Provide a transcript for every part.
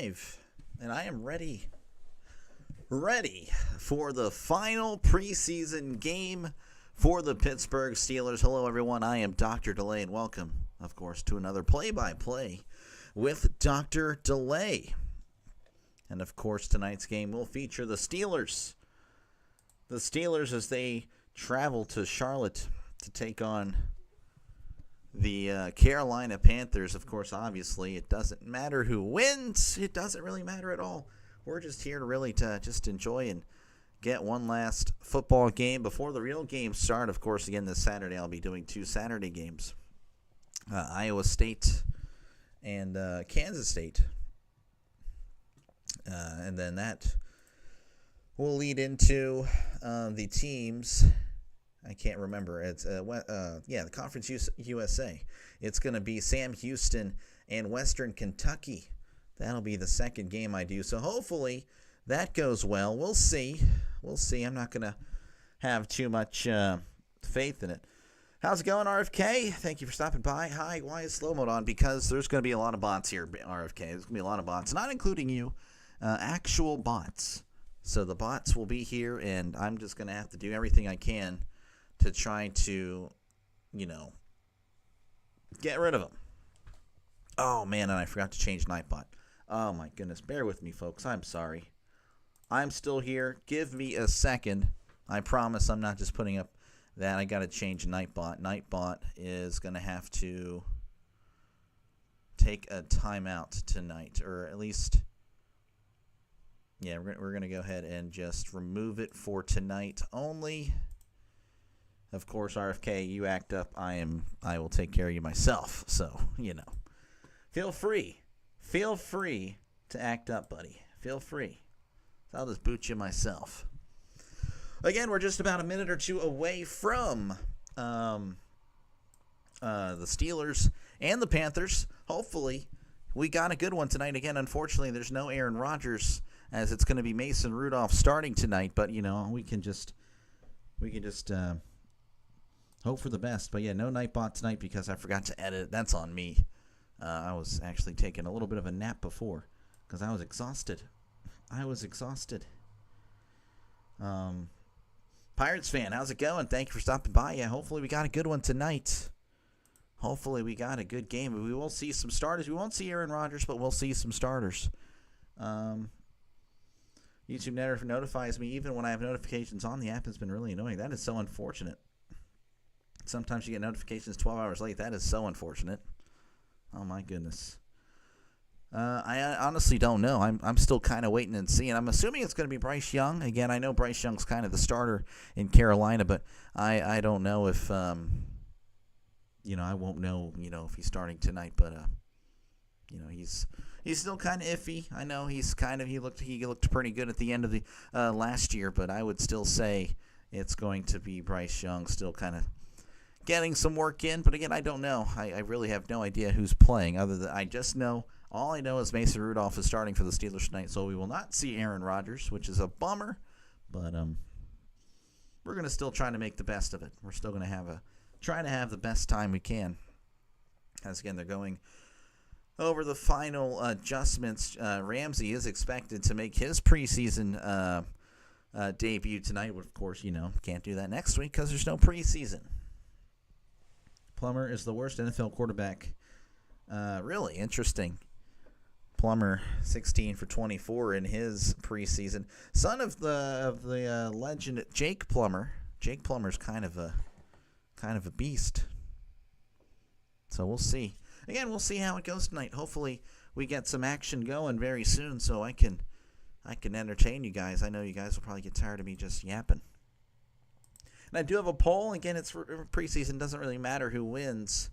live, and I am ready for the final preseason game for the Pittsburgh Steelers. Hello, everyone. I am Dr. Delay, and welcome, of course, to another play-by-play with Dr. Delay. And, of course, tonight's game will feature the Steelers. The Steelers as they travel to Charlotte to take on the Carolina Panthers. Of course, obviously, it doesn't matter who wins. It doesn't really matter at all. We're just here to just enjoy and get one last football game before the real games start. Of course, again, this Saturday I'll be doing two Saturday games. Iowa State and Kansas State. And then that will lead into the teams. I can't remember. It's the Conference USA. It's going to be Sam Houston and Western Kentucky. That'll be the second game I do. So hopefully that goes well. We'll see. I'm not going to have too much faith in it. How's it going, RFK? Thank you for stopping by. Hi, why is slow mode on? Because there's going to be a lot of bots here, RFK. There's going to be a lot of bots, not including you, actual bots. So the bots will be here, and I'm just going to have to do everything I can to try to, get rid of them. Oh, man, and I forgot to change Nightbot. Oh, my goodness. Bear with me, folks. I'm sorry. I'm still here. Give me a second. I promise I'm not just putting up that. I got to change Nightbot. Nightbot is going to have to take a timeout tonight, or at least, yeah, we're going to go ahead and just remove it for tonight only. Of course, RFK, you act up. I will take care of you myself. So, feel free to act up, buddy. Feel free. So I'll just boot you myself. Again, we're just about a minute or two away from the Steelers and the Panthers. Hopefully, we got a good one tonight. Again, unfortunately, there's no Aaron Rodgers, as it's going to be Mason Rudolph starting tonight. But we can just hope for the best. But yeah, no Nightbot tonight because I forgot to edit it. That's on me. I was actually taking a little bit of a nap before because I was exhausted. Pirates fan, how's it going? Thank you for stopping by. Yeah, hopefully we got a good one tonight. Hopefully we got a good game. We will see some starters. We won't see Aaron Rodgers, but we'll see some starters. YouTube never notifies me even when I have notifications on. The app has been really annoying. That is so unfortunate. Sometimes you get notifications 12 hours late. That is so unfortunate. Oh, my goodness. I honestly don't know. I'm still kind of waiting and seeing. I'm assuming it's going to be Bryce Young. Again, I know Bryce Young's kind of the starter in Carolina, but I don't know if, I won't know, if he's starting tonight. But, he's still kind of iffy. I know he looked pretty good at the end of the last year, but I would still say it's going to be Bryce Young still kind of getting some work in. But again, I don't know. I really have no idea who's playing other than all I know is Mason Rudolph is starting for the Steelers tonight, so we will not see Aaron Rodgers, which is a bummer. But we're going to still try to make the best of it. We're still going to try to have the best time we can. As again, they're going over the final adjustments. Ramsey is expected to make his preseason debut tonight. Of course, can't do that next week because there's no preseason. Plummer is the worst NFL quarterback. Really interesting. Plummer, 16 for 24 in his preseason. Son of the legend Jake Plummer. Jake Plummer's kind of a beast. So we'll see. Again, we'll see how it goes tonight. Hopefully, we get some action going very soon, so I can entertain you guys. I know you guys will probably get tired of me just yapping. And I do have a poll. Again, it's for preseason. Doesn't really matter who wins.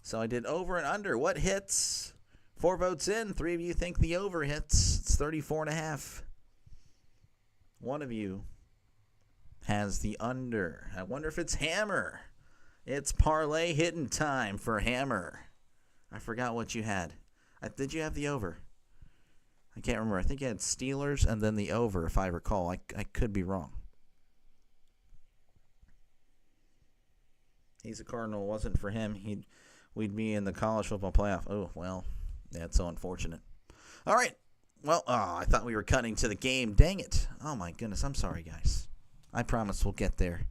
So I did over and under. What hits? 4 votes in. 3 of you think the over hits. It's 34.5. 1 of you has the under. I wonder if it's Hammer. It's parlay hitting time for Hammer. I forgot what you had. Did you have the over? I can't remember. I think you had Steelers and then the over, if I recall. I could be wrong. He's a Cardinal. It wasn't for him. We'd be in the college football playoff. Oh, well, that's so unfortunate. All right, Well, I thought we were cutting to the game. Dang it. Oh, my goodness. I'm sorry, guys. I promise we'll get there.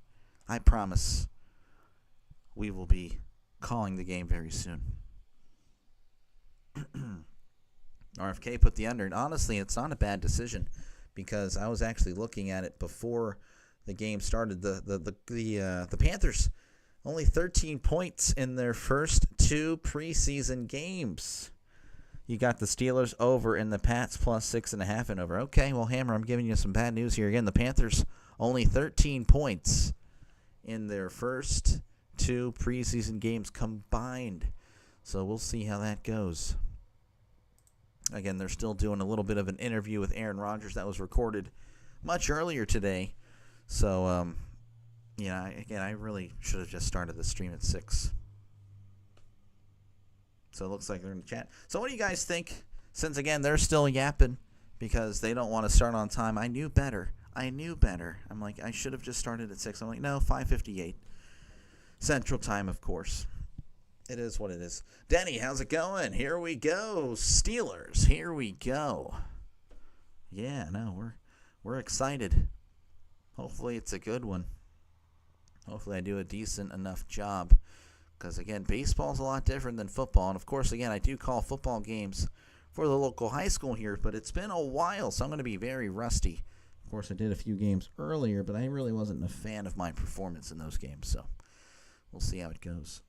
I promise we will be calling the game very soon. RFK put the under, and honestly, it's not a bad decision because I was actually looking at it before the game started. The Panthers only 13 points in their first 2 preseason games. You got the Steelers over and the Pats plus 6.5 and over. Okay, well, Hammer, I'm giving you some bad news here again. The Panthers only 13 points in their first 2 preseason games combined. So we'll see how that goes. Again, they're still doing a little bit of an interview with Aaron Rodgers that was recorded much earlier today. So, I really should have just started the stream at 6. So it looks like they're in the chat. So what do you guys think? Since, again, they're still yapping because they don't want to start on time. I knew better. I'm like, I should have just started at 6. I'm like, no, 5:58. Central Time, of course. It is what it is. Denny, how's it going? Here we go. Steelers, here we go. Yeah, no, we're excited. Hopefully it's a good one. Hopefully I do a decent enough job. Because, again, baseball's a lot different than football. And, of course, again, I do call football games for the local high school here. But it's been a while, so I'm going to be very rusty. Of course, I did a few games earlier, but I really wasn't a fan of my performance in those games. So we'll see how it goes.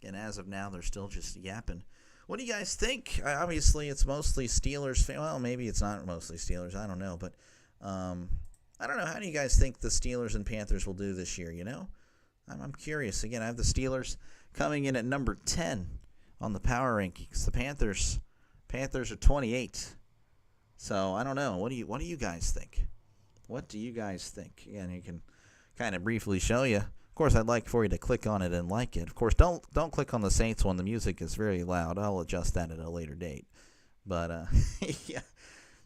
And as of now, they're still just yapping. What do you guys think? Obviously, it's mostly Steelers. Well, maybe it's not mostly Steelers. I don't know. But I don't know. How do you guys think the Steelers and Panthers will do this year, I'm curious. Again, I have the Steelers coming in at number 10 on the power rankings. The Panthers are 28. So, I don't know. What do you guys think? What do you guys think? Again, you can kind of briefly show you. Of course, I'd like for you to click on it and like it. Of course, don't click on the Saints one. The music is very loud. I'll adjust that at a later date. But, yeah,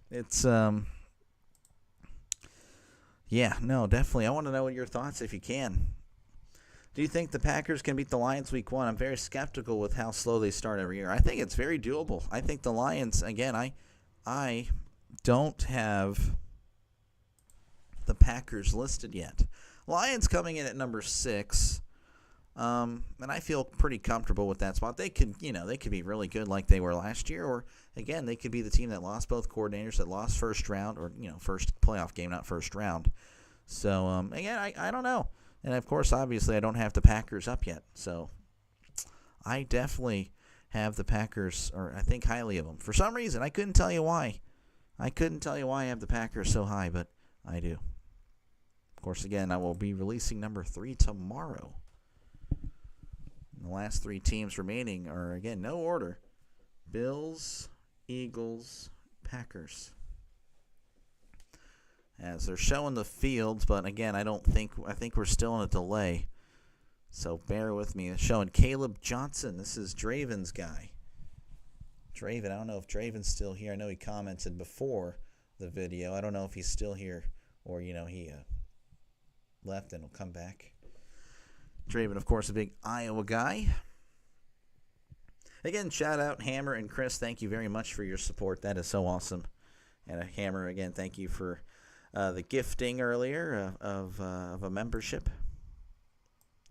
it's, yeah, no, definitely. I want to know what your thoughts, if you can. Do you think the Packers can beat the Lions week 1? I'm very skeptical with how slow they start every year. I think it's very doable. I think the Lions, again, I don't have the Packers listed yet. Lions coming in at number 6, and I feel pretty comfortable with that spot. They could be really good like they were last year, or again, they could be the team that lost both coordinators, that lost first round, or first playoff game, not first round. So again, I don't know, and of course, obviously, I don't have the Packers up yet. So I definitely have the Packers, or I think highly of them. For some reason, I couldn't tell you why. I have the Packers so high, but I do. Of course, again, I will be releasing number 3 tomorrow. And the last 3 teams remaining are, again, no order. Bills, Eagles, Packers. As they're showing the fields, but again, I think we're still in a delay. So bear with me. It's showing Caleb Johnson. This is Draven's guy. Draven, I don't know if Draven's still here. I know he commented before the video. I don't know if he's still here or, he left and will come back. Draven, of course, a big Iowa guy. Again, shout out Hammer and Chris. Thank you very much for your support. That is so awesome. And Hammer, again, thank you for the gifting earlier of a membership.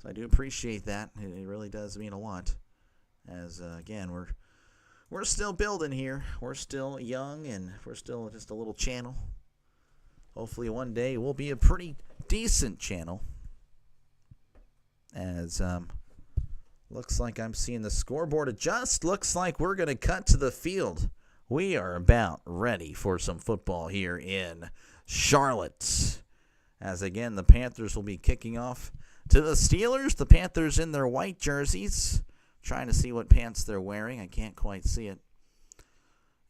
So I do appreciate that. It really does mean a lot. As again, we're still building here. We're still young, and we're still just a little channel. Hopefully one day we'll be a pretty decent channel. As looks like I'm seeing the scoreboard adjust. Looks like we're going to cut to the field. We are about ready for some football here in Charlotte. As again, the Panthers will be kicking off to the Steelers. The Panthers in their white jerseys. Trying to see what pants they're wearing. I can't quite see it.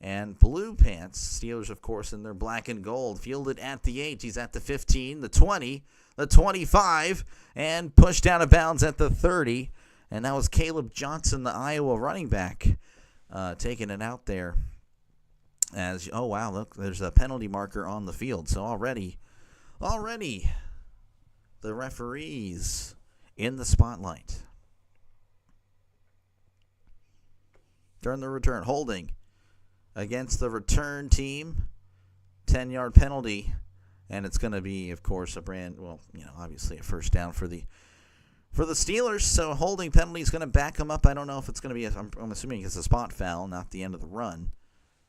And blue pants. Steelers, of course, in their black and gold. Fielded at the 8. He's at the 15, the 20, the 25, and pushed out of bounds at the 30. And that was Caleb Johnson, the Iowa running back, taking it out there. As oh, wow, look, there's a penalty marker on the field. So already, the referees in the spotlight. during the return. Holding against the return team. 10-yard penalty. And it's going to be, of course, obviously a first down for the Steelers. So a holding penalty is going to back them up. I don't know if it's going to be, I'm assuming it's a spot foul, not the end of the run.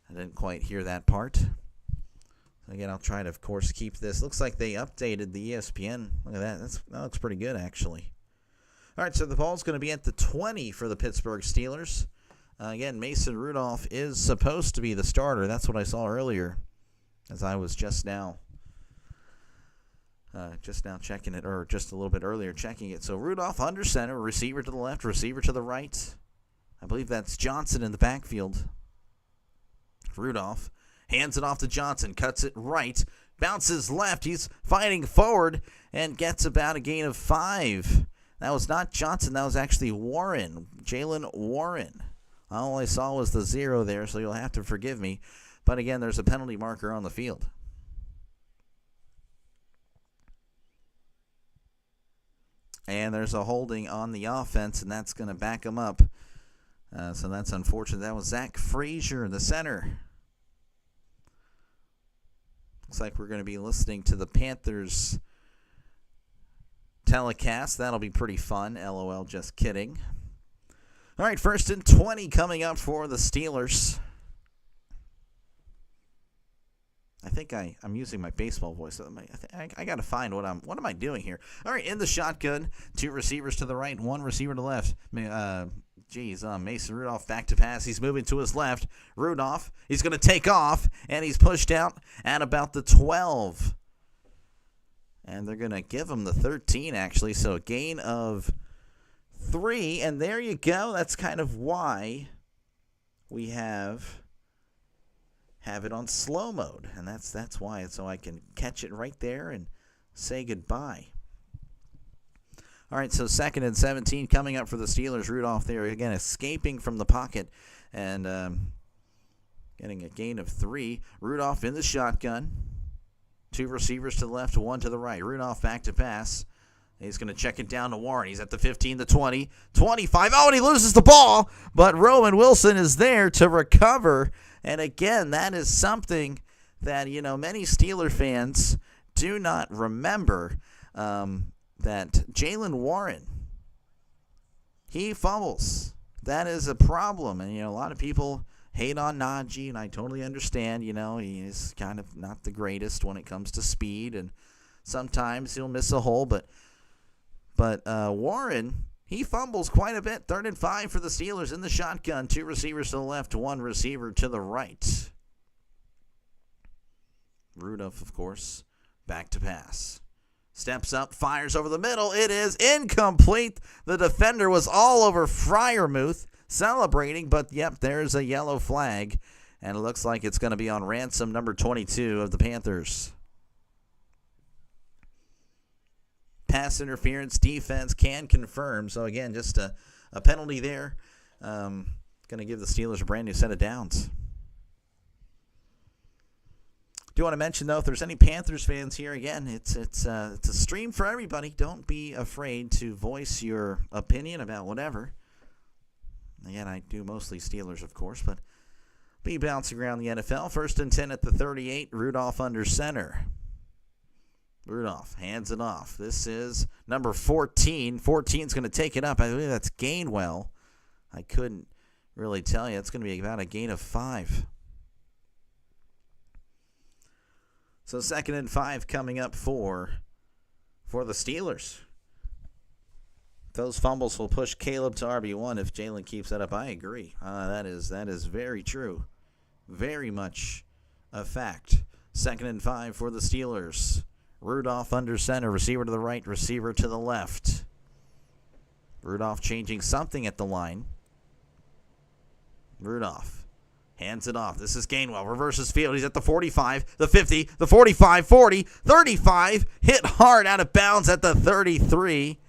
I didn't quite hear that part. Again, I'll try to, of course, keep this. Looks like they updated the ESPN. Look at that. That looks pretty good, actually. All right, so the ball's going to be at the 20 for the Pittsburgh Steelers. Again, Mason Rudolph is supposed to be the starter. That's what I saw earlier, as I was just now checking it, or just a little bit earlier checking it. So Rudolph under center, receiver to the left, receiver to the right. I believe that's Johnson in the backfield. Rudolph hands it off to Johnson, cuts it right, bounces left. He's fighting forward and gets about a gain of 5. That was not Johnson. That was actually Warren, Jalen Warren. All I saw was the 0 there, so you'll have to forgive me. But again, there's a penalty marker on the field. And there's a holding on the offense, and that's going to back them up. So that's unfortunate. That was Zach Frazier, the center. Looks like we're going to be listening to the Panthers telecast. That'll be pretty fun. LOL, just kidding. All right, 1st and 20 coming up for the Steelers. I think I'm using my baseball voice. I got to find what am I doing here? All right, in the shotgun, 2 receivers to the right, 1 receiver to the left. Mason Rudolph back to pass. He's moving to his left. Rudolph, he's going to take off, and he's pushed out at about the 12. And they're going to give him the 13, actually, so a gain of 3. And there you go. That's kind of why we have it on slow mode, and that's why, so I can catch it right there and say goodbye. All right, so 2nd and 17 coming up for the Steelers. Rudolph there again escaping from the pocket and getting a gain of 3. Rudolph in the shotgun. 2 receivers to the left, 1 to the right. Rudolph back to pass. He's going to check it down to Warren. He's at the 15, the 20, 25. Oh, and he loses the ball, but Roman Wilson is there to recover. And again, that is something that, many Steeler fans do not remember, that Jalen Warren, he fumbles. That is a problem. And, a lot of people hate on Najee, and I totally understand. He's kind of not the greatest when it comes to speed, and sometimes he'll miss a hole. But Warren, he fumbles quite a bit. 3rd and 5 for the Steelers in the shotgun. 2 receivers to the left, 1 receiver to the right. Rudolph, of course, back to pass. Steps up, fires over the middle. It is incomplete. The defender was all over Freiermuth celebrating, but yep, there's a yellow flag. And it looks like it's going to be on Ransom, number 22 of the Panthers. Pass interference defense can confirm. So, again, just a penalty there. Going to give the Steelers a brand new set of downs. Do want to mention, though, if there's any Panthers fans here, again, it's a stream for everybody. Don't be afraid to voice your opinion about whatever. Again, I do mostly Steelers, of course, but be bouncing around the NFL. 1st and 10 at the 38. Rudolph under center. Rudolph hands it off. This is number 14. 14's going to take it up. I believe that's Gainwell. I couldn't really tell you. It's going to be about a gain of 5. So 2nd and 5 coming up for the Steelers. Those fumbles will push Caleb to RB1 if Jalen keeps that up. I agree. That is very true. Very much a fact. 2nd and 5 for the Steelers. Rudolph under center, receiver to the right, receiver to the left. Rudolph changing something at the line. Rudolph hands it off. This is Gainwell. Reverses field. He's at the 45, the 50, the 45, 40, 35. Hit hard out of bounds at the 33.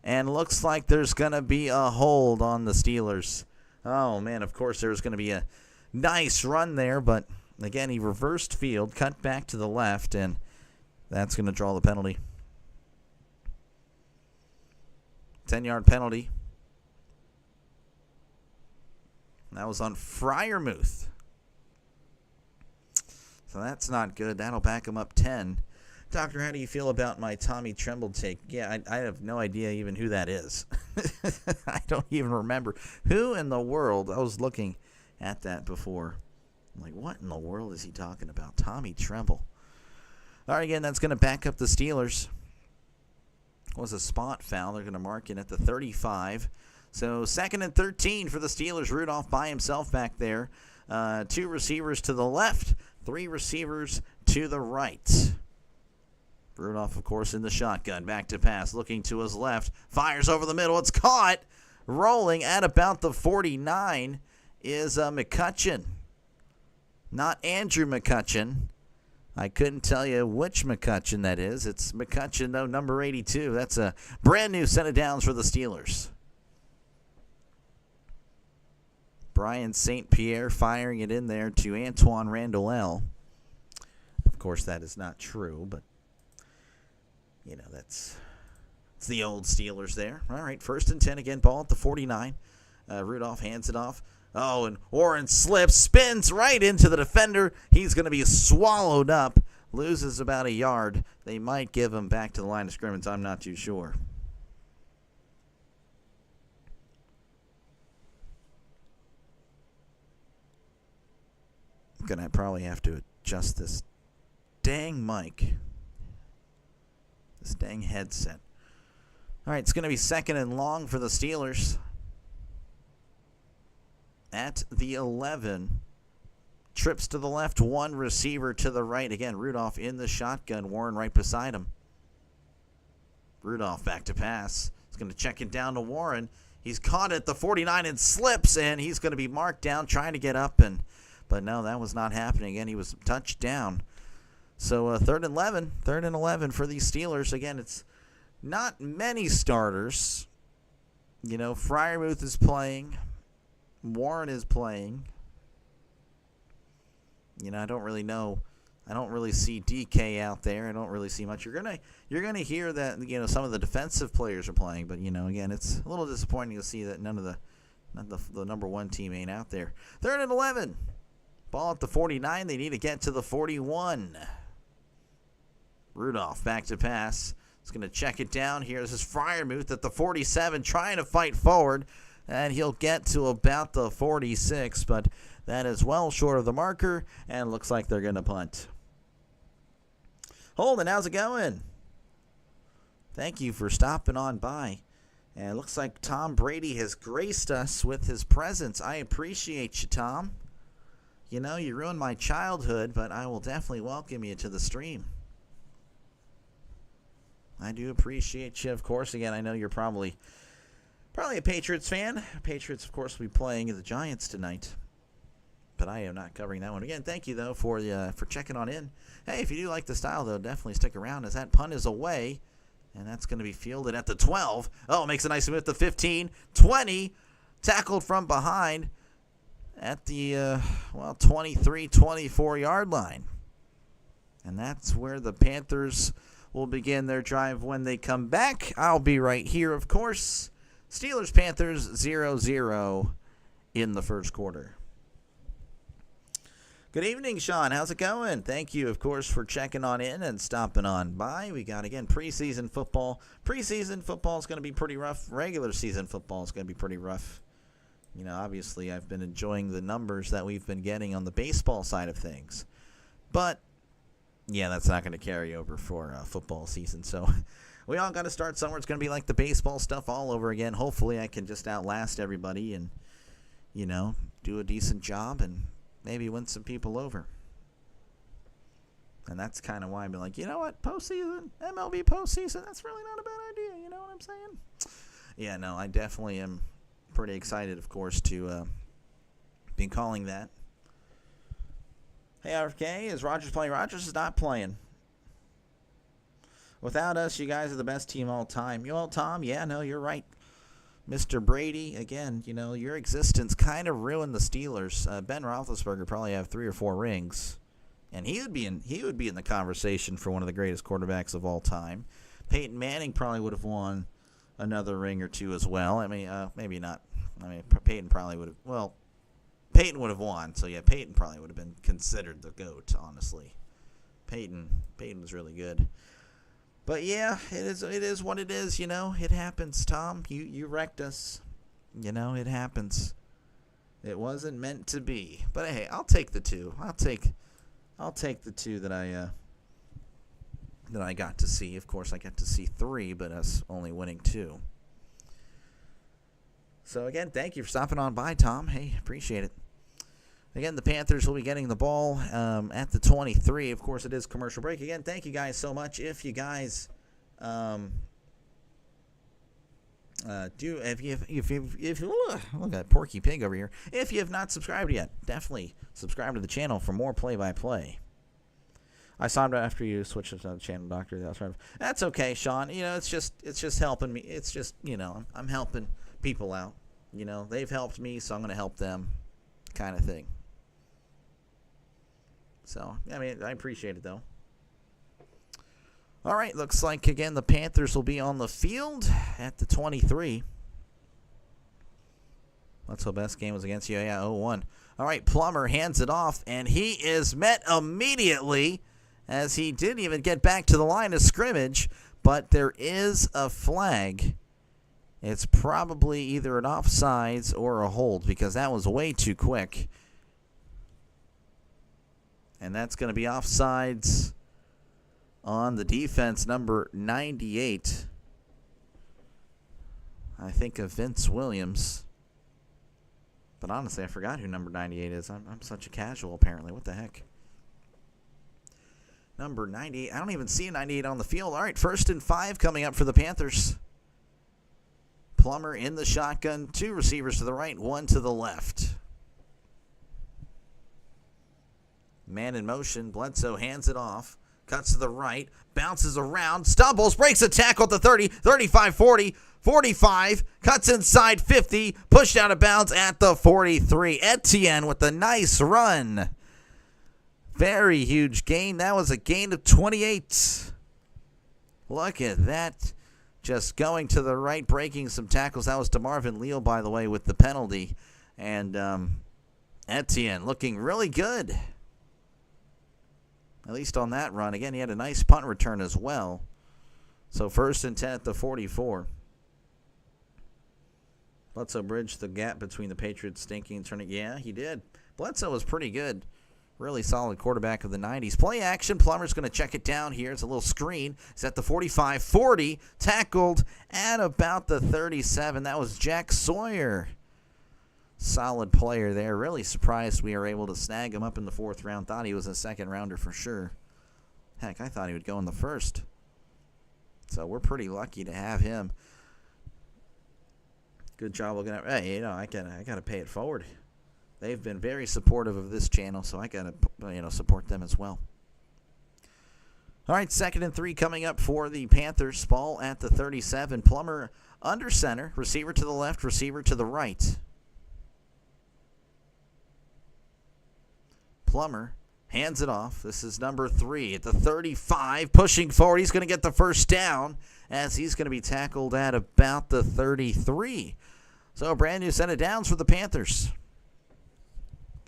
And looks like there's going to be a hold on the Steelers. Oh, man, of course there's going to be a nice run there. But, again, he reversed field, cut back to the left, and that's going to draw the penalty. 10-yard penalty. That was on Freiermuth. So that's not good. That'll back him up 10. Doctor, how do you feel about my Tommy Tremble take? Yeah, I have no idea even who that is. I don't even remember. Who in the world? I was looking at that before. I'm like, what in the world is he talking about? Tommy Tremble. All right, again, that's going to back up the Steelers. Was a spot foul. They're going to mark it at the 35. So 2nd and 13 for the Steelers. Rudolph by himself back there. 2 receivers to the left, 3 receivers to the right. Rudolph, of course, in the shotgun. Back to pass, looking to his left. Fires over the middle. It's caught. Rolling at about the 49 is McCutcheon. Not Andrew McCutcheon. I couldn't tell you which McCutcheon that is. It's McCutcheon, though, number 82. That's a brand new set of downs for the Steelers. Brian St. Pierre firing it in there to Antoine Randall. Of course, that is not true, but, you know, it's the old Steelers there. All right, 1st and 10 again, ball at the 49. Rudolph hands it off. Oh, and Warren slips, spins right into the defender. He's going to be swallowed up, loses about a yard. They might give him back to the line of scrimmage. I'm not too sure. I'm going to probably have to adjust this dang mic. This dang headset. All right, it's going to be 2nd and long for the Steelers. At the 11. Trips to the left, 1 receiver to the right. Again, Rudolph in the shotgun. Warren right beside him. Rudolph back to pass. He's going to check it down to Warren. He's caught at the 49 and slips, and he's going to be marked down trying to get up. But no, that was not happening. Again, he was touched down. So 3rd and 11. 3rd and 11 for these Steelers. Again, it's not many starters. You know, Freiermuth is playing. Warren is playing. You know, I don't really know. I don't really see DK out there. I don't really see much. You're gonna hear that, you know, some of the defensive players are playing, but, you know, again, it's a little disappointing to see that none of the number 1 team ain't out there. 3rd and 11. Ball at the 49. They need to get to the 41. Rudolph back to pass. He's going to check it down. Here's his Freiermuth at the 47, trying to fight forward. And he'll get to about the 46, but that is well short of the marker, and looks like they're going to punt. Holden, how's it going? Thank you for stopping on by. And it looks like Tom Brady has graced us with his presence. I appreciate you, Tom. You know, you ruined my childhood, but I will definitely welcome you to the stream. I do appreciate you, of course. Again, I know you're probably a Patriots fan. Patriots, of course, will be playing the Giants tonight. But I am not covering that one. Again, thank you, though, for checking on in. Hey, if you do like the style, though, definitely stick around as that punt is away. And that's going to be fielded at the 12. Oh, makes a nice move at the 15. 20. Tackled from behind at the, 23, 24-yard line. And that's where the Panthers will begin their drive when they come back. I'll be right here, of course. Steelers-Panthers 0-0 in the first quarter. Good evening, Sean. How's it going? Thank you, of course, for checking on in and stopping on by. We got, again, preseason football. Preseason football is going to be pretty rough. Regular season football is going to be pretty rough. You know, obviously, I've been enjoying the numbers that we've been getting on the baseball side of things. But, yeah, that's not going to carry over for football season. So we all got to start somewhere. It's going to be like the baseball stuff all over again. Hopefully I can just outlast everybody and, you know, do a decent job and maybe win some people over. And that's kind of why I've been like, you know what, postseason, MLB postseason, that's really not a bad idea. You know what I'm saying? Yeah, no, I definitely am pretty excited, of course, to be calling that. Hey, RFK, is Rogers playing? Rogers is not playing. Without us, you guys are the best team all time. You know, Tom, yeah, no, you're right. Mr. Brady, again, you know, your existence kind of ruined the Steelers. Ben Roethlisberger probably have 3 or 4 rings, and he would be in the conversation for one of the greatest quarterbacks of all time. Peyton Manning probably would have won another ring or 2 as well. I mean, maybe not. I mean, Peyton probably would have. Well, Peyton would have won. So, yeah, Peyton probably would have been considered the GOAT, honestly. Peyton was really good. But, yeah, it is what it is, you know. It happens, Tom. You wrecked us. You know, it happens. It wasn't meant to be. But, hey, I'll take the 2. I'll take the 2 that I got to see. Of course, I got to see 3, but us only winning 2. So, again, thank you for stopping on by, Tom. Hey, appreciate it. Again, the Panthers will be getting the ball at the 23. Of course, it is commercial break. Again, thank you guys so much. If you guys look at Porky Pig over here. If you have not subscribed yet, definitely subscribe to the channel for more play-by-play. I saw it after you switched to the channel, Doctor. That's okay, Sean. You know, it's just helping me. It's just, you know, I'm helping people out. You know, they've helped me, so I'm going to help them, kind of thing. So, I mean, I appreciate it, though. All right, looks like, again, the Panthers will be on the field at the 23. Let's hope best game was against you. Yeah, 0-1. All right, Plummer hands it off, and he is met immediately as he didn't even get back to the line of scrimmage, but there is a flag. It's probably either an offsides or a hold because that was way too quick. And that's going to be offsides on the defense, number 98. I think of Vince Williams. But honestly, I forgot who number 98 is. I'm such a casual, apparently. What the heck? Number 98. I don't even see a 98 on the field. All right, 1st and 5 coming up for the Panthers. Plummer in the shotgun. 2 receivers to the right, 1 to the left. Man in motion. Bledsoe hands it off. Cuts to the right. Bounces around. Stumbles. Breaks a tackle at the 30. 35, 40. 45. Cuts inside 50. Pushed out of bounds at the 43. Etienne with a nice run. Very huge gain. That was a gain of 28. Look at that. Just going to the right, breaking some tackles. That was DeMarvin Leal, by the way, with the penalty. And Etienne looking really good. At least on that run. Again, he had a nice punt return as well. So 1st and 10 at the 44. Bledsoe bridged the gap between the Patriots stinking and turning. Yeah, he did. Bledsoe was pretty good. Really solid quarterback of the 90s. Play action. Plummer's going to check it down here. It's a little screen. It's at the 45, 40. Tackled at about the 37. That was Jack Sawyer. Solid player there. Really surprised we were able to snag him up in the 4th round. Thought he was a 2nd rounder for sure. Heck, I thought he would go in the 1st. So we're pretty lucky to have him. Good job looking at. Hey, you know, I gotta pay it forward. They've been very supportive of this channel, so I gotta, support them as well. All right, 2nd and 3 coming up for the Panthers. Ball at the 37. Plummer under center. Receiver to the left. Receiver to the right. Plummer hands it off. This is number 3 at the 35. Pushing forward. He's going to get the 1st down as he's going to be tackled at about the 33. So a brand new set of downs for the Panthers.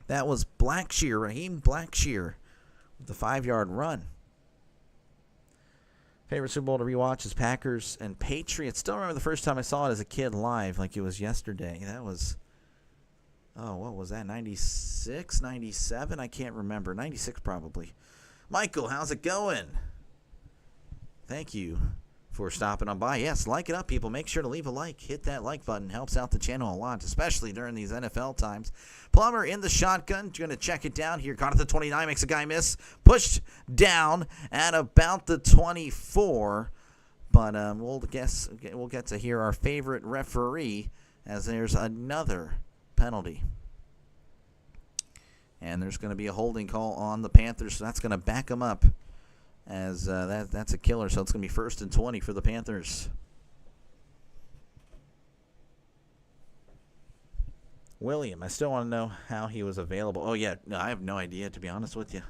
That was Raheem Blackshear with the 5-yard run. Favorite Super Bowl to rewatch is Packers and Patriots. Still remember the first time I saw it as a kid live like it was yesterday. That was, what was that, 96, 97? I can't remember. 96 probably. Michael, how's it going? Thank you for stopping on by. Yes, like it up, people. Make sure to leave a like. Hit that like button. Helps out the channel a lot, especially during these NFL times. Plummer in the shotgun. Going to check it down here. Caught at the 29. Makes a guy miss. Pushed down at about the 24. But we'll get to hear our favorite referee as there's another penalty. And there's going to be a holding call on the Panthers, so that's going to back them up. As that's a killer, so it's going to be 1st and 20 for the Panthers. William, I still want to know how he was available. Oh, yeah, no, I have no idea, to be honest with you.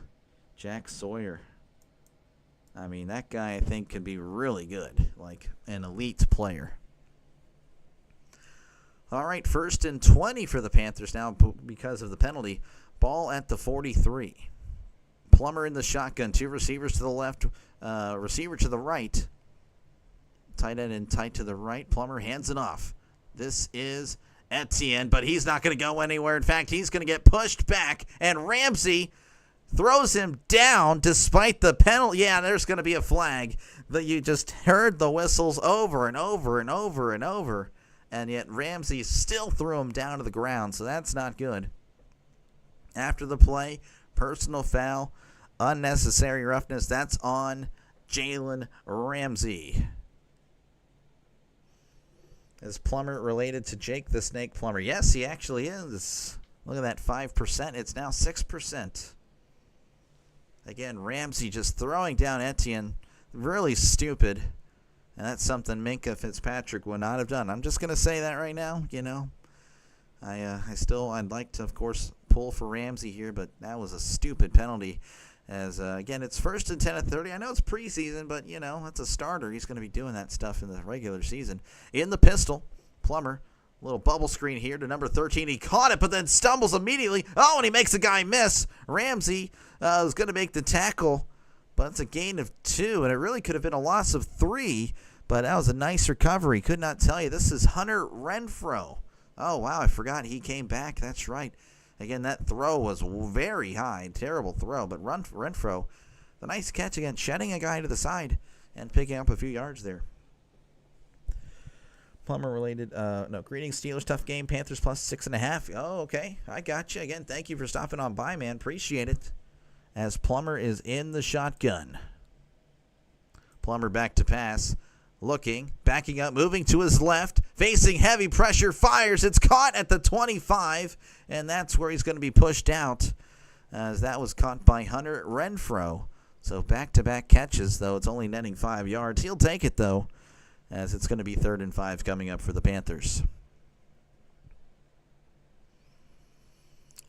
Jack Sawyer. I mean, that guy, I think, could be really good, like an elite player. All right, 1st and 20 for the Panthers now because of the penalty. Ball at the 43. Plummer in the shotgun. 2 receivers to the left, receiver to the right. Tight end and tight to the right. Plummer hands it off. This is Etienne, but he's not going to go anywhere. In fact, he's going to get pushed back, and Ramsey throws him down despite the penalty. Yeah, there's going to be a flag. But you just heard the whistles over and over and over and over. And yet Ramsey still threw him down to the ground, so that's not good. After the play, personal foul, unnecessary roughness. That's on Jalen Ramsey. Is Plummer related to Jake the Snake Plummer? Yes, he actually is. Look at that, 5%. It's now 6%. Again, Ramsey just throwing down Etienne. Really stupid. And that's something Minkah Fitzpatrick would not have done. I'm just going to say that right now, you know. I'd like to, of course, pull for Ramsey here, but that was a stupid penalty. As, again, it's 1st and 10 at 30. I know it's preseason, but, you know, that's a starter. He's going to be doing that stuff in the regular season. In the pistol, Plummer, little bubble screen here to number 13. He caught it, but then stumbles immediately. Oh, and he makes the guy miss. Ramsey was going to make the tackle. But it's a gain of 2, and it really could have been a loss of 3. But that was a nice recovery. Could not tell you. This is Hunter Renfrow. Oh, wow, I forgot he came back. That's right. Again, that throw was very high. Terrible throw. But Renfrow, the nice catch again, shedding a guy to the side and picking up a few yards there. Plummer related. Greetings, Steelers. Tough game. Panthers plus 6.5. Oh, okay. I got you. Again, thank you for stopping on by, man. Appreciate it. As Plummer is in the shotgun. Plummer back to pass. Looking, backing up, moving to his left, facing heavy pressure, fires. It's caught at the 25, and that's where he's going to be pushed out, as that was caught by Hunter Renfrow. So back-to-back catches, though it's only netting 5 yards. He'll take it, though, as it's going to be 3rd and 5 coming up for the Panthers.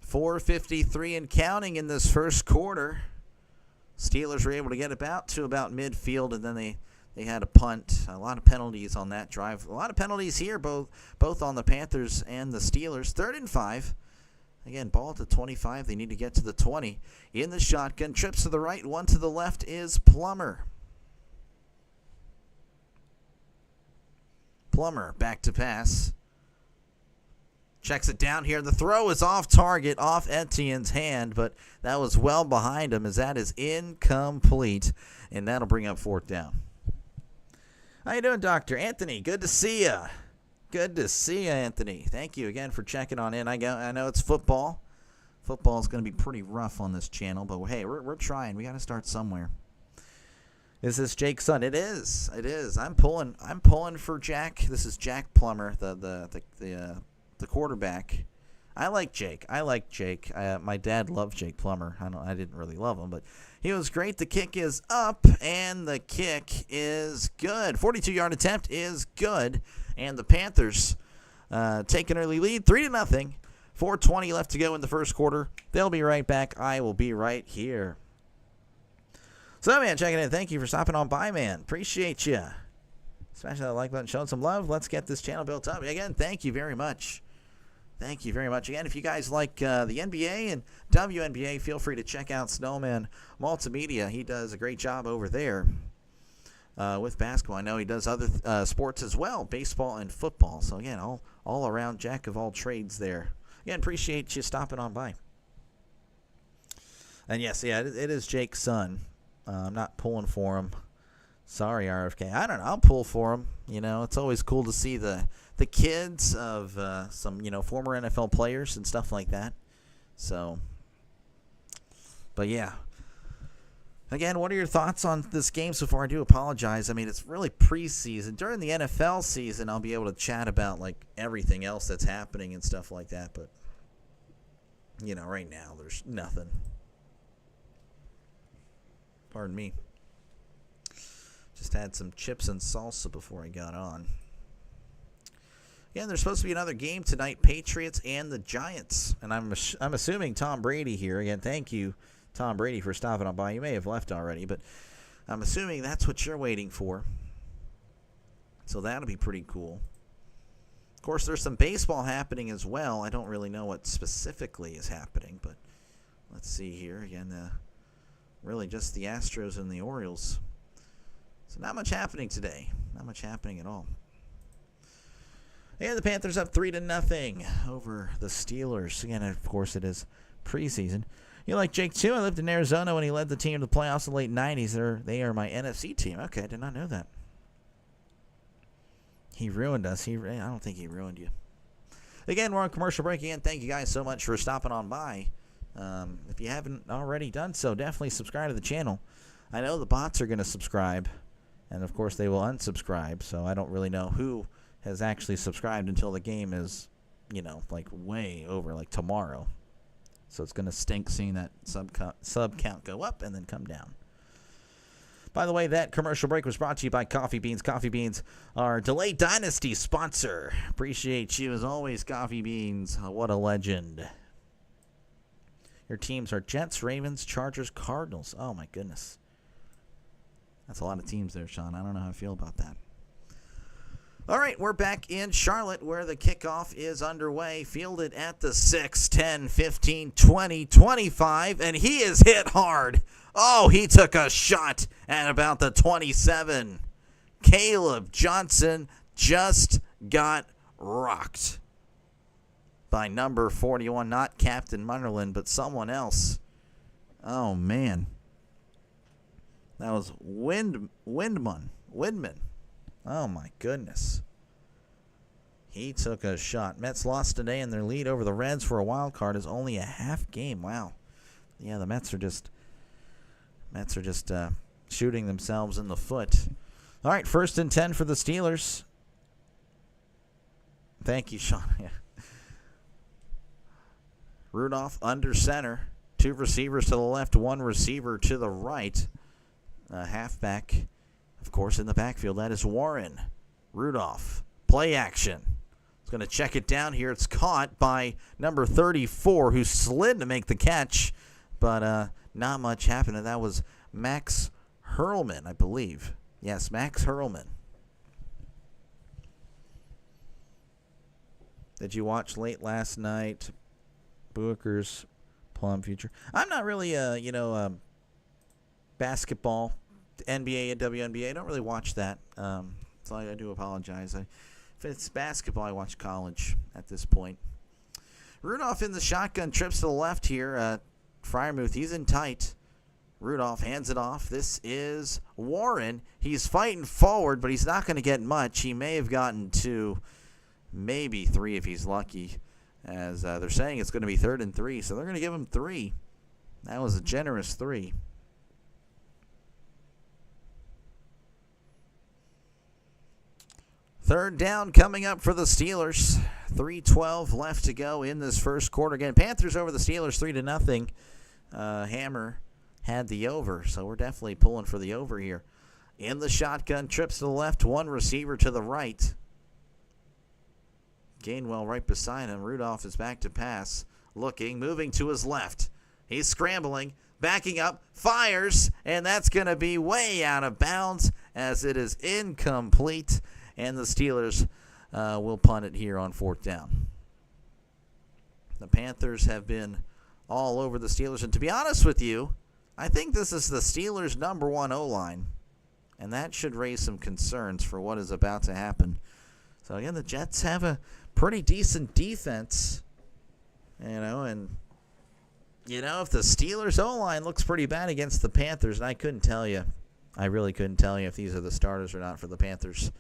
4:53 and counting in this first quarter. Steelers were able to get about midfield, and then they had a punt. A lot of penalties on that drive. A lot of penalties here, both on the Panthers and the Steelers. 3rd and 5. Again, ball at the 25. They need to get to the 20. In the shotgun, trips to the right, one to the left is Plummer. Plummer back to pass. Checks it down here. The throw is off target, off Etienne's hand, but that was well behind him, as that is incomplete, and that'll bring up 4th down. How you doing, Dr. Anthony? Good to see you. Good to see you, Anthony. Thank you again for checking on in. I know it's football. Football is going to be pretty rough on this channel, but hey, we're trying. We got to start somewhere. Is this Jake's son? It is. It is. I'm pulling for Jack. This is Jack Plummer, the quarterback. I like Jake. My dad loved Jake Plummer. I didn't really love him, but he was great. The kick is up, and the kick is good. 42-yard attempt is good, and the Panthers take an early lead, 3-0. 4:20 left to go in the first quarter. They'll be right back. I will be right here. So, man, checking in. Thank you for stopping on by, man. Appreciate you. Smash that like button, showing some love. Let's get this channel built up. Again, thank you very much. Thank you very much. Again, if you guys like the NBA and WNBA, feel free to check out Snowman Multimedia. He does a great job over there with basketball. I know he does other sports as well, baseball and football. So, again, all around jack of all trades there. Again, appreciate you stopping on by. And, yes, yeah, it is Jake's son. I'm not pulling for him. Sorry, RFK. I don't know. I'll pull for him. You know, it's always cool to see the kids of some, former NFL players and stuff like that. So, but yeah. Again, what are your thoughts on this game so far? I do apologize. I mean, it's really preseason. During the NFL season, I'll be able to chat about, everything else that's happening and stuff like that. But, right now, there's nothing. Pardon me. Just had some chips and salsa before I got on. Again, there's supposed to be another game tonight, Patriots and the Giants. And I'm assuming Tom Brady here. Again, thank you, Tom Brady, for stopping on by. You may have left already, but I'm assuming that's what you're waiting for. So that'll be pretty cool. course, there's some baseball happening as well. I don't really know what specifically is happening, but let's see here. Again, really just the Astros and the Orioles. So not much happening today. Not much happening at all. And the Panthers up 3-0 over the Steelers. Again, of course, it is preseason. You like Jake, too? I lived in Arizona when he led the team to the playoffs in the late 90s. They are my NFC team. Okay, I did not know that. He ruined us. I don't think he ruined you. Again, we're on commercial break again. Thank you guys so much for stopping on by. If you haven't already done so, definitely subscribe to the channel. I know the bots are going to subscribe, and of course they will unsubscribe, so I don't really know who has actually subscribed until the game is, like way over, like tomorrow. So it's going to stink seeing that sub count go up and then come down. By the way, that commercial break was brought to you by Coffee Beans. Coffee Beans, our Delay Dynasty sponsor. Appreciate you as always, Coffee Beans. What a legend. Your teams are Jets, Ravens, Chargers, Cardinals. Oh, my goodness. That's a lot of teams there, Sean. I don't know how I feel about that. All right, we're back in Charlotte where the kickoff is underway. Fielded at the 6, 10, 15, 20, 25, and he is hit hard. Oh, he took a shot at about the 27. Caleb Johnson just got rocked by number 41, not Captain Munderland, but someone else. Oh, man. That was Windman. Oh, my goodness. He took a shot. Mets lost today, and their lead over the Reds for a wild card is only a half game. Wow. Yeah, the Mets are just shooting themselves in the foot. All right, 1st and 10 for the Steelers. Thank you, Sean. Yeah. Rudolph under center. 2 receivers to the left, 1 receiver to the right. Halfback, of course, in the backfield. That is Warren. Rudolph. Play action. He's going to check it down here. It's caught by number 34, who slid to make the catch, but not much happened. And that was Max Hurlman, I believe. Yes, Max Hurlman. Did you watch late last night? Booker's Plum Future. I'm not really basketball, NBA and WNBA. I don't really watch that, so I do apologize. If it's basketball, I watch college at this point. Rudolph in the shotgun, trips to the left here. Freiermuth, he's in tight. Rudolph hands it off. This is Warren. He's fighting forward, but he's not going to get much. He may have gotten 2, maybe 3 if he's lucky, as they're saying it's going to be 3rd and 3, so they're going to give him 3. That was a generous 3. Third down coming up for the Steelers. 3:12 left to go in this first quarter. Again, Panthers over the Steelers 3-0. Hammer had the over, so we're definitely pulling for the over here. In the shotgun, trips to the left, 1 receiver to the right. Gainwell right beside him. Rudolph is back to pass. Looking, moving to his left. He's scrambling, backing up, fires, and that's going to be way out of bounds as it is incomplete. And the Steelers will punt it here on 4th down. The Panthers have been all over the Steelers. And to be honest with you, I think this is the Steelers' number 1 O-line. And that should raise some concerns for what is about to happen. So, again, the Jets have a pretty decent defense. And if the Steelers' O-line looks pretty bad against the Panthers, and I really couldn't tell you if these are the starters or not for the Panthers.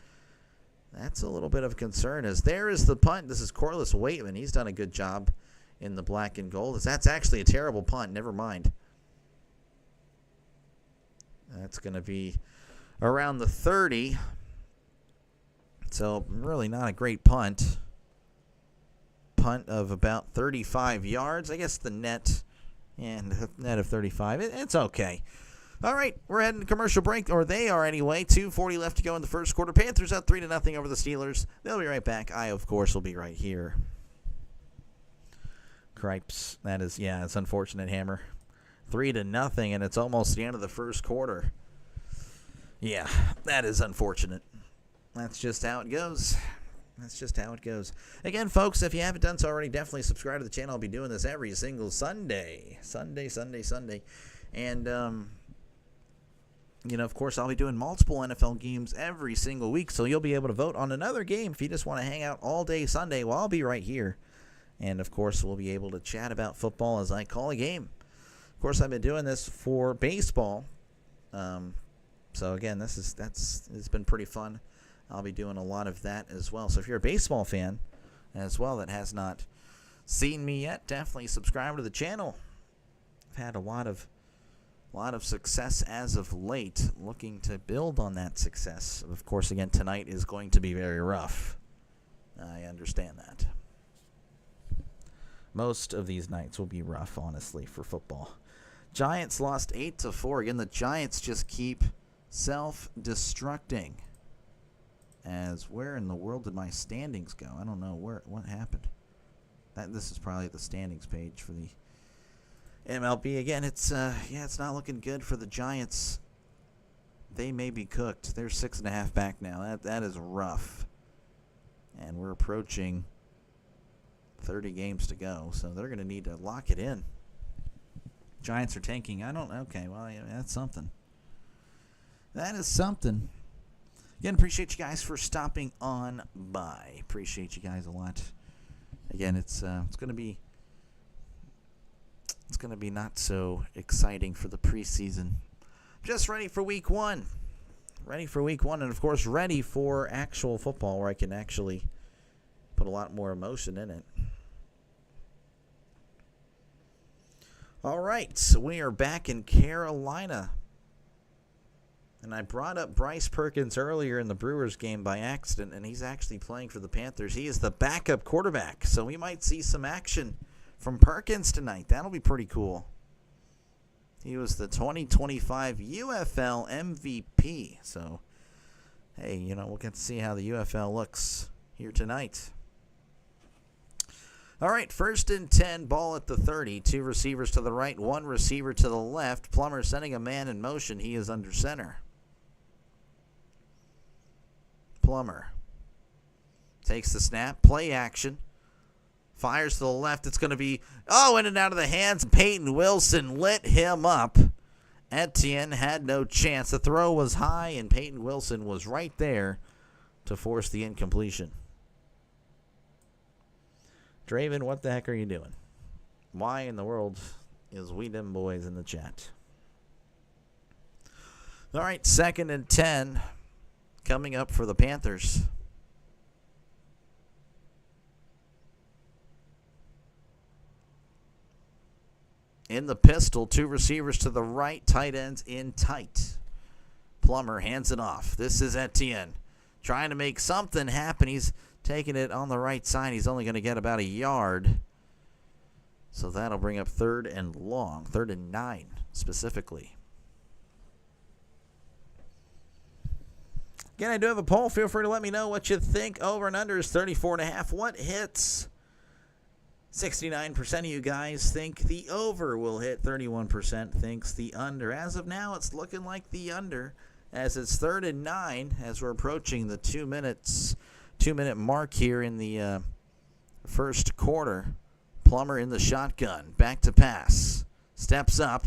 That's a little bit of a concern, as there is the punt. This is Corliss Waitman. He's done a good job in the black and gold. That's actually a terrible punt. Never mind. That's going to be around the 30. So really not a great punt. Punt of about 35 yards. I guess the net of 35. It's okay. All right, we're heading to commercial break, or they are anyway. 2:40 left to go in the first quarter. Panthers up 3-0 over the Steelers. They'll be right back. I, of course, will be right here. Cripes. It's unfortunate, Hammer. 3-0, and it's almost the end of the first quarter. Yeah, that is unfortunate. That's just how it goes. That's just how it goes. Again, folks, if you haven't done so already, definitely subscribe to the channel. I'll be doing this every single Sunday. And, of course, I'll be doing multiple NFL games every single week, so you'll be able to vote on another game if you just want to hang out all day Sunday. Well, I'll be right here. And, of course, we'll be able to chat about football as I call a game. Of course, I've been doing this for baseball. So, again, it's been pretty fun. I'll be doing a lot of that as well. So if you're a baseball fan as well that has not seen me yet, definitely subscribe to the channel. I've had a lot of success as of late, looking to build on that success. Of course, again, tonight is going to be very rough. I understand that. Most of these nights will be rough, honestly, for football. Giants lost 8-4. Again, the Giants just keep self-destructing. As where in the world did my standings go? I don't know what happened. This is probably the standings page for the MLB. Again, it's not looking good for the Giants. They may be cooked. They're 6.5 back now. That is rough. And we're approaching 30 games to go, so they're going to need to lock it in. Giants are tanking. Okay, well, yeah, that's something. That is something. Again, appreciate you guys for stopping on by. Appreciate you guys a lot. Again, it's going to be not so exciting for the preseason. Just ready for week 1. And of course ready for actual football where I can actually put a lot more emotion in it. All right, so we are back in Carolina. And I brought up Bryce Perkins earlier in the Brewers game by accident, and he's actually playing for the Panthers. He is the backup quarterback, so we might see some action from Perkins tonight. That'll be pretty cool. He was the 2025 UFL MVP, so, hey, we'll get to see how the UFL looks here tonight. All right, 1st and 10, ball at the 30. 2 receivers to the right, 1 receiver to the left. Plummer sending a man in motion. He is under center. Plummer takes the snap, play action, fires to the left. It's going to be, in and out of the hands. Peyton Wilson lit him up. Etienne had no chance. The throw was high, and Peyton Wilson was right there to force the incompletion. Draven, what the heck are you doing? Why in the world is we them boys in the chat? All right, 2nd and 10 coming up for the Panthers. In the pistol, 2 receivers to the right, tight ends in tight. Plummer hands it off. This is Etienne trying to make something happen. He's taking it on the right side. He's only going to get about a yard. So that'll bring up 3rd and long, 3rd and 9 specifically. Again, I do have a poll. Feel free to let me know what you think. Over and under is 34.5. What hits? 69% of you guys think the over will hit. 31% thinks the under. As of now, it's looking like the under, as it's 3rd and 9 as we're approaching the 2-minute mark here in the first quarter. Plummer in the shotgun. Back to pass. Steps up.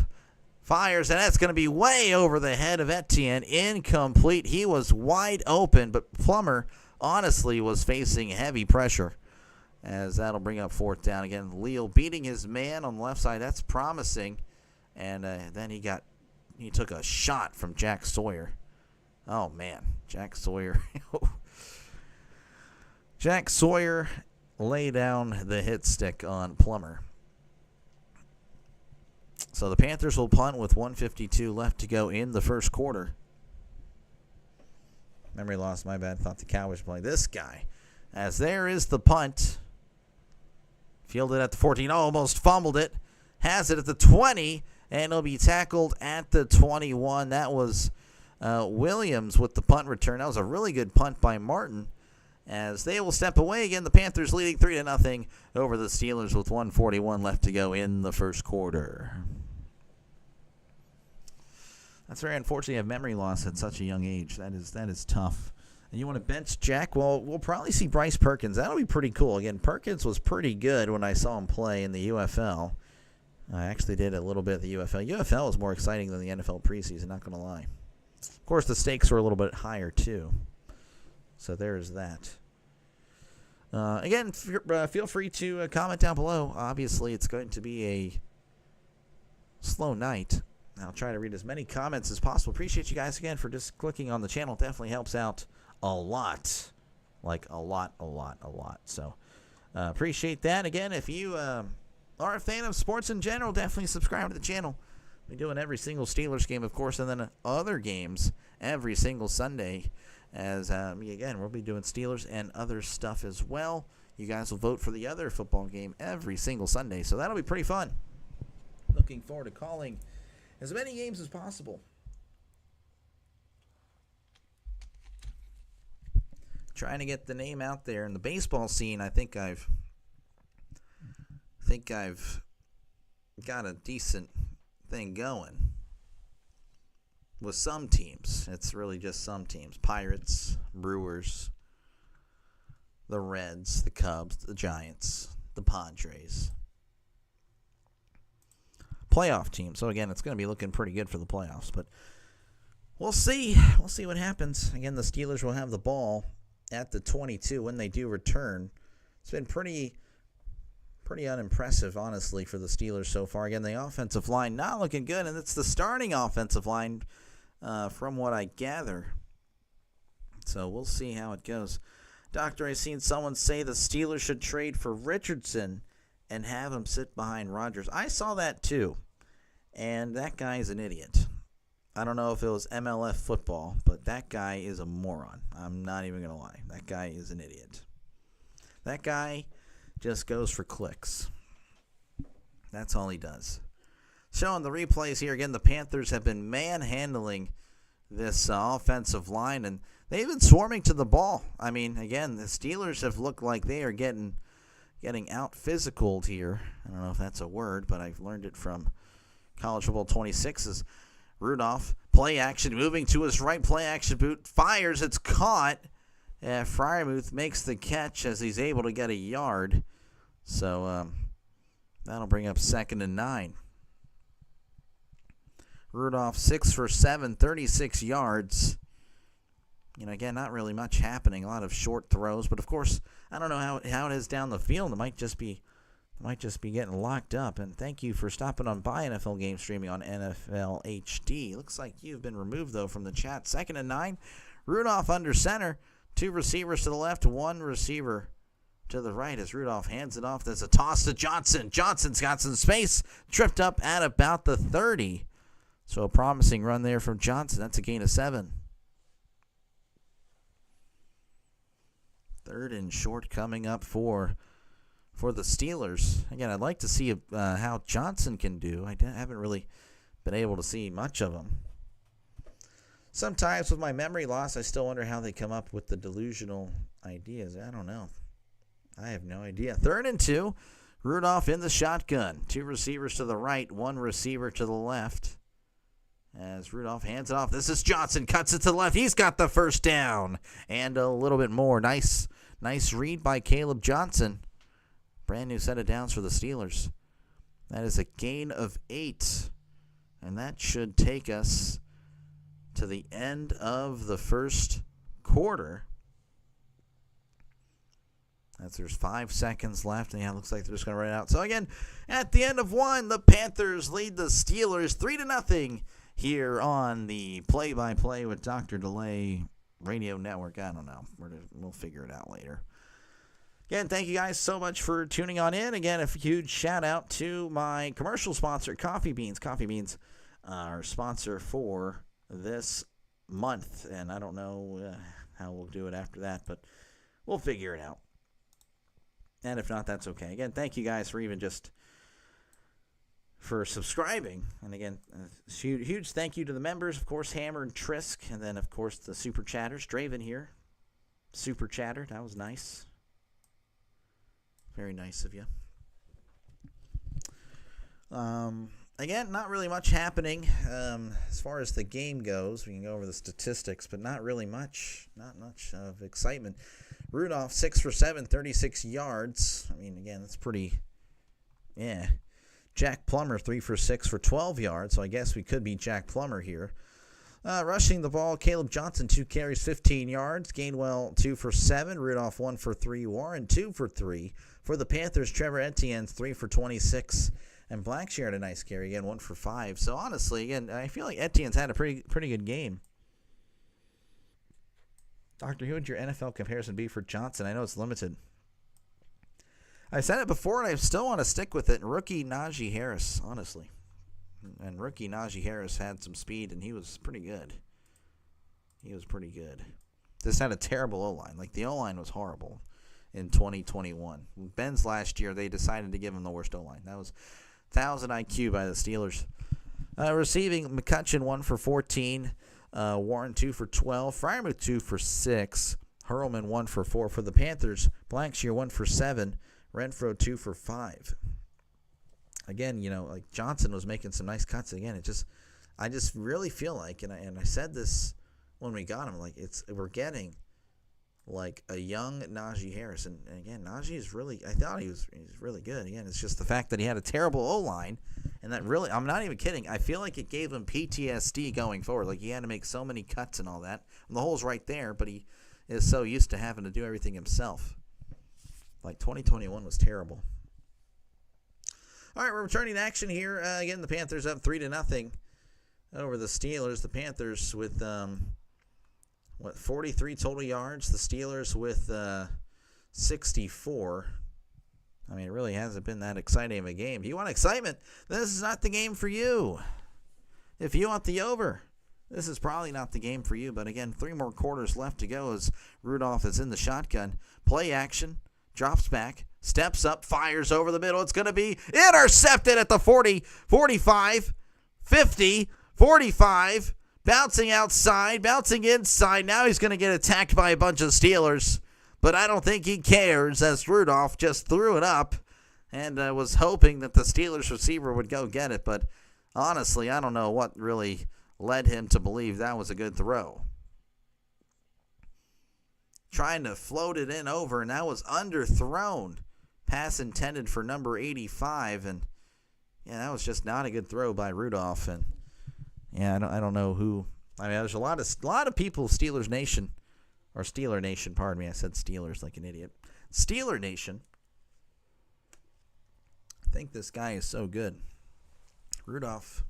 Fires, and that's going to be way over the head of Etienne. Incomplete. He was wide open, but Plummer honestly was facing heavy pressure, as that'll bring up 4th down. Again, Leal beating his man on the left side. That's promising. And then he took a shot from Jack Sawyer. Oh, man. Jack Sawyer. Jack Sawyer lay down the hit stick on Plummer. So the Panthers will punt with 1:52 left to go in the first quarter. Memory loss, my bad. Thought the Cowboys play this guy. As there is the punt. Fielded at the 14. Almost fumbled it. Has it at the 20. And it'll be tackled at the 21. That was Williams with the punt return. That was a really good punt by Martin. As they will step away again, the Panthers leading 3-0 over the Steelers with 1:41 left to go in the first quarter. That's very unfortunate to have memory loss at such a young age. That is tough. And you want to bench Jack? Well, we'll probably see Bryce Perkins. That'll be pretty cool. Again, Perkins was pretty good when I saw him play in the UFL. I actually did a little bit of the UFL. UFL is more exciting than the NFL preseason, not going to lie. Of course, the stakes were a little bit higher, too. So there's that. Again, feel free to comment down below. Obviously, it's going to be a slow night. I'll try to read as many comments as possible. Appreciate you guys again for just clicking on the channel. Definitely helps out a lot. Like a lot. So appreciate that. Again, if you are a fan of sports in general, definitely subscribe to the channel. We're doing every single Steelers game, of course, and then other games every single Sunday. As, again, we'll be doing Steelers and other stuff as well. You guys will vote for the other football game every single Sunday, so that'll be pretty fun. Looking forward to calling as many games as possible. Trying to get the name out there in the baseball scene. I think I've got a decent thing going with some teams. It's really just some teams. Pirates, Brewers, the Reds, the Cubs, the Giants, the Padres. Playoff team. So, again, it's going to be looking pretty good for the playoffs. But we'll see. We'll see what happens. Again, the Steelers will have the ball at the 22 when they do return. It's been pretty unimpressive, honestly, for the Steelers so far. Again, the offensive line not looking good, and it's the starting offensive line from what I gather. So we'll see how it goes. Doctor, I've seen someone say the Steelers should trade for Richardson and have him sit behind Rodgers. I saw that too, and that guy is an idiot. I don't know if it was MLF football, but that guy is a moron. I'm not even going to lie. That guy is an idiot. That guy just goes for clicks. That's all he does. Showing the replays here again, the Panthers have been manhandling this offensive line, and they've been swarming to the ball. I mean, again, the Steelers have looked like they are getting out physicaled here. I don't know if that's a word, but I've learned it from College Football 26's Rudolph. Play action, moving to his right, play action boot, fires, it's caught. Freiermuth makes the catch as he's able to get a yard. So that'll bring up 2nd and 9. Rudolph 6 for 7, 36 yards. Again, not really much happening. A lot of short throws, but of course, I don't know how it is down the field. It might just be getting locked up. And thank you for stopping on by NFL Game Streaming on NFL HD. Looks like you've been removed though from the chat. 2nd and 9. Rudolph under center. 2 receivers to the left, 1 receiver to the right as Rudolph hands it off. There's a toss to Johnson. Johnson's got some space. Tripped up at about the 30. So a promising run there from Johnson. That's a gain of 7. 3rd and short coming up for the Steelers. Again, I'd like to see how Johnson can do. I haven't really been able to see much of him. Sometimes with my memory loss, I still wonder how they come up with the delusional ideas. I don't know. I have no idea. 3rd and 2. Rudolph in the shotgun. 2 receivers to the right, 1 receiver to the left. As Rudolph hands it off. This is Johnson. Cuts it to the left. He's got the first down. And a little bit more. Nice read by Caleb Johnson. Brand new set of downs for the Steelers. That is a gain of 8. And that should take us to the end of the first quarter. There's 5 seconds left, and it looks like they're just going to run it out. So again, at the end of 1, the Panthers lead the Steelers 3-0 here on the play-by-play with Dr. Delay Radio Network. I don't know. We'll figure it out later. Again, thank you guys so much for tuning on in. Again, a huge shout out to my commercial sponsor, Coffee Beans. Coffee Beans, our sponsor for this month, and I don't know how we'll do it after that, but we'll figure it out. And if not, that's okay. Again, thank you guys for subscribing. And again, huge thank you to the members, of course, Hammer and Trisk, and then of course the super chatters. Draven here, super chatter. That was nice. Very nice of you. again, not really much happening as far as the game goes. We can go over the statistics, but not really much. Not much of excitement. Rudolph, 6 for 7, 36 yards. I mean, again, that's pretty, yeah. Jack Plummer, 3 for 6 for 12 yards, so I guess we could beat Jack Plummer here. Rushing the ball, Caleb Johnson, 2 carries, 15 yards. Gainwell, 2 for 7. Rudolph, 1 for 3. Warren, 2 for 3. For the Panthers, Trevor Etienne, 3 for 26. And Blackshear had a nice carry, again, 1 for 5. So, honestly, again, I feel like Etienne's had a pretty good game. Doctor, who would your NFL comparison be for Johnson? I know it's limited. I said it before, and I still want to stick with it. Rookie Najee Harris, honestly. And rookie Najee Harris had some speed, and he was pretty good. He was pretty good. Just had a terrible O-line. Like, the O-line was horrible in 2021. Ben's last year, they decided to give him the worst O-line. That was 1,000 IQ by the Steelers. Receiving, McCutcheon, 1 for 14. Warren, 2 for 12. Freiermuth, 2 for 6. Hurlman, 1 for 4. For the Panthers, Blackshear, 1 for 7. Renfro, 2 for 5. Again, you know, like Johnson was making some nice cuts. Again, I just really feel like, and I said this when we got him, like we're getting like a young Najee Harris, and again, Najee is really, I thought he's really good. Again, it's just the fact that he had a terrible O-line, and that really, I'm not even kidding. I feel like it gave him PTSD going forward. Like he had to make so many cuts and all that. And the hole's right there, but he is so used to having to do everything himself. Like 2021 was terrible. All right, we're returning to action here. Again, the Panthers up 3-0 over the Steelers. The Panthers with 43 total yards. The Steelers with 64. I mean, it really hasn't been that exciting of a game. If you want excitement, this is not the game for you. If you want the over, this is probably not the game for you. But again, 3 more quarters left to go as Rudolph is in the shotgun. Play action. Drops back, steps up, fires over the middle. It's going to be intercepted at the 40, 45, 50, 45. Bouncing outside, bouncing inside. Now he's going to get attacked by a bunch of Steelers. But I don't think he cares as Rudolph just threw it up and was hoping that the Steelers receiver would go get it. But honestly, I don't know what really led him to believe that was a good throw. Trying to float it in over, and that was underthrown. Pass intended for number 85, and yeah, that was just not a good throw by Rudolph. And yeah, I don't know who. I mean, there's a lot of people, Steelers Nation, or Steeler Nation. Pardon me, I said Steelers like an idiot. Steeler Nation. I think this guy is so good. Rudolph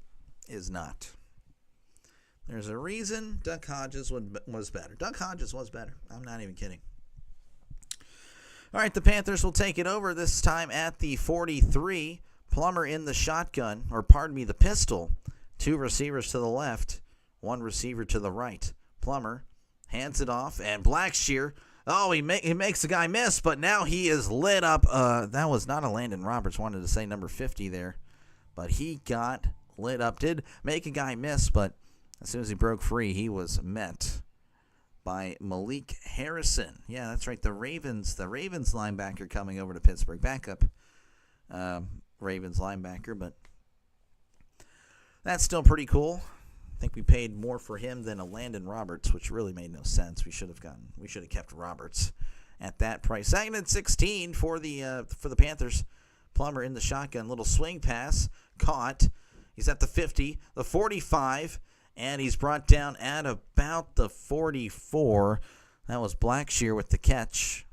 is not. There's a reason Duck Hodges was better. Duck Hodges was better. I'm not even kidding. All right, the Panthers will take it over this time at the 43. Plummer in the shotgun, or pardon me, the pistol. 2 receivers to the left, 1 receiver to the right. Plummer hands it off, and Blackshear. Oh, he makes the guy miss, but now he is lit up. That was not a Landon Roberts. Wanted to say number 50 there, but he got lit up. Did make a guy miss, but as soon as he broke free, he was met by Malik Harrison. Yeah, that's right. The Ravens linebacker coming over to Pittsburgh. Backup Ravens linebacker, but that's still pretty cool. I think we paid more for him than a Landon Roberts, which really made no sense. We should have kept Roberts at that price. Second and 16 for the Panthers. Plummer in the shotgun, little swing pass, caught. He's at the 50, the 45. And he's brought down at about the 44. That was Blackshear with the catch.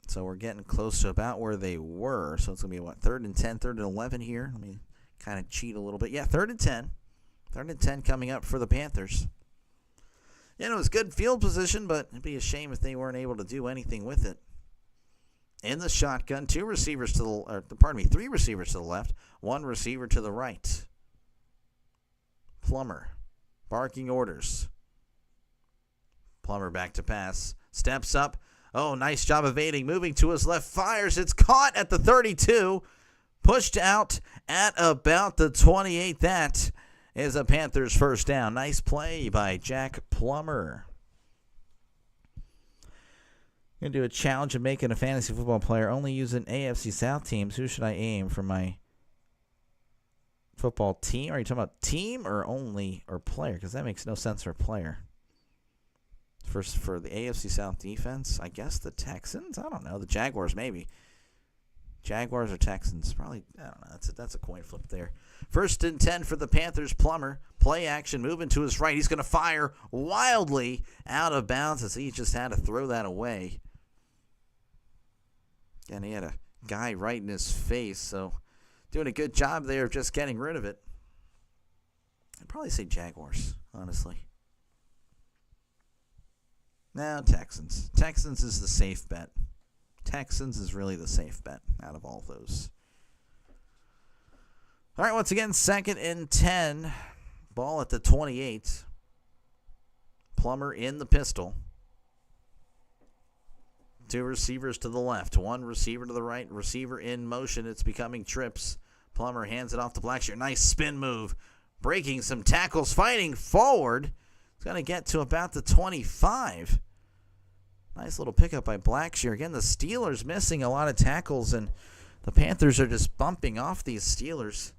So we're getting close to about where they were. So it's going to be, what, 3rd and 10, 3rd and 11 here? Let me kind of cheat a little bit. Yeah, 3rd and 10. 3rd and 10 coming up for the Panthers. Yeah, it was good field position, but it'd be a shame if they weren't able to do anything with it. In the shotgun, 3 receivers to the left, 1 receiver to the right. Plummer, barking orders. Plummer back to pass, steps up. Oh, nice job evading, moving to his left, fires. It's caught at the 32, pushed out at about the 28. That is a Panthers first down. Nice play by Jack Plummer. Going to do a challenge of making a fantasy football player only using AFC South teams. Who should I aim for my football team? Are you talking about team or only or player? Because that makes no sense for player. First, for the AFC South defense, I guess the Texans? I don't know. The Jaguars, maybe. Jaguars or Texans? Probably, I don't know. That's a coin flip there. 1st and 10 for the Panthers. Plummer, play action, moving to his right. He's going to fire wildly out of bounds as he just had to throw that away. And he had a guy right in his face, so doing a good job there of just getting rid of it. I'd probably say Jaguars, honestly. No, Texans. Texans is the safe bet. Texans is really the safe bet out of all those. All right, once again, 2nd and 10. Ball at the 28. Plummer in the pistol. 2 receivers to the left. 1 receiver to the right. Receiver in motion. It's becoming trips. Plummer hands it off to Blackshear. Nice spin move. Breaking some tackles. Fighting forward. It's going to get to about the 25. Nice little pickup by Blackshear. Again, the Steelers missing a lot of tackles, and the Panthers are just bumping off these Steelers.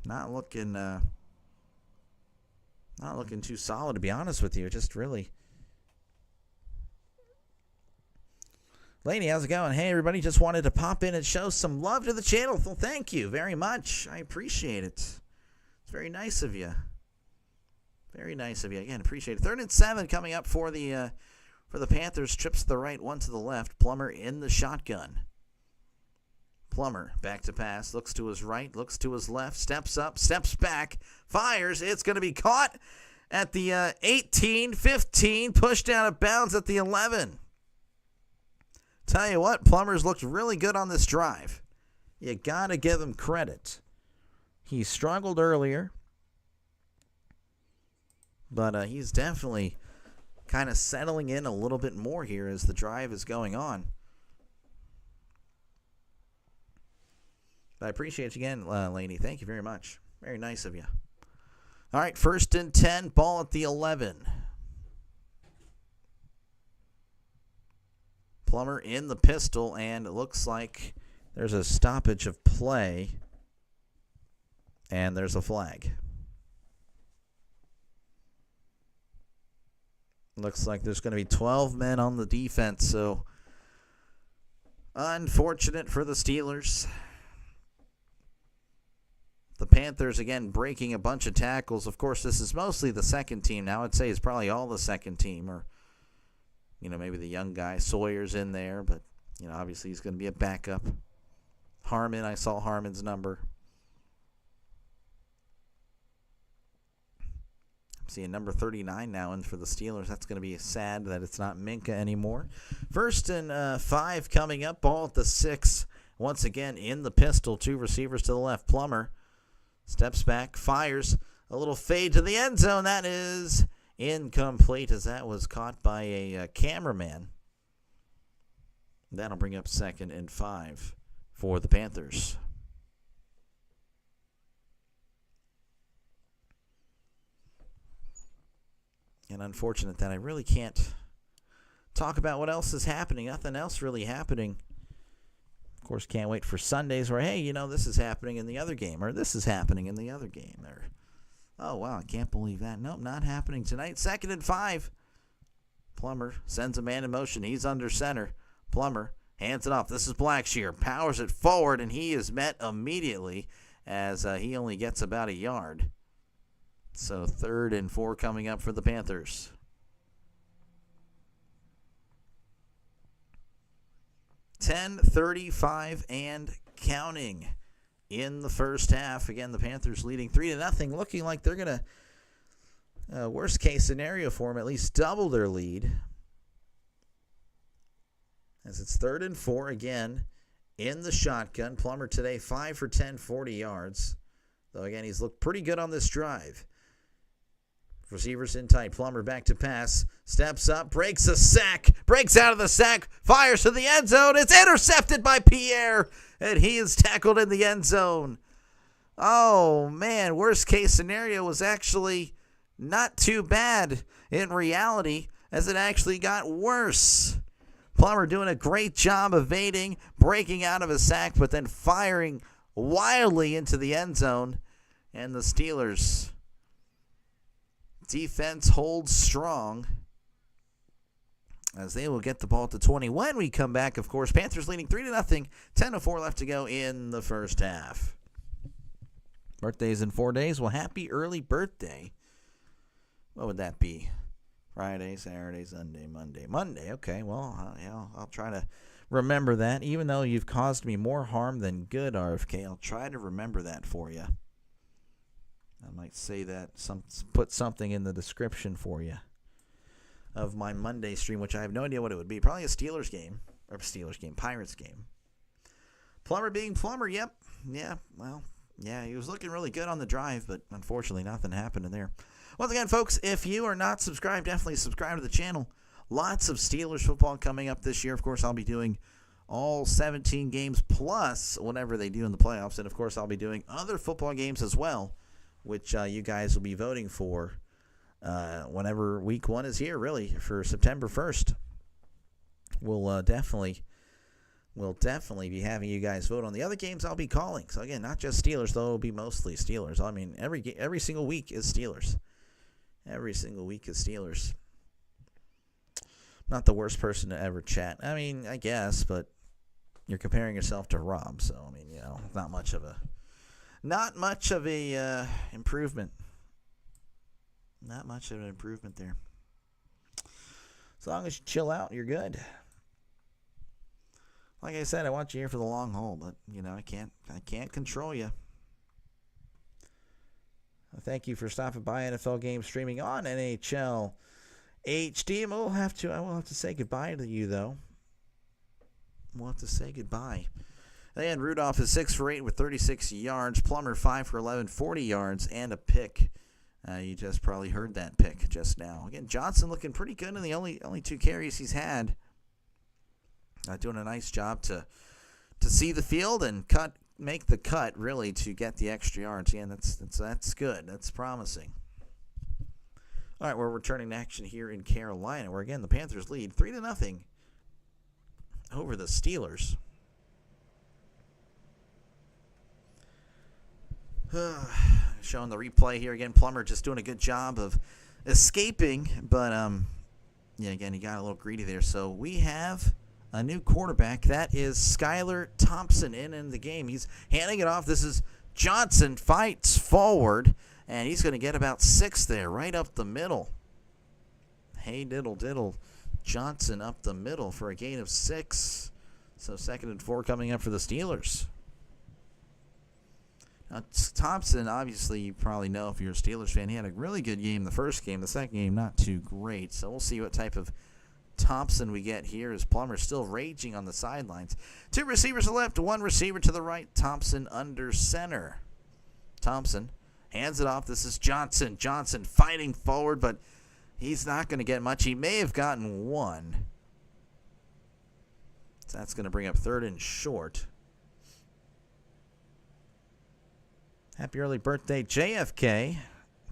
Not looking too solid, to be honest with you. Just really. Lady, how's it going? Hey, everybody. Just wanted to pop in and show some love to the channel. Well, thank you very much. I appreciate it. It's very nice of you. Very nice of you. Again, appreciate it. 3rd and 7 coming up for the Panthers. Trips to the right, 1 to the left. Plummer in the shotgun. Plummer back to pass. Looks to his right. Looks to his left. Steps up. Steps back. Fires. It's going to be caught at the 18, 15. Pushed out of bounds at the 11. Tell you what, Plummer's looked really good on this drive. You got to give him credit. He struggled earlier, but he's definitely kind of settling in a little bit more here as the drive is going on. But I appreciate you again, Laney. Thank you very much. Very nice of you. All right, 1st and 10, ball at the 11. Plummer in the pistol, and it looks like there's a stoppage of play, and there's a flag. Looks like there's going to be 12 men on the defense, so unfortunate for the Steelers. The Panthers, again, breaking a bunch of tackles. Of course, this is mostly the second team. Now I'd say it's probably all the second team, or maybe the young guy. Sawyer's in there, but, obviously he's going to be a backup. Harmon, I saw Harmon's number. I'm seeing number 39 now in for the Steelers. That's going to be sad that it's not Minka anymore. 1st and 5 coming up. Ball at the 6. Once again, in the pistol. 2 receivers to the left. Plummer steps back, fires. A little fade to the end zone. That is incomplete, as that was caught by a cameraman. That'll bring up 2nd and 5 for the Panthers. And unfortunate that I really can't talk about what else is happening. Nothing else really happening. Of course, can't wait for Sundays where, hey, this is happening in the other game, or this is happening in the other game. Or, oh, wow, I can't believe that. Nope, not happening tonight. 2nd and 5. Plummer sends a man in motion. He's under center. Plummer hands it off. This is Blackshear. Powers it forward, and he is met immediately as he only gets about a yard. So 3rd and 4 coming up for the Panthers. 10:35 and counting in the first half. Again, the Panthers leading 3-0, looking like they're going to, worst case scenario for them, at least double their lead. As it's 3rd and 4 again in the shotgun. Plummer today 5 for 10, 40 yards. Though again, he's looked pretty good on this drive. Receivers in tight. Plummer back to pass. Steps up. Breaks a sack. Breaks out of the sack. Fires to the end zone. It's intercepted by Pierre. And he is tackled in the end zone. Oh, man. Worst case scenario was actually not too bad in reality, as it actually got worse. Plummer doing a great job evading, breaking out of a sack, but then firing wildly into the end zone. And the Steelers defense holds strong as they will get the ball to 20. When we come back, of course, Panthers leading 3-0, 10:04 left to go in the first half. Birthdays in 4 days. Well, happy early birthday. What would that be? Friday, Saturday, Sunday, Monday. Monday, okay. Well, I'll try to remember that. Even though you've caused me more harm than good, RFK, I'll try to remember that for you. I might say that, put something in the description for you of my Monday stream, which I have no idea what it would be. Probably a Pirates game. Plummer being Plummer, yep. Yeah, well, yeah, he was looking really good on the drive, but unfortunately nothing happened in there. Once again, folks, if you are not subscribed, definitely subscribe to the channel. Lots of Steelers football coming up this year. Of course, I'll be doing all 17 games plus whatever they do in the playoffs. And, of course, I'll be doing other football games as well, which you guys will be voting for whenever week 1 is here, really, for September 1st. We'll definitely be having you guys vote on the other games I'll be calling. So, again, not just Steelers, though. It'll be mostly Steelers. I mean, every single week is Steelers. Every single week is Steelers. Not the worst person to ever chat. I mean, I guess, but you're comparing yourself to Rob. So, I mean, not much of a improvement. Not much of an improvement there. As long as you chill out, you're good. Like I said, I want you here for the long haul, but I can't control you. Thank you for stopping by NFL Game Streaming on NHL HD. I will have to say goodbye to you, though. We'll have to say goodbye. And Rudolph is 6 for 8 with 36 yards. Plummer 5 for 11, 40 yards, and a pick. You just probably heard that pick just now. Again, Johnson looking pretty good in the only 2 carries he's had. Doing a nice job to see the field and make the cut, really, to get the extra yards. Yeah, that's good. That's promising. All right, we're returning to action here in Carolina, where, again, the Panthers lead 3-0 over the Steelers. Showing the replay here again. Plummer just doing a good job of escaping, but again, he got a little greedy there. So we have a new quarterback. That is Skylar Thompson in the game. He's handing it off. This is Johnson, fights forward, and he's going to get about 6 there, right up the middle. Hey, diddle. Johnson up the middle for a gain of 6. So 2nd and 4 coming up for the Steelers. Now, Thompson, obviously, you probably know if you're a Steelers fan, he had a really good game the first game. The second game, not too great. So we'll see what type of Thompson we get here as Plummer still raging on the sidelines. 2 receivers to the left, 1 receiver to the right. Thompson under center. Thompson hands it off. This is Johnson. Johnson fighting forward, but he's not going to get much. He may have gotten 1. So that's going to bring up 3rd and short. Happy early birthday, JFK.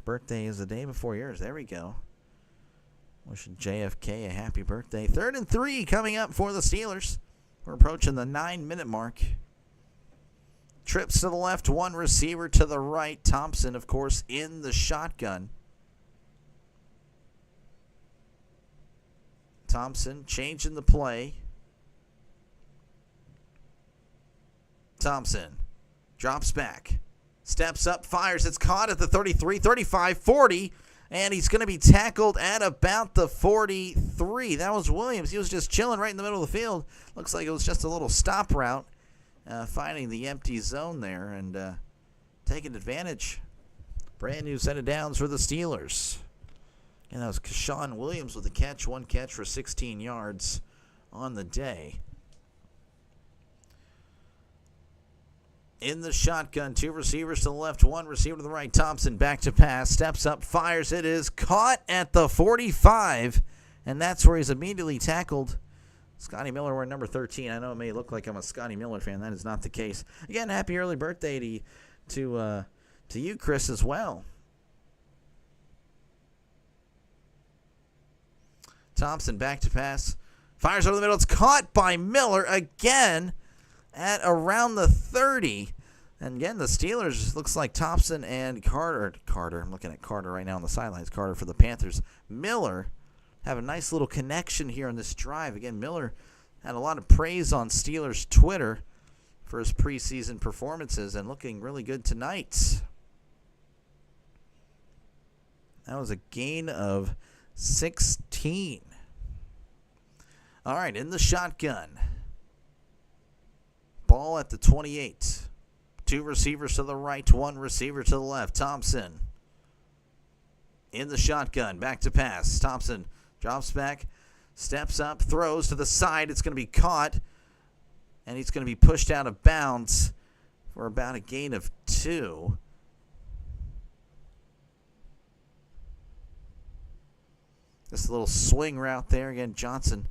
Birthday is the day before yours. There we go. Wishing JFK a happy birthday. 3rd and 3 coming up for the Steelers. We're approaching the 9-minute mark. Trips to the left, 1 receiver to the right. Thompson, of course, in the shotgun. Thompson changing the play. Thompson drops back. Steps up, fires. It's caught at the 33, 35, 40. And he's going to be tackled at about the 43. That was Williams. He was just chilling right in the middle of the field. Looks like it was just a little stop route, finding the empty zone there and taking advantage. Brand new set of downs for the Steelers. And that was Sean Williams with the catch. 1 catch for 16 yards on the day. In the shotgun, 2 receivers to the left, 1 receiver to the right. Thompson back to pass, steps up, fires. It is caught at the 45, and that's where he's immediately tackled. Scotty Miller wearing number 13. I know it may look like I'm a Scotty Miller fan. That is not the case. Again, happy early birthday to you, Chris, as well. Thompson back to pass. Fires over the middle. It's caught by Miller again at around the 30. And again, the Steelers, looks like Thompson and Carter. I'm looking at Carter right now on the sidelines. Carter for the Panthers. Miller have a nice little connection here on this drive. Again, Miller had a lot of praise on Steelers Twitter for his preseason performances and looking really good tonight. That was a gain of 16. All right, in the shotgun. Ball at the 28. 2 receivers to the right, 1 receiver to the left. Thompson in the shotgun. Back to pass. Thompson drops back, steps up, throws to the side. It's going to be caught, and he's going to be pushed out of bounds for about a gain of 2. This little swing route there. Again, Johnson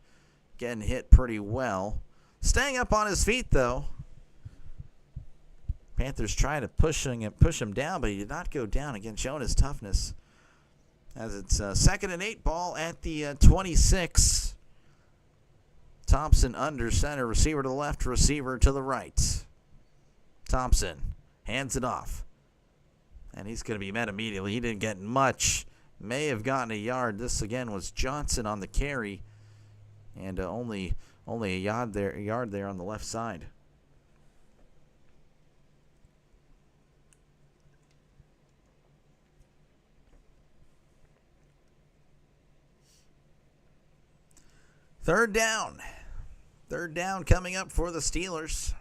getting hit pretty well. Staying up on his feet, though. Panthers try to push him down, but he did not go down. Again, showing his toughness. As it's 2nd and 8, ball at the 26. Thompson under center. Receiver to the left, receiver to the right. Thompson hands it off. And he's going to be met immediately. He didn't get much. May have gotten a yard. This, again, was Johnson on the carry. And only a yard there on the left side. Third down coming up for the Steelers.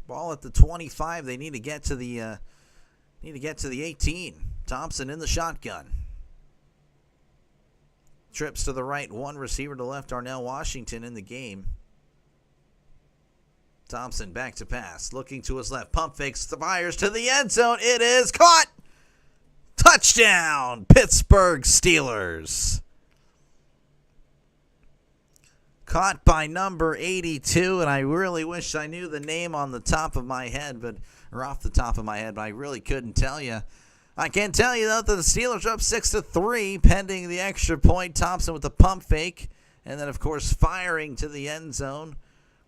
Ball at the 25. They need to get to the 18. Thompson in the shotgun. Trips to the right, 1 receiver to the left. Darnell Washington in the game. Thompson back to pass, looking to his left. Pump fakes, fires to the end zone. It is caught. Touchdown, Pittsburgh Steelers. Caught by number 82, and I really wish I knew the name on the top of my head, or off the top of my head, but I really couldn't tell you. I can tell you, though, that the Steelers are up 6-3, pending the extra point. Thompson with the pump fake, and then, of course, firing to the end zone,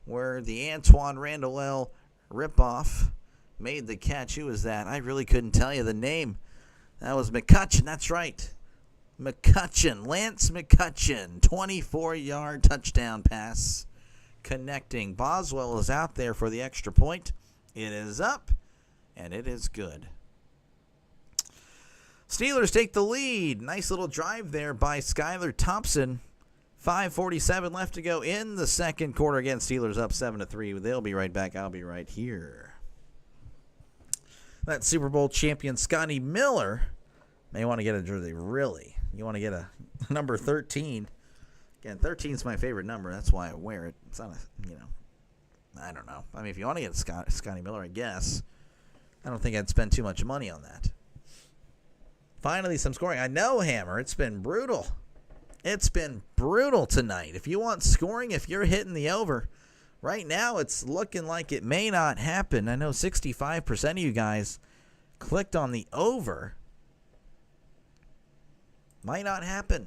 where the Antoine Randall ripoff made the catch. Who was that? I really couldn't tell you the name. That was McCutcheon. That's right. McCutcheon, Lance McCutcheon, 24-yard touchdown pass connecting. Boswell is out there for the extra point. It is up, and it is good. Steelers take the lead. Nice little drive there by Skylar Thompson. 5:47 left to go in the second quarter. Again, Steelers up 7-3. They'll be right back. I'll be right here. That Super Bowl champion Scotty Miller may want to get a jersey. Really? You want to get a number 13. Again, 13 is my favorite number. That's why I wear it. It's not I don't know. I mean, if you want to get a Scotty Miller, I guess. I don't think I'd spend too much money on that. Finally, some scoring. I know, Hammer. It's been brutal. It's been brutal tonight. If you want scoring, if you're hitting the over, right now it's looking like it may not happen. I know 65% of you guys clicked on the over. Might not happen.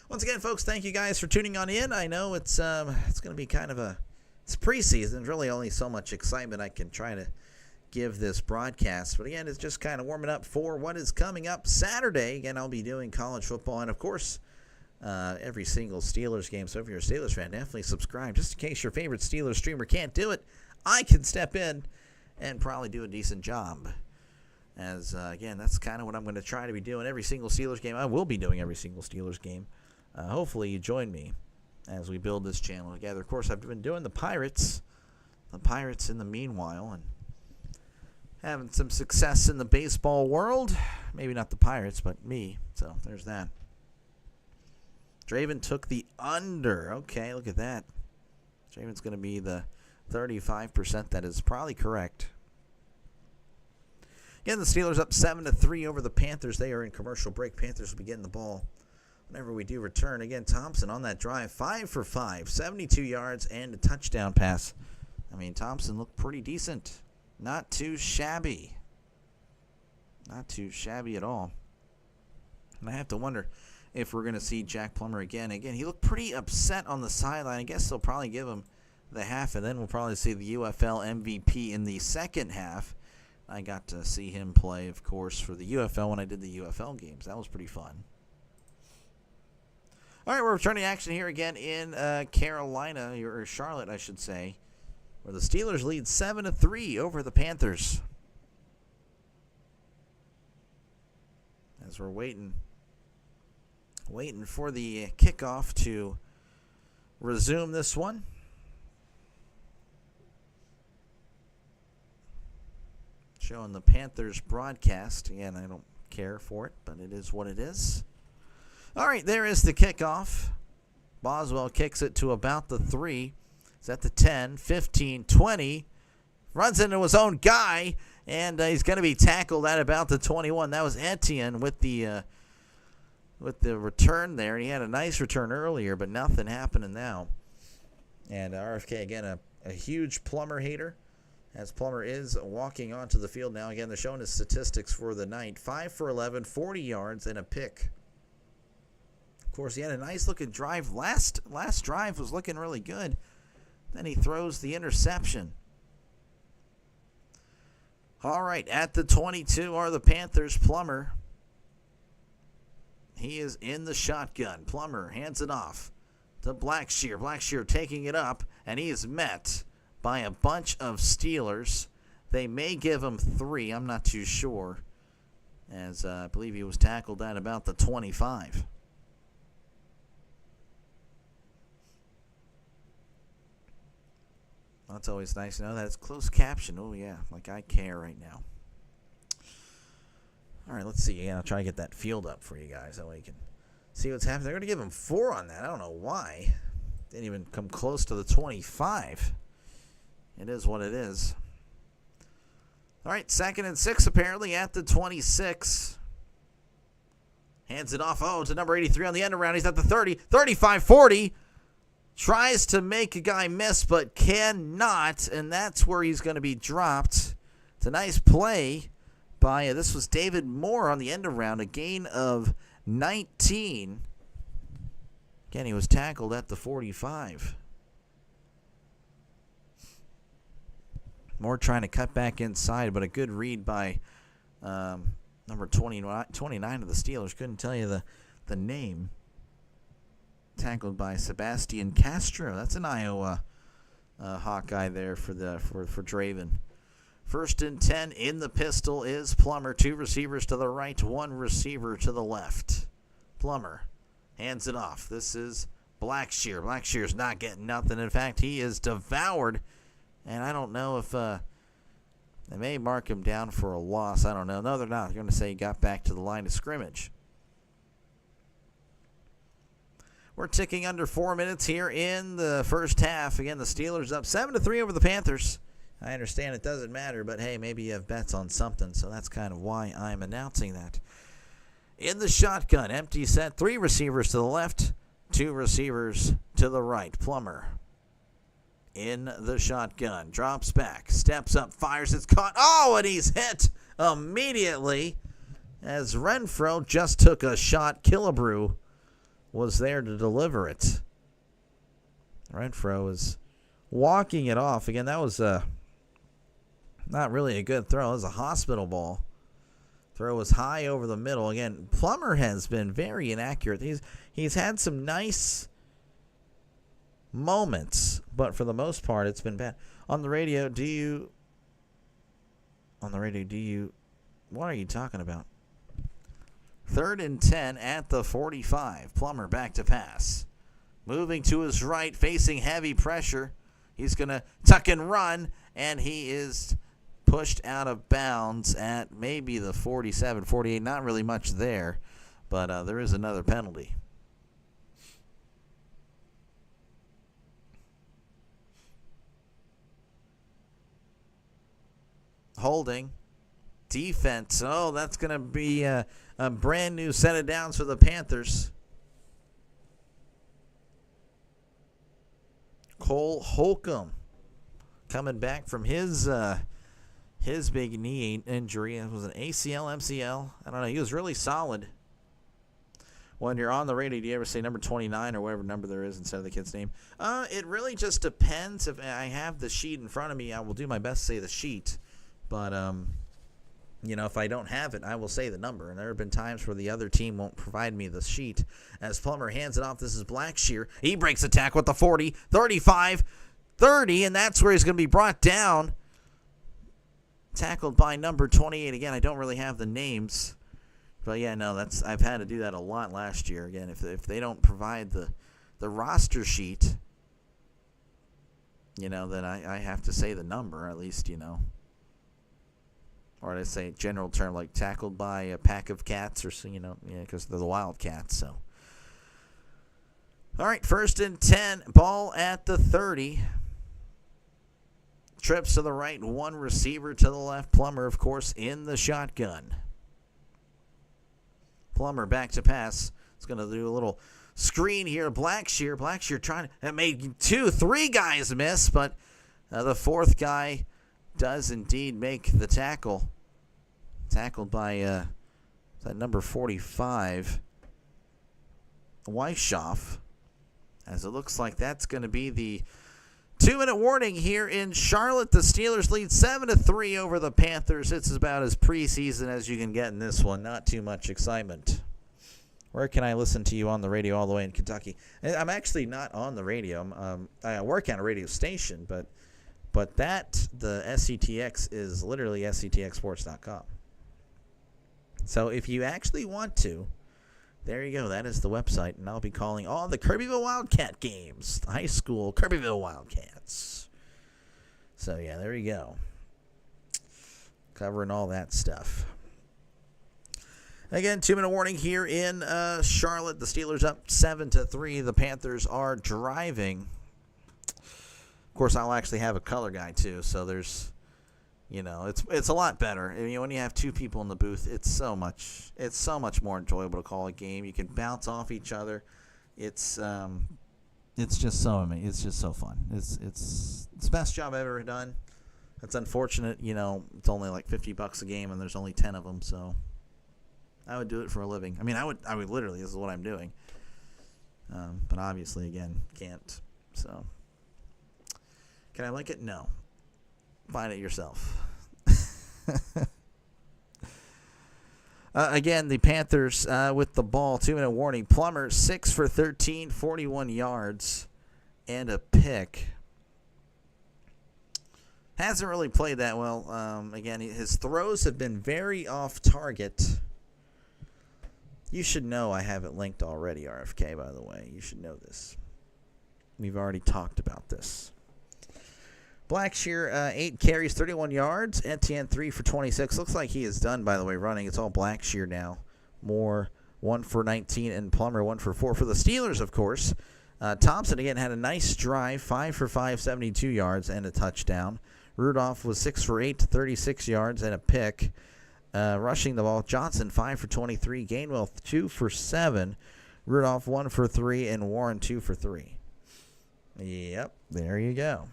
Once again, folks, thank you guys for tuning on in. I know it's going to be kind of it's preseason. There's really only so much excitement I can try to give this broadcast. But again, it's just kind of warming up for what is coming up Saturday. Again, I'll be doing college football and, of course, every single Steelers game. So if you're a Steelers fan, definitely subscribe. Just in case your favorite Steelers streamer can't do it, I can step in and probably do a decent job. As, again, that's kind of what I'm going to try to be doing every single Steelers game. I will be doing every single Steelers game. Hopefully you join me as we build this channel together. Of course, I've been doing the Pirates in the meanwhile, and having some success in the baseball world. Maybe not the Pirates, but me. So there's that. Draven took the under. Okay, look at that. Draven's going to be the 35%. That is probably correct. Again, the Steelers up 7-3 over the Panthers. They are in commercial break. Panthers will be getting the ball whenever we do return. Again, Thompson on that drive, 5 for 5, 72 yards and a touchdown pass. I mean, Thompson looked pretty decent. Not too shabby. Not too shabby at all. And I have to wonder, if we're going to see Jack Plummer again. Again, he looked pretty upset on the sideline. I guess they'll probably give him the half, and then we'll probably see the UFL MVP in the second half. I got to see him play, of course, for the UFL when I did the UFL games. That was pretty fun. All right, we're returning action here again in Carolina, or Charlotte, I should say, where the Steelers lead 7-3 over the Panthers. As we're waiting for the kickoff to resume this one. Showing the Panthers broadcast. Again, I don't care for it, but it is what it is. All right, there is the kickoff. Boswell kicks it to about the 3. It's at the 10, 15, 20. Runs into his own guy, and he's going to be tackled at about the 21. That was Etienne with the return there. He had a nice return earlier, but nothing happening now. And RFK, again, a huge Plummer hater, as Plummer is walking onto the field now. Again, they're showing his statistics for the night. 5 for 11, 40 yards, and a pick. Of course, he had a nice-looking drive. Last drive was looking really good. Then he throws the interception. All right, at the 22 are the Panthers. Plummer. He is in the shotgun. Plummer hands it off to Blackshear. Blackshear taking it up, and he is met by a bunch of Steelers. They may give him 3. I'm not too sure, as I believe he was tackled at about the 25. That's always nice to know that it's closed caption. Oh, yeah, like I care right now. All right, let's see. Yeah, I'll try to get that field up for you guys. That way you can see what's happening. They're going to give him 4 on that. I don't know why. Didn't even come close to the 25. It is what it is. All right, 2nd and 6 apparently at the 26. Hands it off. Oh, to number 83 on the end around. He's at the 30. 35, 40. Tries to make a guy miss, but cannot, and that's where he's going to be dropped. It's a nice play by, this was David Moore on the end around, a gain of 19. Again, he was tackled at the 45. Moore trying to cut back inside, but a good read by number 29 of the Steelers. Couldn't tell you the name. Tackled by Sebastian Castro. That's an Iowa Hawkeye there for Draven. 1st and 10 in the pistol is Plummer. 2 receivers to the right, 1 receiver to the left. Plummer hands it off. This is Blackshear. Blackshear's not getting nothing. In fact, he is devoured. And I don't know if they may mark him down for a loss. I don't know. No, they're not. They're going to say he got back to the line of scrimmage. We're ticking under 4 minutes here in the first half. Again, the Steelers up 7-3 over the Panthers. I understand it doesn't matter, but hey, maybe you have bets on something, so that's kind of why I'm announcing that. In the shotgun, empty set, 3 receivers to the left, 2 receivers to the right. Plummer in the shotgun, drops back, steps up, fires, it's caught. Oh, and he's hit immediately as Renfro just took a shot. Killebrew was there to deliver it. Renfro is walking it off. Again, that was not really a good throw. It was a hospital ball. Throw was high over the middle. Again, Plummer has been very inaccurate. He's had some nice moments, but for the most part, it's been bad. On the radio, what are you talking about? 3rd and 10 at the 45. Plummer back to pass. Moving to his right, facing heavy pressure. He's going to tuck and run, and he is pushed out of bounds at maybe the 47, 48. Not really much there, but there is another penalty. Holding. Defense. Oh, that's going to be a brand new set of downs for the Panthers. Cole Holcomb coming back from his big knee injury. It was an ACL, MCL. I don't know. He was really solid. when you're on the radio, do you ever say number 29 or whatever number there is instead of the kid's name? It really just depends. If I have the sheet in front of me, I will do my best to say the sheet. But, if I don't have it, I will say the number. And there have been times where the other team won't provide me the sheet. As Plummer hands it off, this is Blackshear. He breaks the tackle with the 40, 35, 30, and that's where he's going to be brought down. Tackled by number 28. Again, I don't really have the names. But, yeah, no, I've had to do that a lot last year. Again, if they don't provide the roster sheet, then I have to say the number at least, Or I say general term like tackled by a pack of cats or so, because they're the Wildcats. So, all right, 1st and 10, ball at the 30. Trips to the right, one receiver to the left. Plummer, of course, in the shotgun. Plummer back to pass. It's going to do a little screen here. Blackshear trying to made 3 guys miss, but the 4th guy does indeed make the tackle. Tackled by that number 45, Weishoff. As it looks like that's going to be the 2-minute warning here in Charlotte. The Steelers lead 7-3 over the Panthers. It's about as preseason as you can get in this one. Not too much excitement. Where can I listen to you on the radio all the way in Kentucky? I'm actually not on the radio. I work at a radio station, but the SCTX is literally sctxsports.com. So if you actually want to, there you go. That is the website, and I'll be calling all the Kirbyville Wildcat games, the high school Kirbyville Wildcats. So, yeah, there you go. Covering all that stuff. Again, 2-minute warning here in Charlotte. The Steelers up 7-3. The Panthers are driving. Of course, I'll actually have a color guy, too, so there's, it's a lot better. When you have 2 people in the booth, it's so much more enjoyable to call a game. You can bounce off each other. It's just so amazing. It's just so fun. It's the best job I've ever done. It's unfortunate, it's only like $50 a game and there's only 10 of them, so I would do it for a living. I mean, I would literally, this is what I'm doing. But obviously, again, can't. So, can I like it? No. Find it yourself. Again, the Panthers with the ball. 2-minute warning. Plummer, 6 for 13, 41 yards, and a pick. Hasn't really played that well. Again, his throws have been very off target. You should know I have it linked already, RFK, by the way. You should know this. We've already talked about this. Blackshear, 8 carries, 31 yards. Etienne, 3 for 26. Looks like he is done, by the way, running. It's all Blackshear now. Moore, 1 for 19, and Plummer, 1 for 4. For the Steelers, of course, Thompson, again, had a nice drive, 5 for 5, 72 yards, and a touchdown. Rudolph was 6 for 8, 36 yards, and a pick. Rushing the ball, Johnson, 5 for 23. Gainwell, 2 for 7. Rudolph, 1 for 3, and Warren, 2 for 3. Yep, there you go.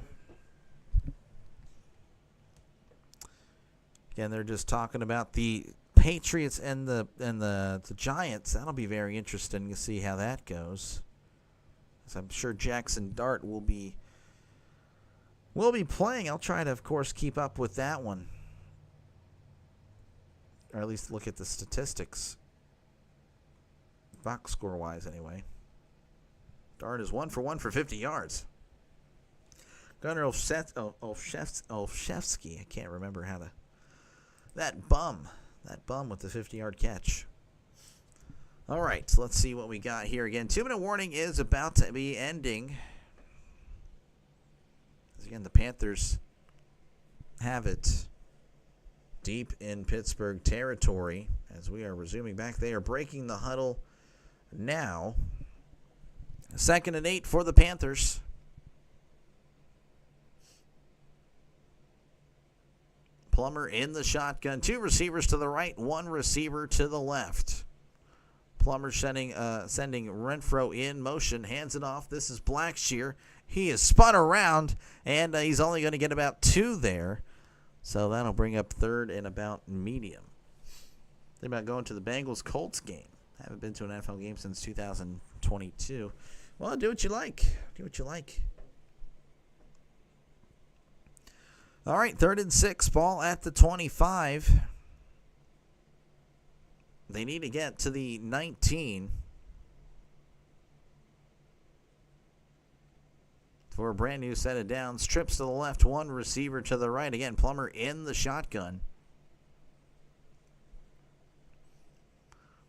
Again, they're just talking about the Patriots and the Giants. That'll be very interesting to see how that goes. So I'm sure Jackson Dart will be playing. I'll try to, of course, keep up with that one, or at least look at the statistics, box score wise, anyway. Dart is 1 for 1 for 50 yards. Gunnar Olszewski, I can't remember how to. That bum with the 50-yard catch. All right, so let's see what we got here. Again, 2-minute warning is about to be ending. Again, the Panthers have it deep in Pittsburgh territory as we are resuming back. They are breaking the huddle now. 2nd and 8 for the Panthers. Plummer in the shotgun. 2 receivers to the right, 1 receiver to the left. Plummer sending Renfro in motion, hands it off. This is Blackshear. He is spun around, and he's only going to get about 2 there. So that'll bring up 3rd and about medium. Think about going to the Bengals-Colts game. Haven't been to an NFL game since 2022. Well, do what you like. Do what you like. All right, 3rd and 6, ball at the 25. They need to get to the 19 for a brand new set of downs. Trips to the left, one receiver to the right. Again, Plummer in the shotgun.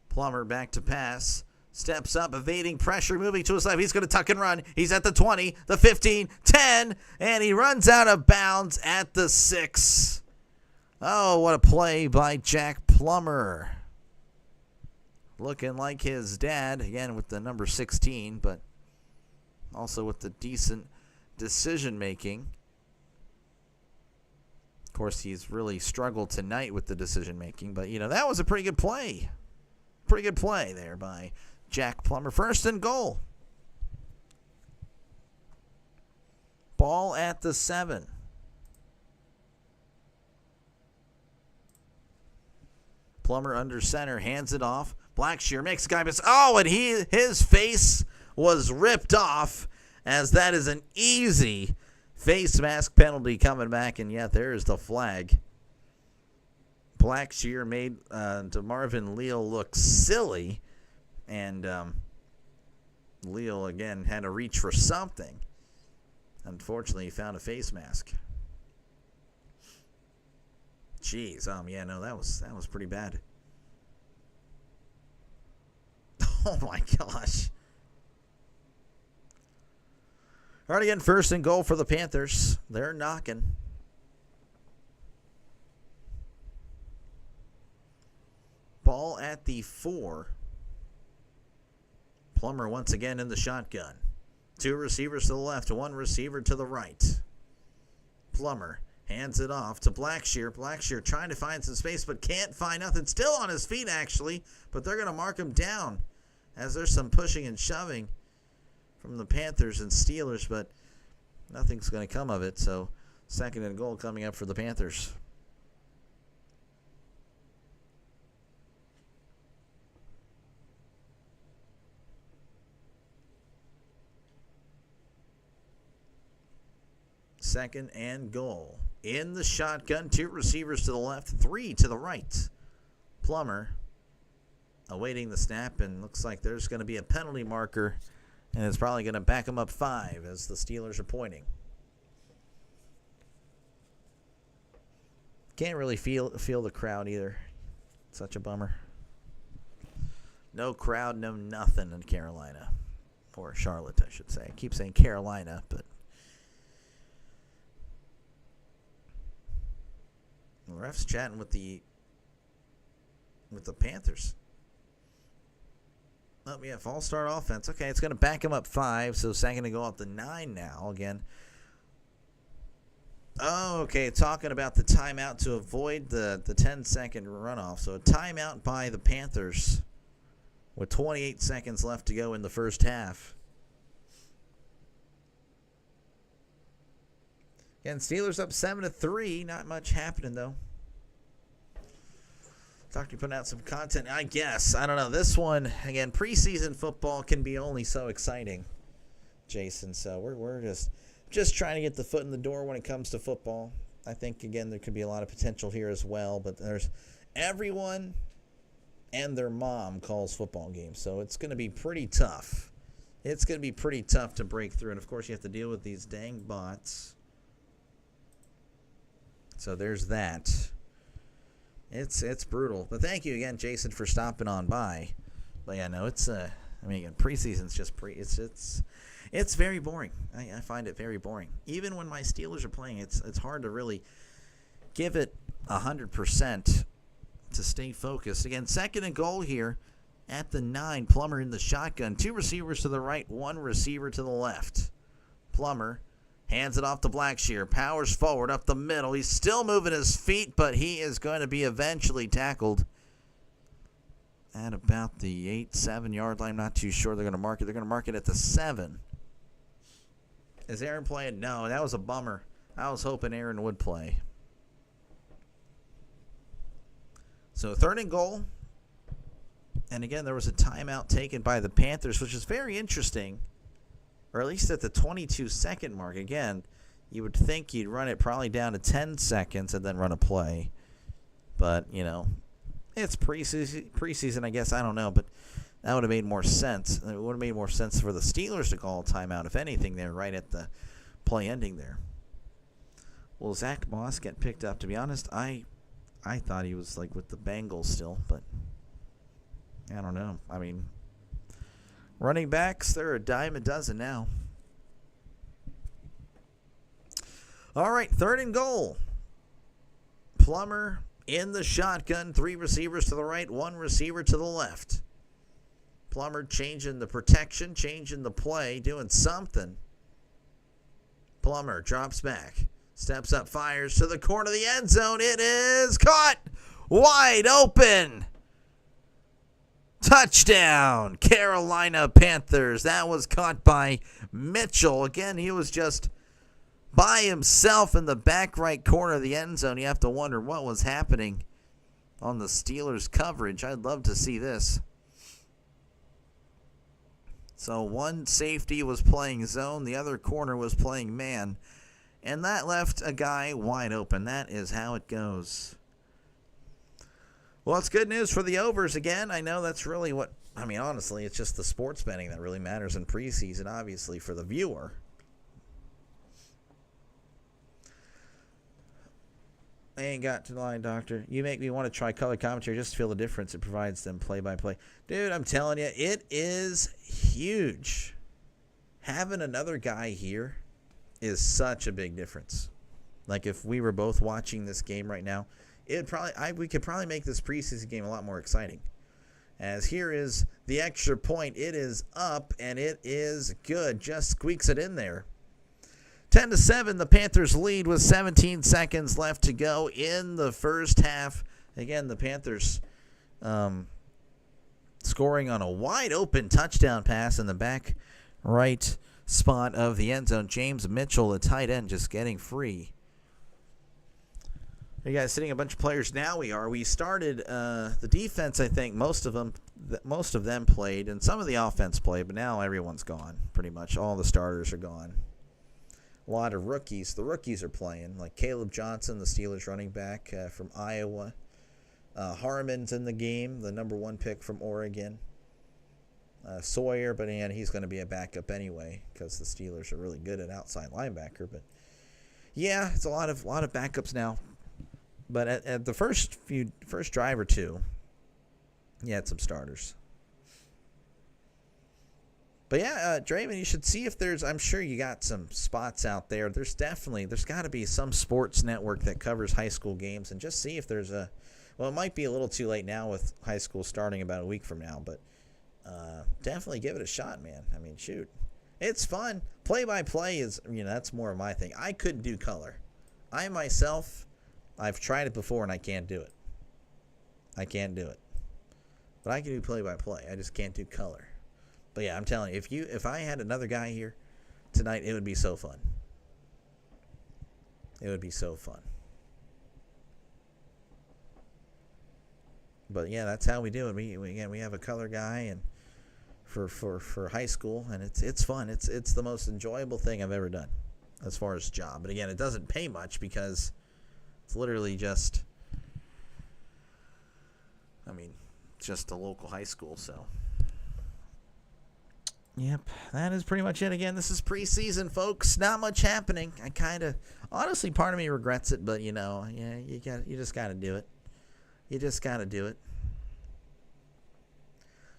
Plummer back to pass. Steps up, evading pressure, moving to his left. He's going to tuck and run. He's at the 20, the 15, 10, and he runs out of bounds at the 6. Oh, what a play by Jack Plummer. Looking like his dad, again with the number 16, but also with the decent decision-making. Of course, he's really struggled tonight with the decision-making, but, that was a pretty good play. Pretty good play there by Jack Plummer. 1st and goal. Ball at the 7. Plummer under center, hands it off. Blackshear makes a guy miss. Oh, and his face was ripped off, as that is an easy face mask penalty coming back, and yet there is the flag. Blackshear made DeMarvin Leal look silly, and Leal again had to reach for something. Unfortunately, he found a face mask. Jeez, that was pretty bad. Oh my gosh. All right, again, 1st and goal for the Panthers. They're knocking. Ball at the 4. Plummer once again in the shotgun. 2 receivers to the left, 1 receiver to the right. Plummer hands it off to Blackshear. Blackshear trying to find some space, but can't find nothing. Still on his feet, actually, but they're going to mark him down, as there's some pushing and shoving from the Panthers and Steelers, but nothing's going to come of it. So 2nd and goal coming up for the Panthers. Second and goal. In the shotgun, 2 receivers to the left, 3 to the right. Plummer awaiting the snap, and looks like there's going to be a penalty marker, and it's probably going to back him up 5 as the Steelers are pointing. Can't really feel the crowd either. Such a bummer. No crowd, no nothing in Carolina. Or Charlotte, I should say. I keep saying Carolina, but the ref's chatting with the Panthers. Oh, yeah, false start offense. Okay, it's going to back him up 5, so 2nd to go up to 9 now again. Oh, okay, talking about the timeout to avoid the 10-second runoff. So a timeout by the Panthers with 28 seconds left to go in the first half. Again, Steelers up 7-3. Not much happening, though. Doctor putting out some content, I guess. I don't know. This one, again, preseason football can be only so exciting, Jason. So we're just trying to get the foot in the door when it comes to football. I think, again, there could be a lot of potential here as well. But there's everyone and their mom calls football games. So it's going to be pretty tough. It's going to be pretty tough to break through. And, of course, you have to deal with these dang bots. So there's that. It's brutal. But thank you again, Jason, for stopping on by. But yeah, no, it's again, preseason's just it's very boring. I find it very boring. Even when my Steelers are playing, it's hard to really give it 100% to stay focused. Again, 2nd and goal here at the 9. Plummer in the shotgun. 2 receivers to the right, 1 receiver to the left. Plummer hands it off to Blackshear. Powers forward up the middle. He's still moving his feet, but he is going to be eventually tackled at about the 8-7 yard line. I'm not too sure they're going to mark it. They're going to mark it at the 7. Is Aaron playing? No, that was a bummer. I was hoping Aaron would play. So 3rd and goal And again, there was a timeout taken by the Panthers, which is very interesting, or at least at the 22-second mark. Again, you would think you'd run it probably down to 10 seconds and then run a play. But, it's preseason, I guess. I don't know, but that would have made more sense. It would have made more sense for the Steelers to call a timeout, if anything, there right at the play ending there. Will Zach Moss get picked up? To be honest, I thought he was with the Bengals still, but I don't know. I mean, running backs, they're a dime a dozen now. All right, 3rd and goal. Plummer in the shotgun, 3 receivers to the right, 1 receiver to the left. Plummer changing the protection, changing the play, doing something. Plummer drops back, steps up, fires to the corner of the end zone. It is caught, wide open. Touchdown, Carolina Panthers. That was caught by Mitchell. Again, he was just by himself in the back right corner of the end zone. You have to wonder what was happening on the Steelers' coverage. I'd love to see this. So one safety was playing zone, the other corner was playing man, and that left a guy wide open. That is how it goes. Well, it's good news for the overs again. I know that's really honestly, it's just the sports betting that really matters in preseason, obviously, for the viewer. I ain't got to lie, doctor. You make me want to try color commentary just to feel the difference it provides them play-by-play. Dude, I'm telling you, it is huge. Having another guy here is such a big difference. If we were both watching this game right now, we could probably make this preseason game a lot more exciting. As here is the extra point. It is up, and it is good. Just squeaks it in there. 10-7, the Panthers lead with 17 seconds left to go in the first half. Again, the Panthers scoring on a wide-open touchdown pass in the back right spot of the end zone. James Mitchell, the tight end, just getting free. You guys sitting a bunch of players now. We started the defense. I think most of them played, and some of the offense played, but now everyone's gone. Pretty much all the starters are gone. A lot of rookies. The rookies are playing, like Caleb Johnson, the Steelers running back from Iowa. Harmon's in the game, the number 1 pick from Oregon. Sawyer, but he's going to be a backup anyway because the Steelers are really good at outside linebacker. But yeah, it's a lot of backups now. But at the first drive or two, you had some starters. But yeah, Draven, you should see if I'm sure you got some spots out there. There's got to be some sports network that covers high school games, and just see if there's it might be a little too late now with high school starting about a week from now, but definitely give it a shot, man. I mean, shoot. It's fun. Play-by-play is, that's more of my thing. I couldn't do color. I myself, I've tried it before, and I can't do it. But I can do play-by-play. I just can't do color. But yeah, I'm telling you, if I had another guy here tonight, it would be so fun. It would be so fun. But yeah, that's how we do it. We have a color guy, and for high school, and it's fun. It's the most enjoyable thing I've ever done as far as job. But again, it doesn't pay much because it's literally just a local high school, so. Yep, that is pretty much it. Again, this is preseason, folks. Not much happening. Honestly, part of me regrets it, but you just got to do it. You just got to do it.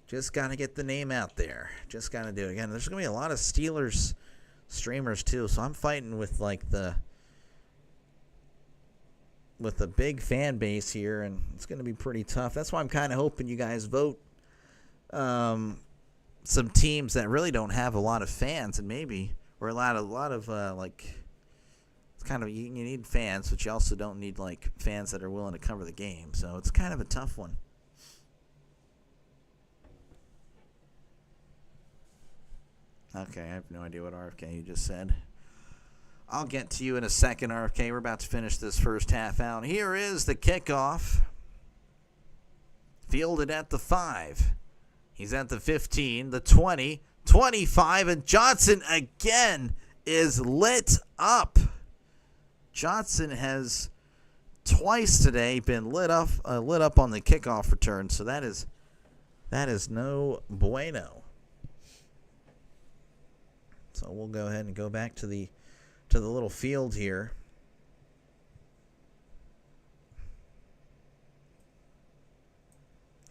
Just got to get the name out there. Just got to do it. Again, there's going to be a lot of Steelers streamers too, so I'm fighting with the big fan base here, and it's going to be pretty tough. That's why I'm kind of hoping you guys vote some teams that really don't have a lot of fans, and or a lot of it's kind of, you need fans, but you also don't need fans that are willing to cover the game. So it's kind of a tough one. Okay, I have no idea what RFK you just said. I'll get to you in a second, RFK. We're about to finish this first half out. Here is the kickoff. Fielded at the 5. He's at the 15, the 20, 25, and Johnson again is lit up. Johnson has twice today been lit up on the kickoff return, so that is no bueno. So we'll go ahead and go back to the little field here.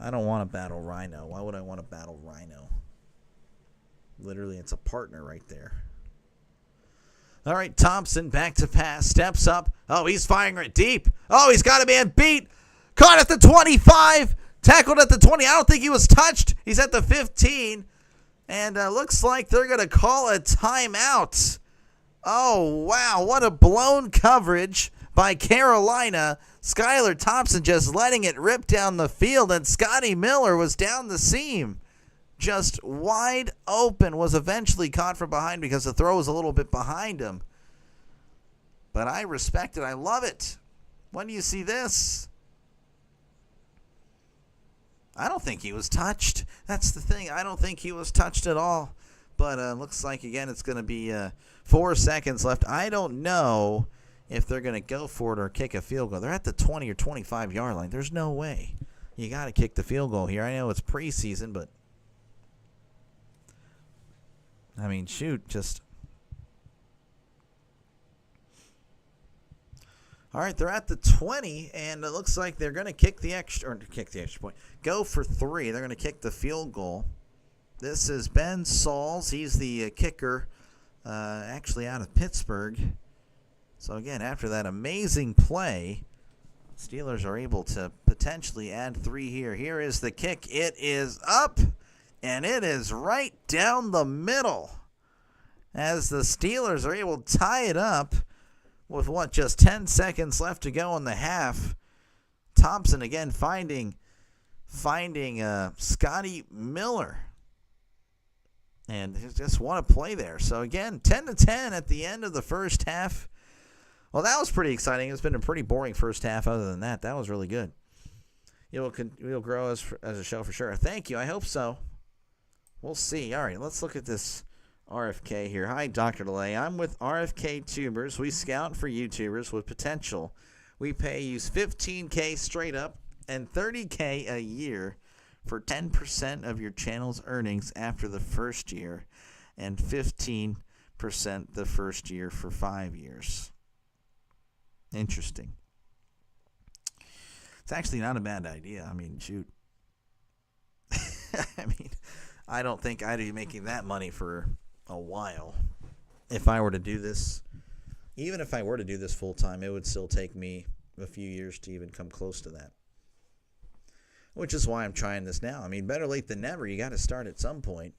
I don't want to battle Rhino. Why would I want to battle Rhino? Literally, it's a partner right there. All right, Thompson back to pass, steps up. Oh, he's firing it deep. Oh, he's got a man beat. Caught at the 25, tackled at the 20. I don't think he was touched. He's at the 15, and looks like they're going to call a timeout. Oh, wow, what a blown coverage by Carolina. Skylar Thompson just letting it rip down the field, and Scotty Miller was down the seam. Just wide open, was eventually caught from behind because the throw was a little bit behind him. But I respect it. I love it. When do you see this? I don't think he was touched. That's the thing. I don't think he was touched at all. But looks like, again, it's going to be 4 seconds left. I don't know if they're going to go for it or kick a field goal. They're at the 20 or 25-yard line. There's no way. You got to kick the field goal here. I know it's preseason, but I mean, shoot, just. All right, they're at the 20, and it looks like they're going to kick the extra point. Go for 3. They're going to kick the field goal. This is Ben Sauls. He's the kicker, actually out of Pittsburgh. So, again, after that amazing play, Steelers are able to potentially add 3 here. Here is the kick. It is up, and it is right down the middle as the Steelers are able to tie it up with, just 10 seconds left to go in the half. Thompson, again, finding Scotty Miller. And just want to play there. So, again, 10-10 at the end of the first half. Well, that was pretty exciting. It's been a pretty boring first half. Other than that, that was really good. We'll grow as a show for sure. Thank you. I hope so. We'll see. All right, let's look at this RFK here. Hi, Dr. DeLay. I'm with RFK Tubers. We scout for YouTubers with potential. We pay you $15K straight up and $30K a year for 10% of your channel's earnings after the first year and 15% the first year for 5 years. Interesting. It's actually not a bad idea. I mean, shoot. I don't think I'd be making that money for a while. If I were to do this, even if I were to do this full time, it would still take me a few years to even come close to that. Which is why I'm trying this now. I mean, better late than never. You got to start at some point.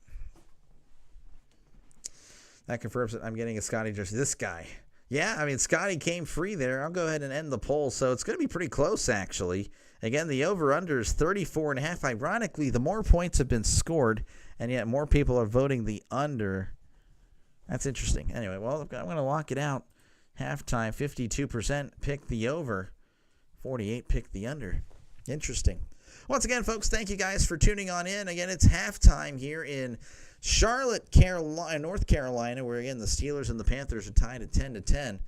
That confirms that I'm getting a Scotty jersey. This guy. Yeah, I mean, Scotty came free there. I'll go ahead and end the poll. So it's going to be pretty close, actually. Again, the over-under is 34.5. Ironically, the more points have been scored, and yet more people are voting the under. That's interesting. Anyway, well, I'm going to lock it out. Halftime, 52% pick the over. 48% pick the under. Interesting. Once again, folks, thank you guys for tuning on in. Again, it's halftime here in Charlotte, North Carolina, where, again, the Steelers and the Panthers are tied at 10-10.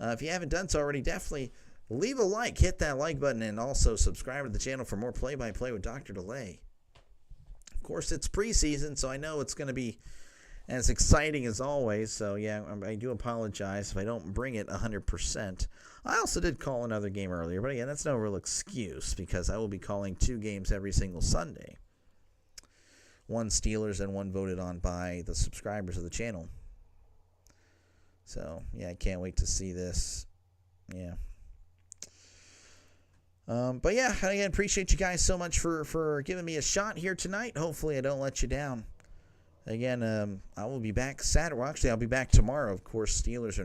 If you haven't done so already, definitely leave a like, hit that like button, and also subscribe to the channel for more play-by-play with Dr. DeLay. Of course, it's preseason, so I know it's going to be as exciting as always. So, yeah, I do apologize if I don't bring it 100%. I also did call another game earlier, but again, that's no real excuse because I will be calling 2 games every single Sunday. 1 Steelers and 1 voted on by the subscribers of the channel. So, yeah, I can't wait to see this. Yeah. But, yeah, again, appreciate you guys so much for giving me a shot here tonight. Hopefully I don't let you down. Again, I will be back Saturday. Well, actually, I'll be back tomorrow, of course, Steelers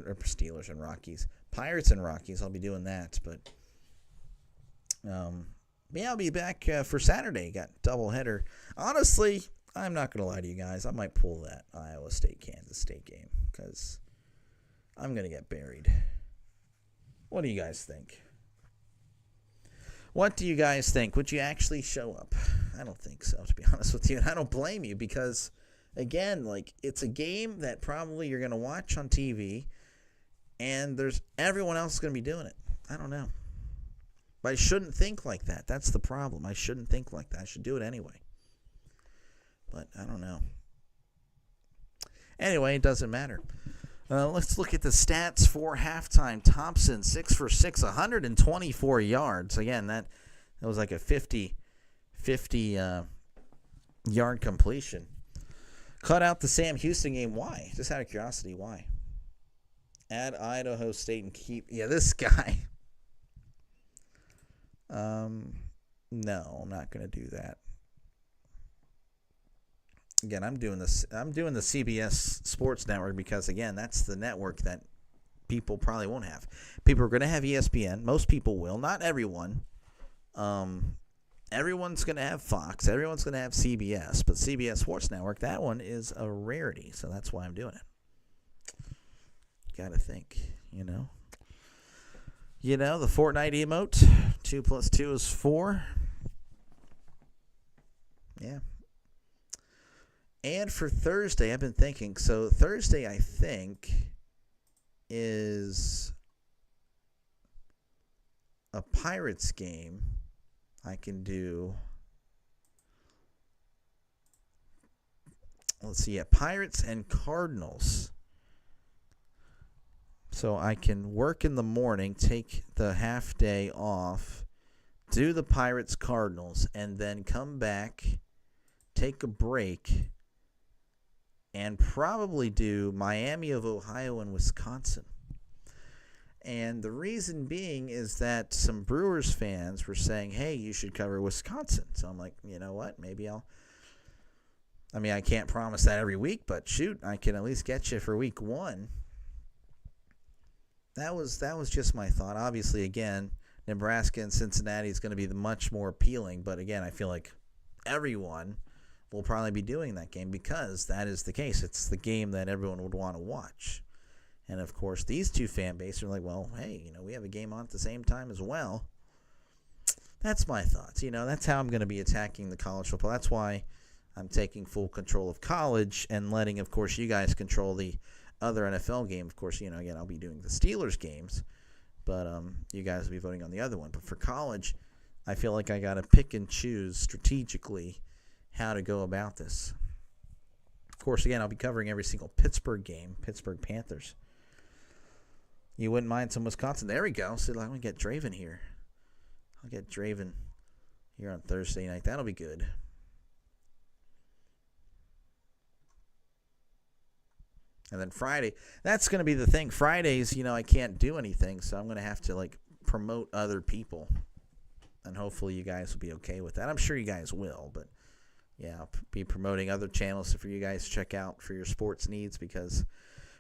and Rockies. Pirates and Rockies, I'll be doing that. But, yeah, I'll be back for Saturday. Got doubleheader. Honestly, I'm not going to lie to you guys. I might pull that Iowa State-Kansas State game because I'm going to get buried. What do you guys think? What do you guys think? Would you actually show up? I don't think so, to be honest with you. And I don't blame you because, again, like, it's a game that probably you're going to watch on TV, and everyone else is going to be doing it. I don't know. But I shouldn't think like that. That's the problem. I shouldn't think like that. I should do it anyway. But I don't know. Anyway, it doesn't matter. Let's look at the stats for halftime. Thompson, 6 for 6, 124 yards. Again, that was like a 50-yard completion. Cut out the Sam Houston game. Why? Just out of curiosity, why? Add Idaho State and keep... Yeah, this guy. No, I'm not going to do that. Again, I'm doing the CBS Sports Network because, again, that's the network that people probably won't have. People are going to have ESPN. Most people will. Not everyone. Everyone's going to have Fox. Everyone's going to have CBS. But CBS Sports Network, that one is a rarity. So that's why I'm doing it. Got to think, the Fortnite emote. 2 + 2 is 4. Yeah. And for Thursday, I've been thinking. So Thursday, I think, is a Pirates game. I can do. Let's see. Yeah, Pirates and Cardinals. So I can work in the morning, take the half day off, do the Pirates Cardinals, and then come back, take a break, and probably do Miami of Ohio and Wisconsin. And the reason being is that some Brewers fans were saying, hey, you should cover Wisconsin. So I'm like, you know what? Maybe I can't promise that every week, but shoot, I can at least get you for week 1. That was just my thought. Obviously, again, Nebraska and Cincinnati is going to be the much more appealing. But again, I feel like everyone will probably be doing that game because that is the case. It's the game that everyone would want to watch. And, of course, these two fan bases are like, well, hey, we have a game on at the same time as well. That's my thoughts. That's how I'm going to be attacking the college football. That's why I'm taking full control of college and letting, of course, you guys control the other NFL game. Of course, again, I'll be doing the Steelers games, but you guys will be voting on the other one. But for college, I feel like I got to pick and choose strategically how to go about this. Of course, again, I'll be covering every single Pittsburgh game, Pittsburgh Panthers. You wouldn't mind some Wisconsin. There we go. So let me get Draven here. I'll get Draven here on Thursday night. That'll be good. And then Friday, that's going to be the thing. Fridays, I can't do anything, so I'm going to have to, promote other people. And hopefully you guys will be okay with that. I'm sure you guys will, but, yeah, I'll be promoting other channels for you guys to check out for your sports needs because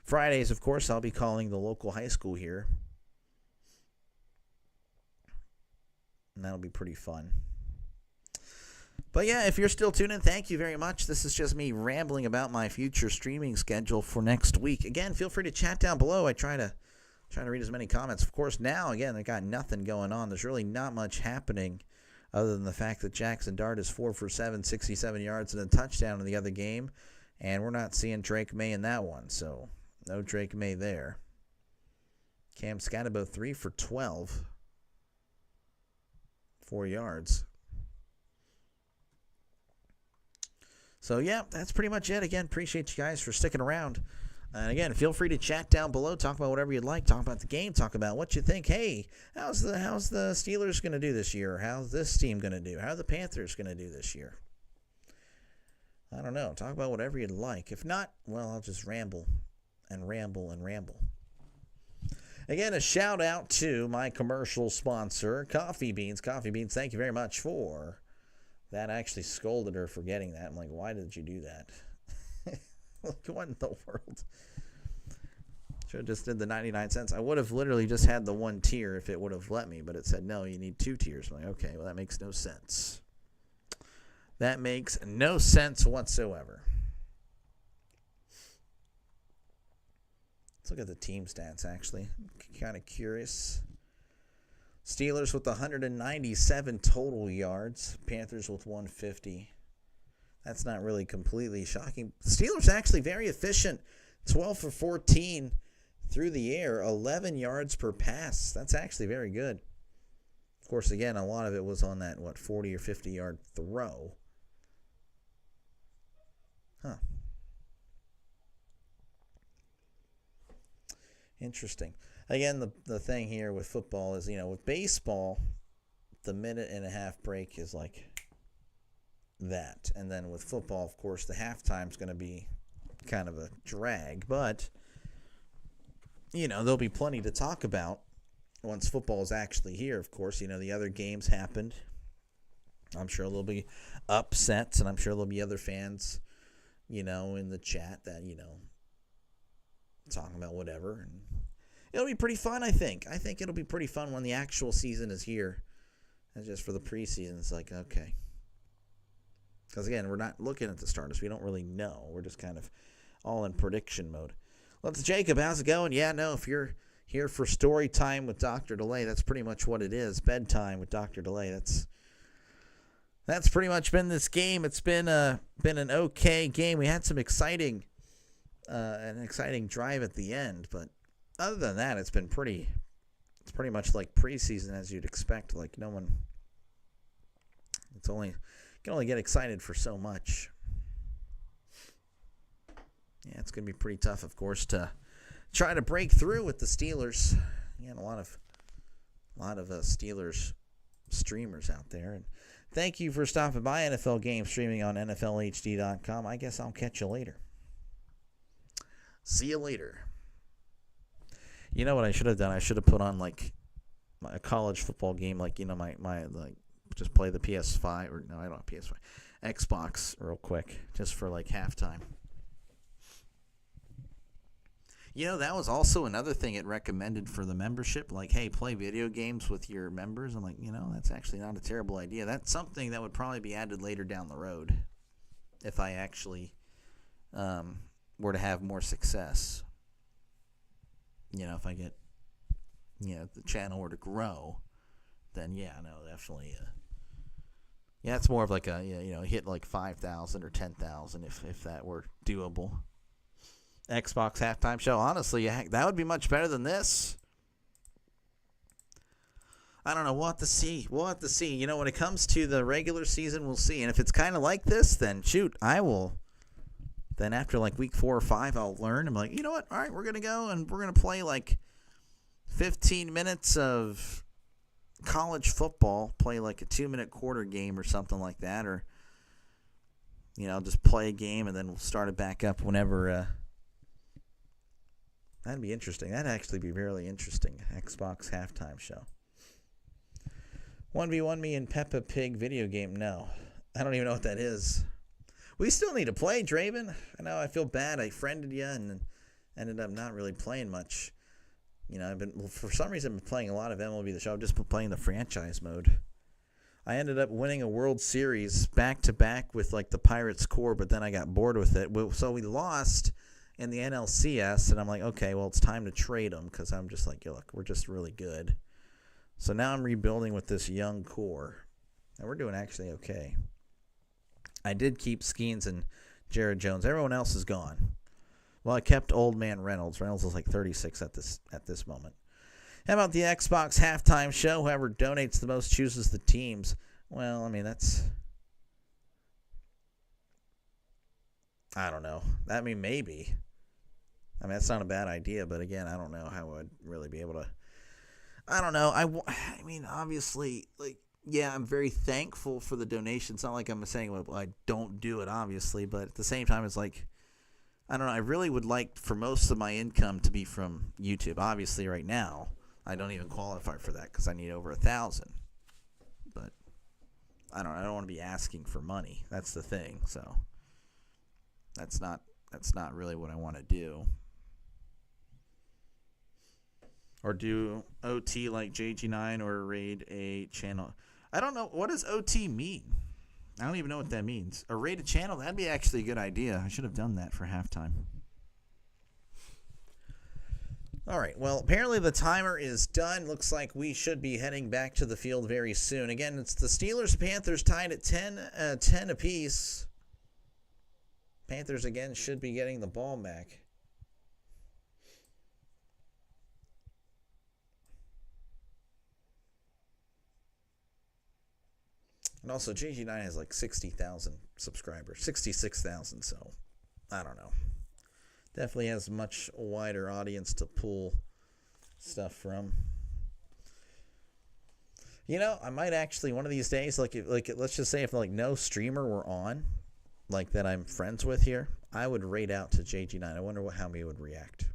Fridays, of course, I'll be calling the local high school here. And that'll be pretty fun. But, yeah, if you're still tuning in, thank you very much. This is just me rambling about my future streaming schedule for next week. Again, feel free to chat down below. I try to read as many comments. Of course, now, again, I got nothing going on. There's really not much happening other than the fact that Jackson Dart is 4 for 7, 67 yards and a touchdown in the other game. And we're not seeing Drake May in that one, so no Drake May there. Cam Scatterbo, 3 for 12. 4 yards. So, yeah, that's pretty much it. Again, appreciate you guys for sticking around. And, again, feel free to chat down below. Talk about whatever you'd like. Talk about the game. Talk about what you think. Hey, how's the Steelers going to do this year? How's this team going to do? How are the Panthers going to do this year? I don't know. Talk about whatever you'd like. If not, well, I'll just ramble and ramble and ramble. Again, a shout out to my commercial sponsor, Coffee Beans. Coffee Beans, thank you very much for that. I actually scolded her for getting that. I'm like, why did you do that? Like, what in the world? Should have just did the 99 cents. I would have literally just had the 1 tier if it would have let me, but it said, no, you need 2 tiers. I'm like, okay, well, that makes no sense. That makes no sense whatsoever. Let's look at the team stats, actually. I'm kind of curious. Steelers with 197 total yards. Panthers with 150. That's not really completely shocking. The Steelers actually very efficient. 12 for 14 through the air. 11 yards per pass. That's actually very good. Of course, again, a lot of it was on that, 40 or 50-yard throw. Huh. Interesting. Again, the thing here with football is, with baseball, the minute and a half break is like that. And then with football, of course, the halftime is going to be kind of a drag. But, there'll be plenty to talk about once football is actually here, of course. The other games happened. I'm sure there'll be upsets, and I'm sure there'll be other fans, in the chat that, talking about whatever. And it'll be pretty fun, I think. I think it'll be pretty fun when the actual season is here. And just for the preseason, it's like, okay. Because, again, we're not looking at the starters. We don't really know. We're just kind of all in prediction mode. Let's Jacob. How's it going? Yeah, no, if you're here for story time with Dr. Delay, that's pretty much what it is. Bedtime with Dr. Delay. That's pretty much been this game. It's been an okay game. We had some an exciting drive at the end, but other than that, it's pretty much like preseason as you'd expect. Like no one, can only get excited for so much. Yeah, it's going to be pretty tough, of course, to try to break through with the Steelers. Yeah, and a lot of Steelers streamers out there. And thank you for stopping by NFL Game Streaming on NFLHD.com. I guess I'll catch you later. See you later. You know what I should have done? I should have put on a college football game, my just play the PS5 or no, I don't have PS5, Xbox real quick just for halftime. That was also another thing it recommended for the membership. Hey, play video games with your members. I'm like, that's actually not a terrible idea. That's something that would probably be added later down the road if I actually were to have more success. If I get, the channel were to grow, then definitely. It's more of hit 5,000 or 10,000 if that were doable. Xbox halftime show. Honestly, that would be much better than this. I don't know. We'll have to see. When it comes to the regular season, we'll see. And if it's kind of like this, then shoot, I will. Then after week 4 or 5, I'll learn. I'm like, you know what? All right, we're going to go and we're going to play 15 minutes of college football, play a 2-minute quarter game or something like that. Or, just play a game and then we'll start it back up whenever. That'd be interesting. That'd actually be really interesting. Xbox halftime show. 1v1 me and Peppa Pig video game. No. I don't even know what that is. We still need to play, Draven. I know, I feel bad. I friended you and ended up not really playing much. For some reason, I've been playing a lot of MLB The Show. I've just been playing the franchise mode. I ended up winning a World Series back-to-back with, the Pirates core, but then I got bored with it. So we lost in the NLCS, and I'm like, okay, well, it's time to trade them because I'm just like, look, we're just really good. So now I'm rebuilding with this young core, and we're doing actually okay. I did keep Skeens and Jared Jones. Everyone else is gone. Well, I kept Old Man Reynolds. Reynolds is 36 at this moment. How about the Xbox halftime show? Whoever donates the most chooses the teams. Well, I mean, I don't know. Maybe. That's not a bad idea, but again, I don't know how I would really be able to. I don't know. I mean, obviously, I'm very thankful for the donation. It's not like I'm saying, well, I don't do it, obviously, but at the same time, it's I don't know. I really would like for most of my income to be from YouTube. Obviously, right now, I don't even qualify for that because I need over 1,000. But I don't want to be asking for money. That's the thing. So that's not really what I want to do. Or do OT like JG9 or raid a channel. I don't know. What does OT mean? I don't even know what that means. A raid a channel? That'd be actually a good idea. I should have done that for halftime. All right, well, apparently the timer is done. Looks like we should be heading back to the field very soon. Again, it's the Steelers-Panthers tied at 10 apiece. Panthers, again, should be getting the ball back. And also, GG9 has like 60,000 subscribers, 66,000, so I don't know. Definitely has a much wider audience to pull stuff from. You know, I might actually one of these days, like let's just say if like no streamer were on, like that I'm friends with here, I would raid out to JG9. I wonder how he would react.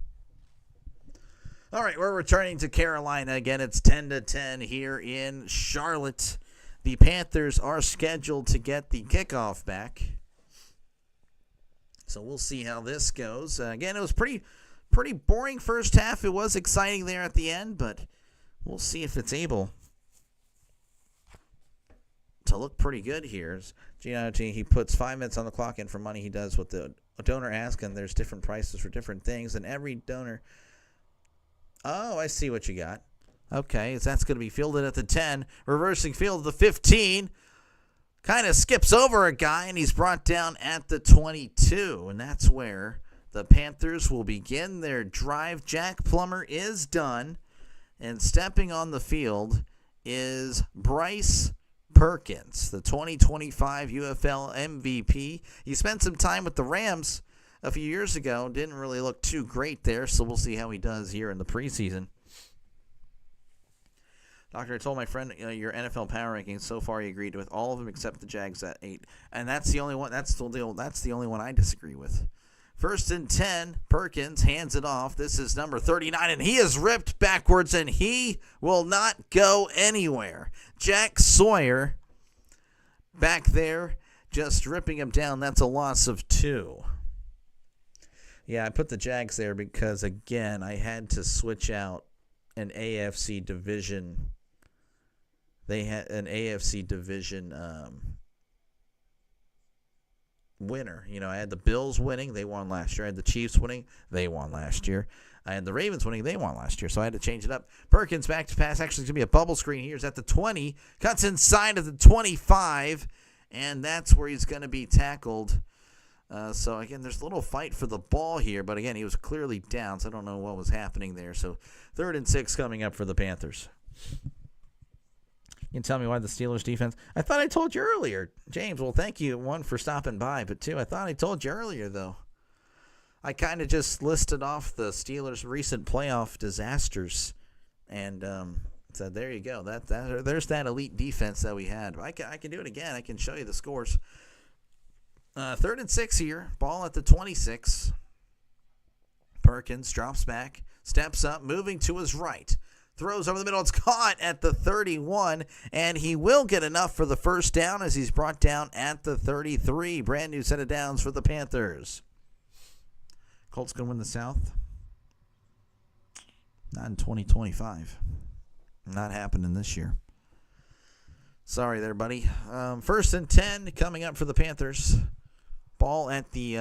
All right, we're returning to Carolina again. It's 10-10 here in Charlotte. The Panthers are scheduled to get the kickoff back. So we'll see how this goes. Again, it was pretty boring first half. It was exciting there at the end, but we'll see if it's able to look pretty good here. He puts 5 minutes on the clock in for money. He does what the donor asks, and there's different prices for different things. And every donor... Oh, I see what you got. Okay, so that's going to be fielded at the 10. Reversing field at the 15. Kind of skips over a guy, and he's brought down at the 22. And that's where the Panthers will begin their drive. Jack Plummer is done. And stepping on the field is Bryce Perkins, the 2025 UFL MVP. He spent some time with the Rams a few years ago. Didn't really look too great there, so we'll see how he does here in the preseason. Doctor, I told my friend your NFL power rankings. So far, he agreed with all of them except the Jags at 8, and that's the only one. That's the only one I disagree with. 1st and 10, Perkins hands it off. This is number 39, and he is ripped backwards, and he will not go anywhere. Jack Sawyer back there, just ripping him down. That's a loss of 2. Yeah, I put the Jags there because again, I had to switch out an AFC division. They had an AFC division winner. You know, I had the Bills winning. They won last year. I had the Chiefs winning. They won last year. I had the Ravens winning. They won last year. So I had to change it up. Perkins back to pass. Actually, it's going to be a bubble screen. Here's at the 20. Cuts inside of the 25. And that's where he's going to be tackled. So, again, there's a little fight for the ball here. But, again, he was clearly down. So I don't know what was happening there. So 3rd and 6 coming up for the Panthers. You can tell me why the Steelers defense... I thought I told you earlier. James, well, thank you, 1, for stopping by. But 2, I thought I told you earlier, though. I kind of just listed off the Steelers' recent playoff disasters. And said, there you go. There's that elite defense that we had. I can do it again. I can show you the scores. 3rd and 6 here. Ball at the 26. Perkins drops back. Steps up. Moving to his right. Throws over the middle. It's caught at the 31, and he will get enough for the first down as he's brought down at the 33. Brand new set of downs for the Panthers. Colts going to win the South? Not in 2025. Not happening this year. Sorry there, buddy. 1st and 10 coming up for the Panthers. Ball at the,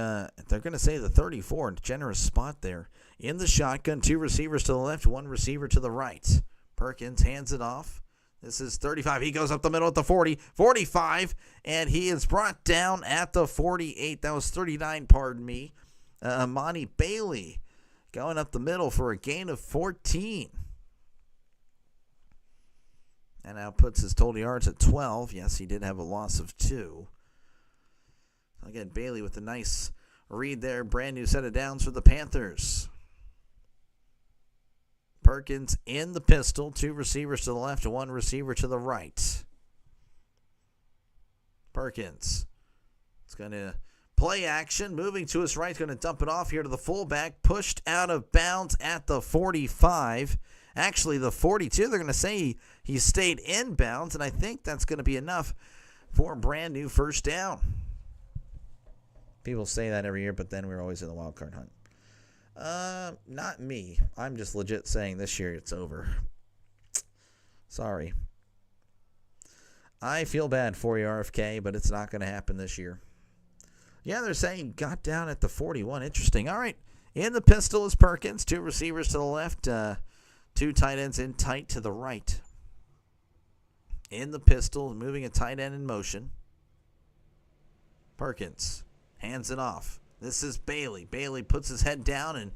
they're going to say the 34. Generous spot there. In the shotgun, 2 receivers to the left, 1 receiver to the right. Perkins hands it off. This is 35. He goes up the middle at the 40, 45, and he is brought down at the 48. That was 39, pardon me. Monty Bailey going up the middle for a gain of 14. And now puts his total yards at 12. Yes, he did have a loss of 2. Again, Bailey with a nice read there. Brand new set of downs for the Panthers. Perkins in the pistol. 2 receivers to the left and 1 receiver to the right. Perkins. It's going to play action. Moving to his right. He's going to dump it off here to the fullback. Pushed out of bounds at the 45. Actually, the 42, they're going to say he stayed in bounds, and I think that's going to be enough for a brand new first down. People say that every year, but then we're always in the wild card hunt. Not me. I'm just legit saying this year it's over. Sorry. I feel bad for you, RFK, but it's not going to happen this year. Yeah, they're saying got down at the 41. Interesting. All right. In the pistol is Perkins. 2 receivers to the left. 2 tight ends in tight to the right. In the pistol, moving a tight end in motion. Perkins hands it off. This is Bailey. Bailey puts his head down and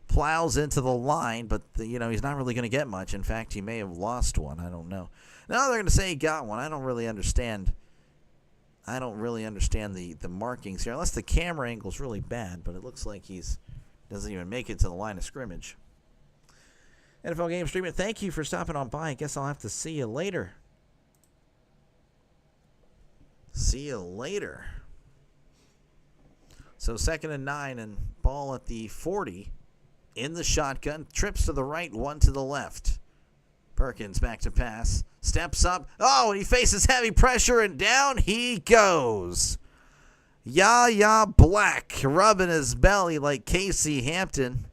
plows into the line, but he's not really going to get much. In fact, he may have lost one. I don't know. Now they're going to say he got one. I don't really understand the markings here, unless the camera angle's really bad, but it looks like he's doesn't even make it to the line of scrimmage. NFL Game Streamer, thank you for stopping on by. I guess I'll have to see you later. See you later. So 2nd and 9 and ball at the 40. In the shotgun. Trips to the right, 1 to the left. Perkins back to pass. Steps up. Oh, and he faces heavy pressure, and down he goes. Yahya Black rubbing his belly like Casey Hampton.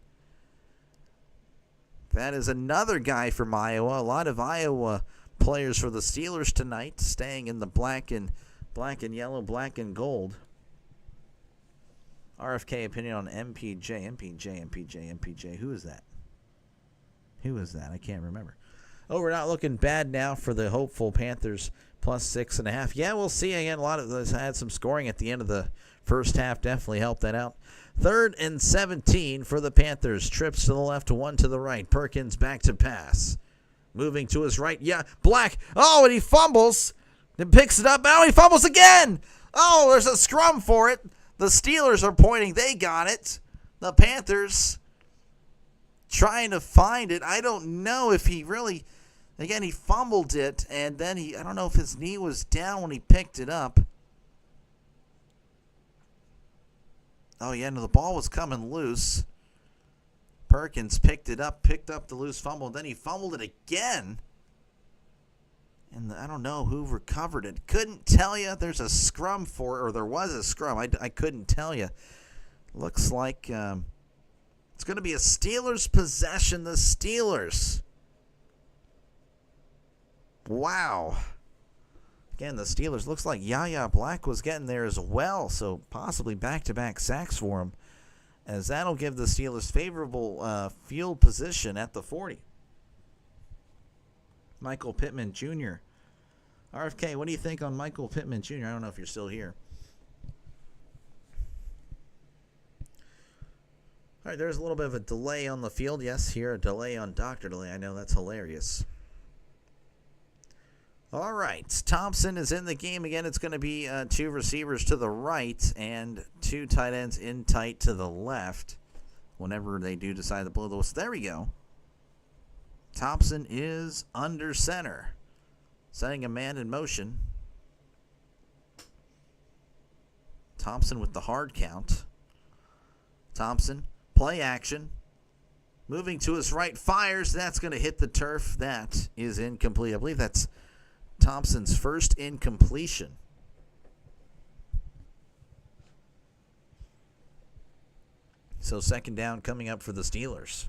That is another guy from Iowa. A lot of Iowa players for the Steelers tonight, staying in the black and yellow, black and gold. RFK opinion on MPJ. Who is that? I can't remember. Oh, we're not looking bad now for the hopeful Panthers plus 6.5. Yeah, we'll see again. A lot of those had some scoring at the end of the first half. Definitely helped that out. 3rd and 17 for the Panthers. Trips to the left, 1 to the right. Perkins back to pass. Moving to his right. Yeah, Black. Oh, and he fumbles. Then picks it up. Oh, he fumbles again. Oh, there's a scrum for it. The Steelers are pointing. They got it. The Panthers trying to find it. I don't know if he really... Again, he fumbled it, and then I don't know if his knee was down when he picked it up. Oh, yeah, no, the ball was coming loose. Perkins picked up the loose fumble, and then he fumbled it again. And I don't know who recovered it. Couldn't tell you. There's a scrum for it, or there was a scrum. I couldn't tell you. Looks like it's going to be a Steelers possession. The Steelers. Wow. Again, the Steelers, looks like Yahya Black was getting there as well, so possibly back-to-back sacks for him, as that'll give the Steelers favorable field position at the 40. Michael Pittman Jr. RFK, what do you think on Michael Pittman Jr.? I don't know if you're still here. All right, there's a little bit of a delay on the field. Yes, here, a delay on Dr. Delay. I know, that's hilarious. All right, Thompson is in the game again. It's going to be 2 receivers to the right and 2 tight ends in tight to the left whenever they do decide to blow the whistle. There we go. Thompson is under center, setting a man in motion. Thompson with the hard count. Thompson, play action. Moving to his right, fires. That's going to hit the turf. That is incomplete. I believe that's Thompson's first incompletion. So 2nd down coming up for the Steelers.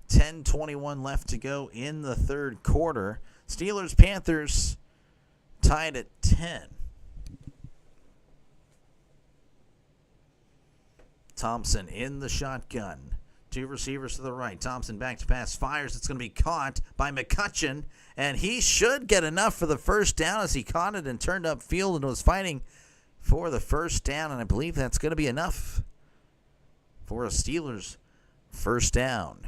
.21 left to go in the 3rd quarter. Steelers-Panthers tied at 10. Thompson in the shotgun. 2 receivers to the right. Thompson back to pass. Fires. It's going to be caught by McCutcheon. And he should get enough for the first down as he caught it and turned upfield and was fighting for the first down. And I believe that's going to be enough for a Steelers first down.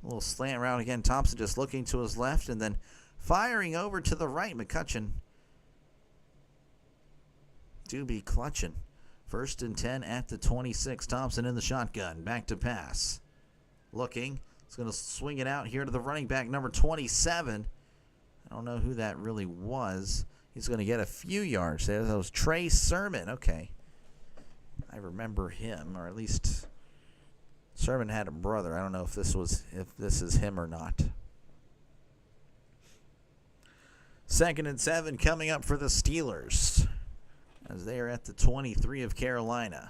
A little slant route again. Thompson just looking to his left and then firing over to the right. McCutcheon do be clutching. 1st and 10 at the 26. Thompson in the shotgun. Back to pass. Looking. He's going to swing it out here to the running back, number 27. I don't know who that really was. He's going to get a few yards there. That was Trey Sermon. Okay. I remember him, or at least Sermon had a brother. I don't know if this is him or not. 2nd and 7 coming up for the Steelers, as they are at the 23 of Carolina.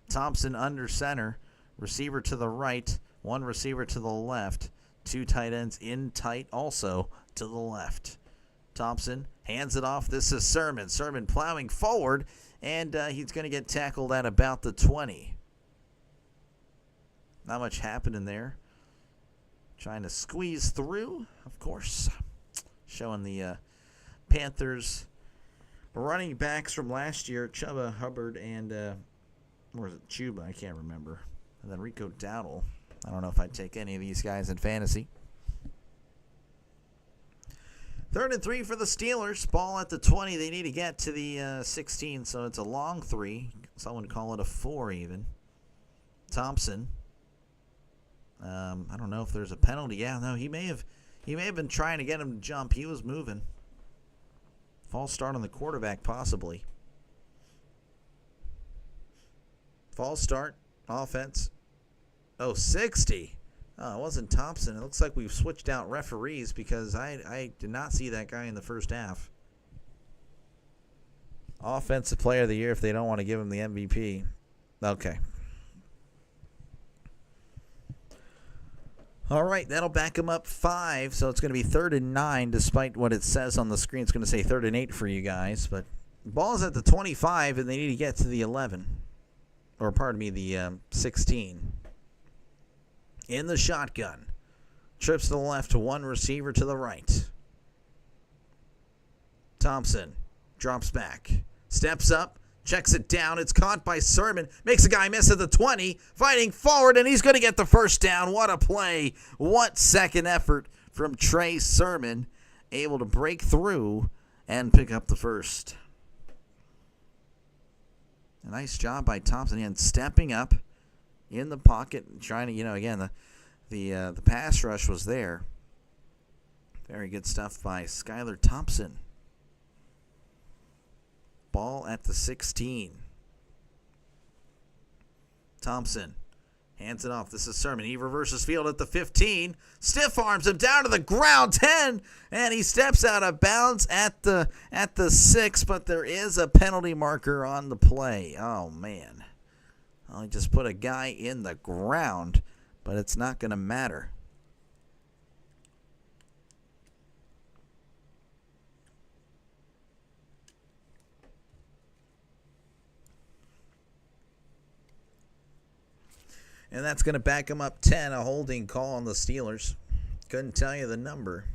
Thompson under center, receiver to the right, 1 receiver to the left, 2 tight ends in tight also to the left. Thompson hands it off. This is Sermon. Sermon plowing forward, and he's going to get tackled at about the 20. Not much happening there. Trying to squeeze through, of course. Showing the Panthers running backs from last year, Chuba Hubbard and, or was it Chuba? I can't remember. And then Rico Dowdle. I don't know if I'd take any of these guys in fantasy. 3rd and 3 for the Steelers. Ball at the 20. They need to get to the 16, so it's a long 3. Someone call it a 4 even. Thompson. I don't know if there's a penalty. Yeah, no, he may have been trying to get him to jump. He was moving. False start on the quarterback, possibly. False start, offense. Oh, 60. Oh, it wasn't Thompson. It looks like we've switched out referees because I did not see that guy in the first half. Offensive player of the year if they don't want to give him the MVP. Okay. All right, that'll back him up 5, so it's going to be 3rd and 9, despite what it says on the screen. It's going to say 3rd and 8 for you guys, but ball's at the 25, and they need to get to the 11, or pardon me, the 16. In the shotgun, trips to the left, one receiver to the right. Thompson drops back, steps up, checks it down. It's caught by Sermon. Makes a guy miss at the 20. Fighting forward, and he's going to get the first down. What a play. What second effort from Trey Sermon. Able to break through and pick up the first. A nice job by Thompson. And stepping up in the pocket. Trying to, again, the pass rush was there. Very good stuff by Skylar Thompson. Ball at the 16. Thompson hands it off. This is Sermon. He reverses field at the 15. Stiff arms him down to the ground. 10. And he steps out of bounds at the 6. But there is a penalty marker on the play. Oh, man. Well, he just put a guy in the ground. But it's not going to matter. And that's going to back him up 10, a holding call on the Steelers. Couldn't tell you the number.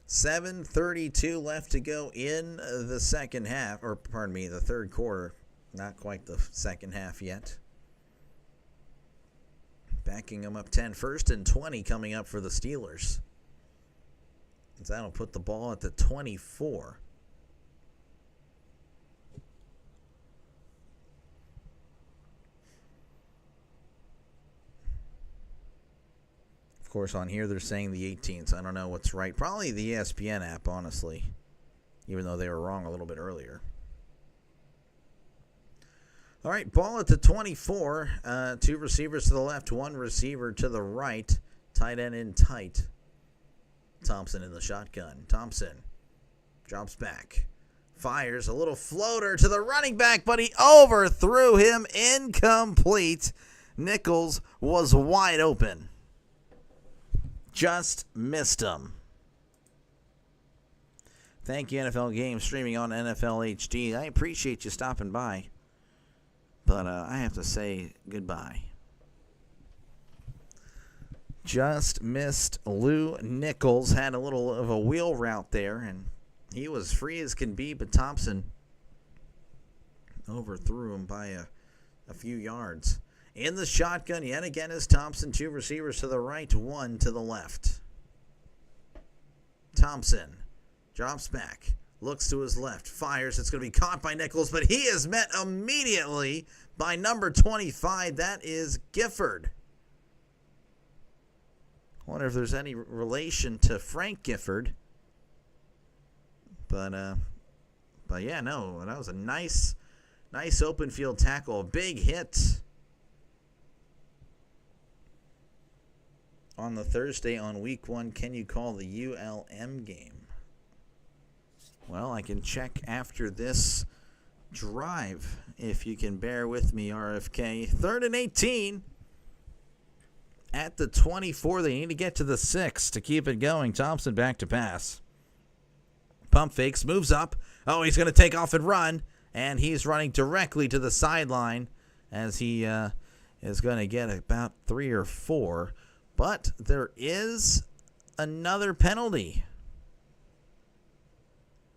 $7:32 left to go in the second half, or pardon me, the third quarter. Not quite the second half yet. Backing him up 10. 1st and 20 coming up for the Steelers. That'll put the ball at the 24. Of course, on here they're saying the 18th. So I don't know what's right. Probably the ESPN app, honestly, even though they were wrong a little bit earlier. All right, ball at the 24. 2 receivers to the left, 1 receiver to the right. Tight end in tight. Thompson in the shotgun. Thompson drops back. Fires a little floater to the running back, but he overthrew him. Incomplete. Nichols was wide open. Just missed him. Thank you, NFL Games, streaming on NFL HD. I appreciate you stopping by, but I have to say goodbye. Just missed Lou Nichols. Had a little of a wheel route there, and he was free as can be, but Thompson overthrew him by a few yards. In the shotgun, yet again is Thompson. 2 receivers to the right, 1 to the left. Thompson drops back, looks to his left, fires. It's going to be caught by Nichols, but he is met immediately by number 25. That is Gifford. I wonder if there's any relation to Frank Gifford. But yeah, no, that was a nice open field tackle. A big hit on the Thursday on week 1. Can you call the ULM game? Well, I can check after this drive, if you can bear with me, RFK. 3rd and 18. at the 24. They need to get to the 6 to keep it going. Thompson back to pass. Pump fakes, moves up. Oh, he's going to take off and run. And he's running directly to the sideline as he is going to get about 3 or 4. But there is another penalty.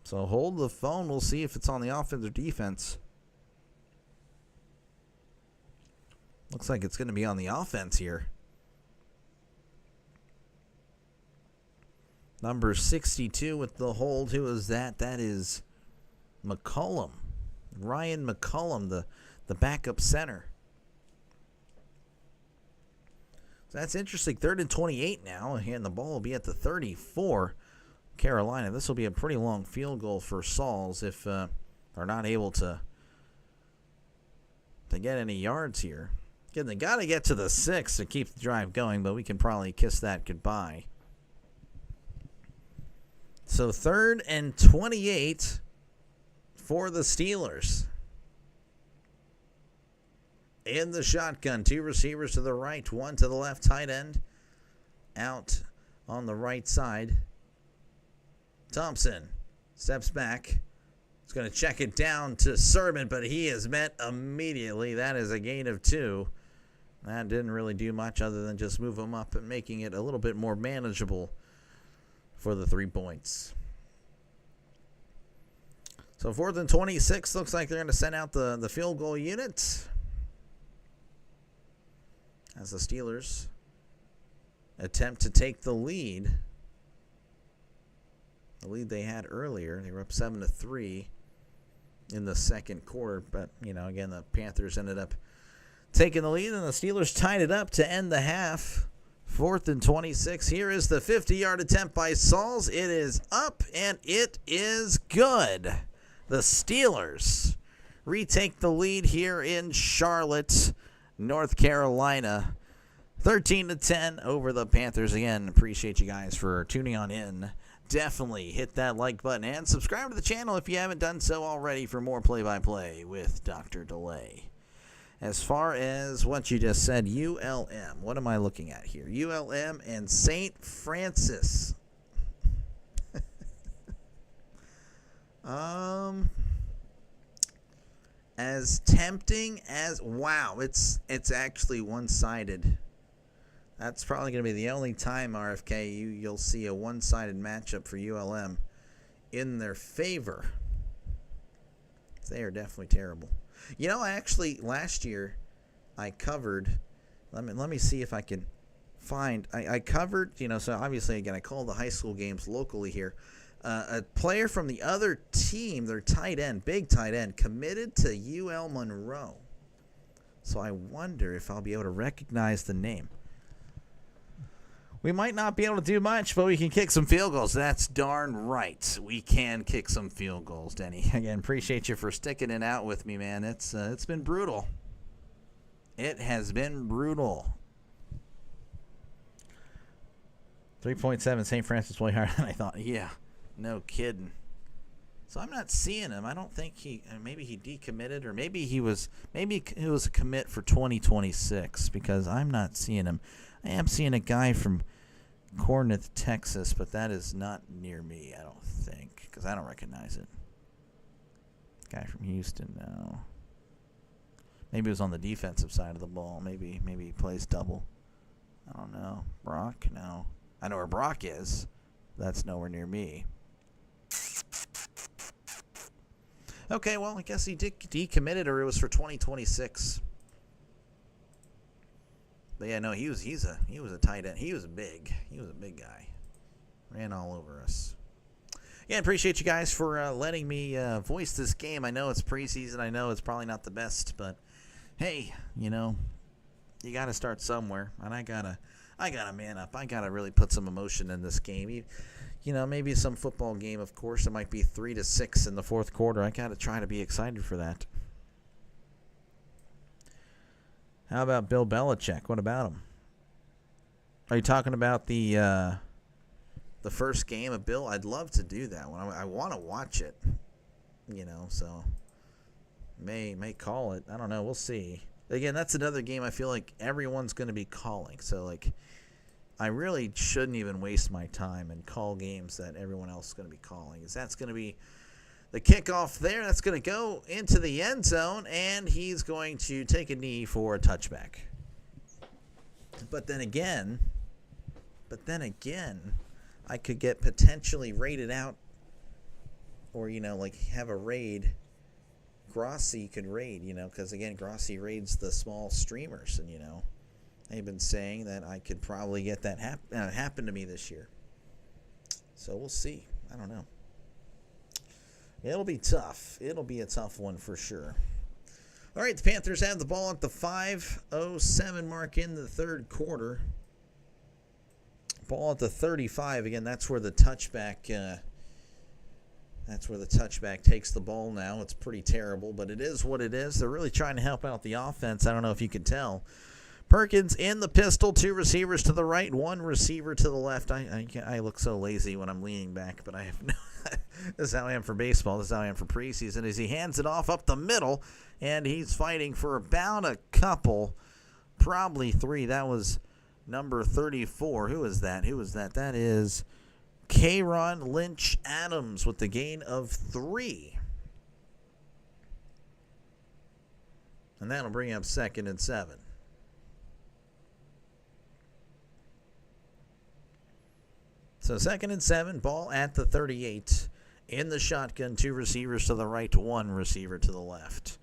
So hold the phone. We'll see if it's on the offense or defense. Looks like it's going to be on the offense here. Number 62 with the hold. Who is that? That is McCollum. Ryan McCollum, the backup center. So that's interesting. 3rd and 28 now. And the ball will be at the 34. Carolina. This will be a pretty long field goal for Sauls if they're not able to get any yards here. Again, they got to get to the 6 to keep the drive going, but we can probably kiss that goodbye. So 3rd and 28 for the Steelers. In the shotgun, 2 receivers to the right, 1 to the left, tight end out on the right side. Thompson steps back. He's going to check it down to Sermon, but he is met immediately. That is a gain of 2. That didn't really do much other than just move him up and making it a little bit more manageable for the 3 points. So 4th and 26, looks like they're going to send out the field goal unit as the Steelers attempt to take the lead. The lead they had earlier. They were up 7-3 in the second quarter. But, again, the Panthers ended up taking the lead, and the Steelers tied it up to end the half. 4th and 26. Here is the 50-yard attempt by Sauls. It is up, and it is good. The Steelers retake the lead here in Charlotte, North Carolina. 13-10 over the Panthers. Again, appreciate you guys for tuning on in. Definitely hit that like button and subscribe to the channel if you haven't done so already for more play-by-play with Dr. Delay. As far as what you just said, ULM, what am I looking at here? ULM and St. Francis. As tempting as, wow, it's actually one-sided. That's probably going to be the only time, RFK, you'll see a one-sided matchup for ULM in their favor. They are definitely terrible. Last year I covered, let me see if I can find, I covered, so obviously, again, I call the high school games locally here. A player from the other team, their tight end, big tight end, committed to UL Monroe. So I wonder if I'll be able to recognize the name. We might not be able to do much, but we can kick some field goals. That's darn right. We can kick some field goals, Denny. Again, appreciate you for sticking it out with me, man. It's been brutal. It has been brutal. 3.7, St. Francis way higher than I thought. Yeah, no kidding. So I'm not seeing him. I don't think maybe he decommitted, or maybe it was a commit for 2026, because I'm not seeing him. I am seeing a guy from Corinth, Texas, but that is not near me, I don't think, because I don't recognize it. Guy from Houston, no. Maybe it was on the defensive side of the ball. Maybe he plays double. I don't know. Brock? No. I know where Brock is. That's nowhere near me. Okay, well, I guess he did decommitted, or it was for 2026. But yeah, no, he was a tight end. He was a big guy. Ran all over us. Yeah, appreciate you guys for letting me voice this game. I know it's preseason. I know it's probably not the best, but hey, you got to start somewhere, and I gotta man up. I gotta really put some emotion in this game. Maybe some football game. Of course, it might be 3-6 in the fourth quarter. I gotta try to be excited for that. How about Bill Belichick? What about him? Are you talking about the first game of Bill? I'd love to do that one. I want to watch it. So may call it. I don't know. We'll see. again, that's another game I feel like everyone's going to be calling. So, like, I really shouldn't even waste my time and call games that everyone else is going to be calling. Because that's going to be the kickoff there. That's going to go into the end zone, and he's going to take a knee for a touchback. But then again, I could get potentially raided out, or, like have a raid. Grossi could raid, because again, Grossi raids the small streamers, and they've been saying that I could probably get that happen to me this year. So we'll see. I don't know. It'll be tough. It'll be a tough one for sure. All right, the Panthers have the ball at the 5:07 mark in the third quarter. Ball at the 35. Again, that's where the touchback takes the ball now. It's pretty terrible, but it is what it is. They're really trying to help out the offense. I don't know if you can tell. Perkins in the pistol, 2 receivers to the right, 1 receiver to the left. I look so lazy when I'm leaning back, but I have no. This is how I am for baseball. This is how I am for preseason. As he hands it off up the middle, and he's fighting for about a couple, probably 3. That was number 34. Who is that? That is K'Ron Lynch Adams with the gain of 3. And that'll bring up 2nd and 7. So 2nd and 7, ball at the 38. In the shotgun, 2 receivers to the right, 1 receiver to the left.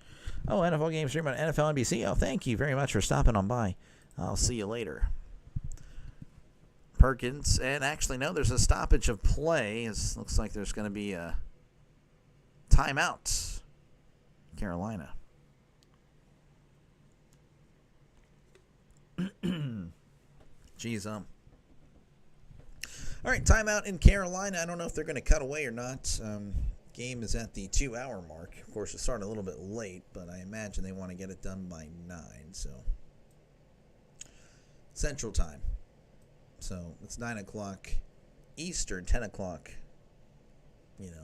Oh, NFL game stream on NFL NBC. Oh, thank you very much for stopping on by. I'll see you later. Perkins, and actually, no, there's a stoppage of play. It looks like there's going to be a timeout. Carolina. Jeez, All right, timeout in Carolina. I don't know if they're going to cut away or not. Game is at the 2-hour mark. Of course, it's starting a little bit late, but I imagine they want to get it done by 9, so Central Time. So it's 9 o'clock Eastern, 10 o'clock,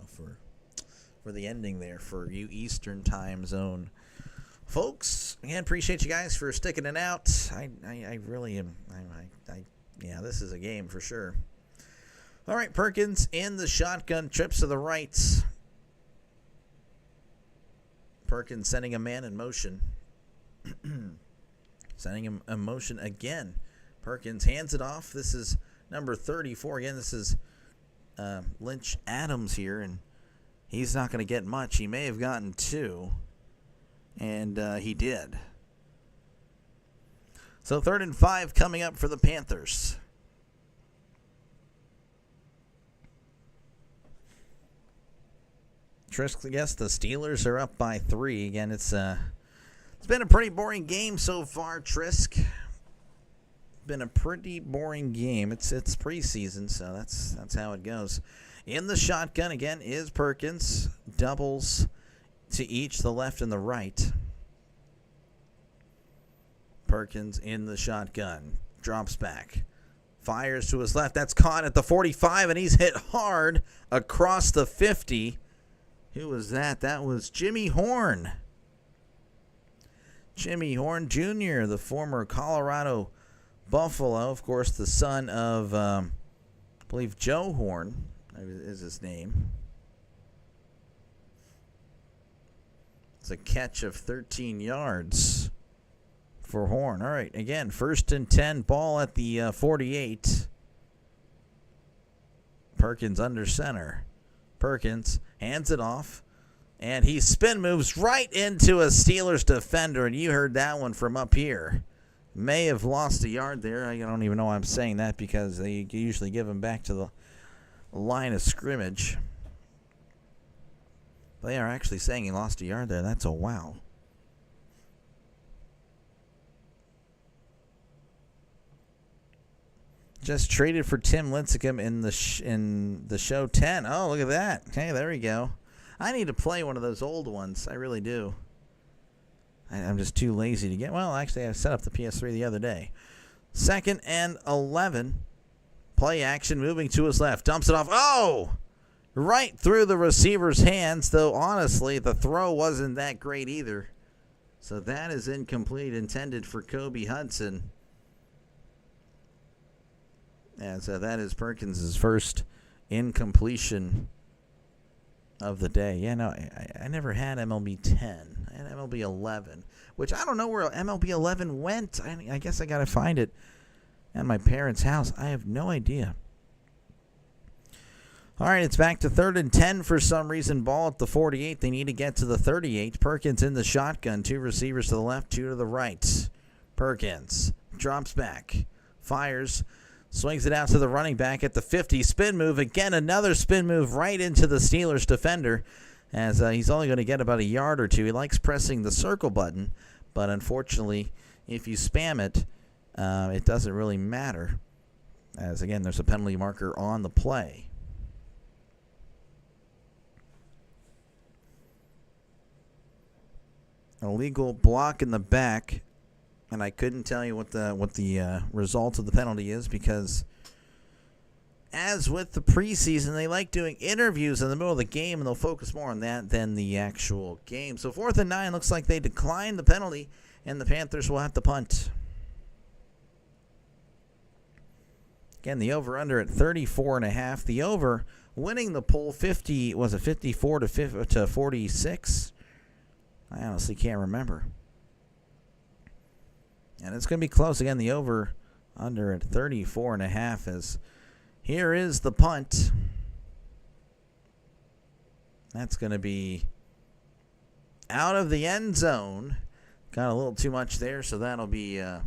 for the ending there for you Eastern Time Zone folks. Again, appreciate you guys for sticking it out. I really am. Yeah, this is a game for sure. All right, Perkins in the shotgun, trips to the right. Perkins sending a man in motion. Sending him in motion again. Perkins hands it off. This is number 34. Again, this is Lynch Adams here, and he's not going to get much. He may have gotten 2, and he did. So 3rd and 5 coming up for the Panthers. Trisk, yes, the Steelers are up by 3. Again, it's been a pretty boring game so far, Trisk. Been a pretty boring game. It's preseason, so that's how it goes. In the shotgun again is Perkins. Doubles to each, the left and the right. Perkins in the shotgun. Drops back. Fires to his left. That's caught at the 45, and he's hit hard across the 50. Who was that? That was Jimmy Horn. Jimmy Horn Jr., the former Colorado Buffalo, of course, the son of, I believe, Joe Horn is his name. It's a catch of 13 yards for Horn. All right, again, 1st and 10, ball at the 48. Perkins under center. Perkins hands it off, and he spin moves right into a Steelers defender, and you heard that one from up here. May have lost a yard there. I don't even know why I'm saying that, because they usually give him back to the line of scrimmage. They are actually saying he lost a yard there. That's a wow. Just traded for Tim Lincecum in the show 10. Oh, look at that. Hey, there we go. I need to play one of those old ones. I really do. I'm just too lazy to get. Well, actually, I set up the PS3 the other day. 2nd and 11. Play action, moving to his left. Dumps it off. Oh! Right through the receiver's hands, though honestly, the throw wasn't that great either. So that is incomplete, intended for Kobe Hudson. And so that is Perkins' first incompletion of the day. Yeah, no, I never had MLB 10. I had MLB 11, which I don't know where MLB 11 went. I guess I got to find it at my parents' house. I have no idea. All right, it's back to 3rd and 10 for some reason. Ball at the 48. They need to get to the 38. Perkins in the shotgun. 2 receivers to the left, 2 to the right. Perkins drops back, fires, swings it out to the running back at the 50. Spin move. Again, another spin move right into the Steelers defender, as he's only going to get about a yard or 2. He likes pressing the circle button, but unfortunately, if you spam it, it doesn't really matter, as, again, there's a penalty marker on the play. Illegal block in the back, and I couldn't tell you what the result of the penalty is, because as with the preseason, they like doing interviews in the middle of the game, and they'll focus more on that than the actual game. So 4th and 9, looks like they declined the penalty, and the Panthers will have to punt. Again, the over-under at 34.5. The over winning the poll 54 to 46. I honestly can't remember. And it's going to be close. Again, the over-under at 34.5. As here is the punt. That's going to be out of the end zone. Got a little too much there, so that'll be a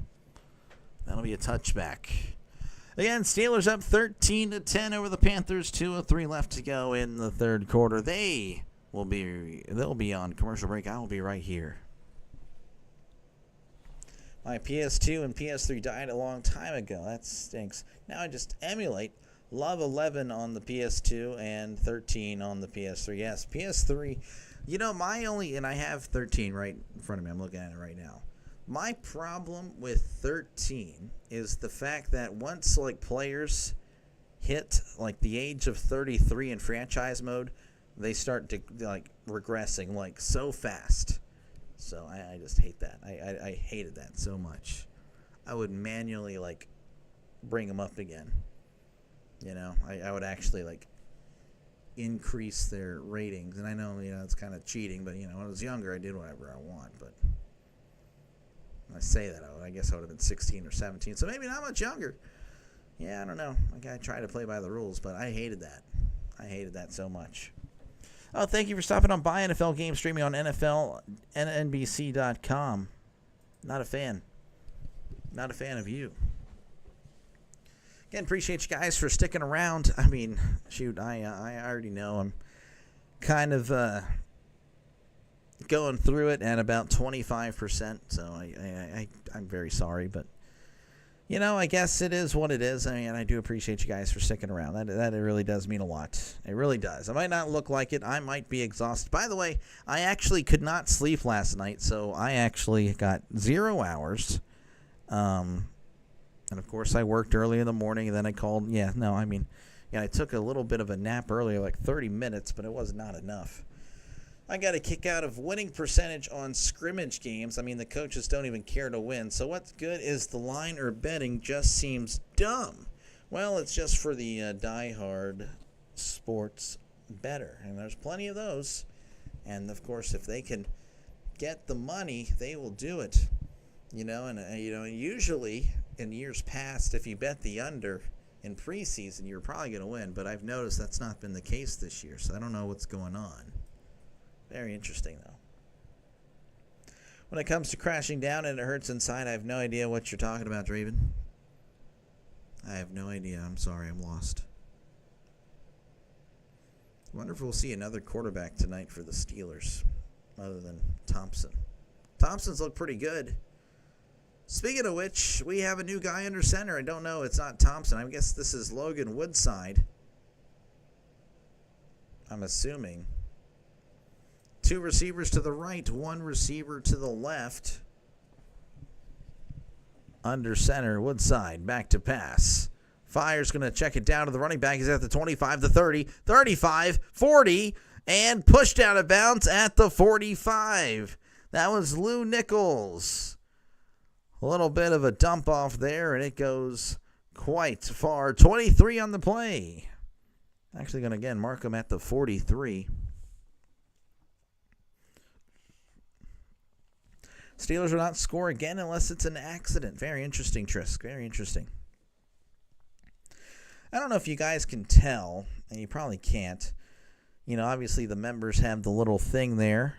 touchback. Again, Steelers up 13-10 over the Panthers. 2:03 left to go in the third quarter. They'll be on commercial break. I will be right here. My PS2 and PS3 died a long time ago. That stinks. Now I just emulate. Love 11 on the PS2 and 13 on the PS3. Yes, PS3. And I have 13 right in front of me. I'm looking at it right now. My problem with 13 is the fact that once players hit the age of 33 in franchise mode, they start to regressing so fast. So I just hate that. I hated that so much. I would manually bring them up again. I would actually increase their ratings. And I know it's kind of cheating, but when I was younger I did whatever I want. But when I say that, I guess I would have been 16 or 17. So maybe not much younger. Yeah, I don't know. I try to play by the rules, but I hated that. I hated that so much. Oh, thank you for stopping on by. NFL Game streaming on NFLNBC.com. Not a fan. Not a fan of you. Again, appreciate you guys for sticking around. I mean, shoot, I already know I'm kind of going through it at about 25%, so I'm very sorry, but I guess it is what it is. I mean, I do appreciate you guys for sticking around. That really does mean a lot. It really does. I might not look like it. I might be exhausted. By the way, I actually could not sleep last night, so I actually got 0 hours. And, of course, I worked early in the morning, and then I called. I took a little bit of a nap earlier, 30 minutes, but it was not enough. I got a kick out of winning percentage on scrimmage games. I mean, the coaches don't even care to win. So what's good is the line or betting just seems dumb. Well, it's just for the diehard sports bettor, and there's plenty of those. And, of course, if they can get the money, they will do it. Usually in years past, if you bet the under in preseason, you're probably going to win. But I've noticed that's not been the case this year, so I don't know what's going on. Very interesting, though. When it comes to crashing down and it hurts inside, I have no idea what you're talking about, Draven. I have no idea. I'm sorry. I'm lost. I wonder if we'll see another quarterback tonight for the Steelers other than Thompson. Thompson's looked pretty good. Speaking of which, we have a new guy under center. I don't know. It's not Thompson. I guess this is Logan Woodside. I'm assuming. 2 receivers to the right, 1 receiver to the left. Under center, Woodside, back to pass. Fire's going to check it down to the running back. He's at the 25, the 30, 35, 40, and pushed out of bounds at the 45. That was Lou Nichols. A little bit of a dump off there, and it goes quite far. 23 on the play. Actually going to, again, mark him at the 43. Steelers will not score again unless it's an accident. Very interesting, Trisk. Very interesting. I don't know if you guys can tell, and you probably can't. You know, obviously the members have the little thing there.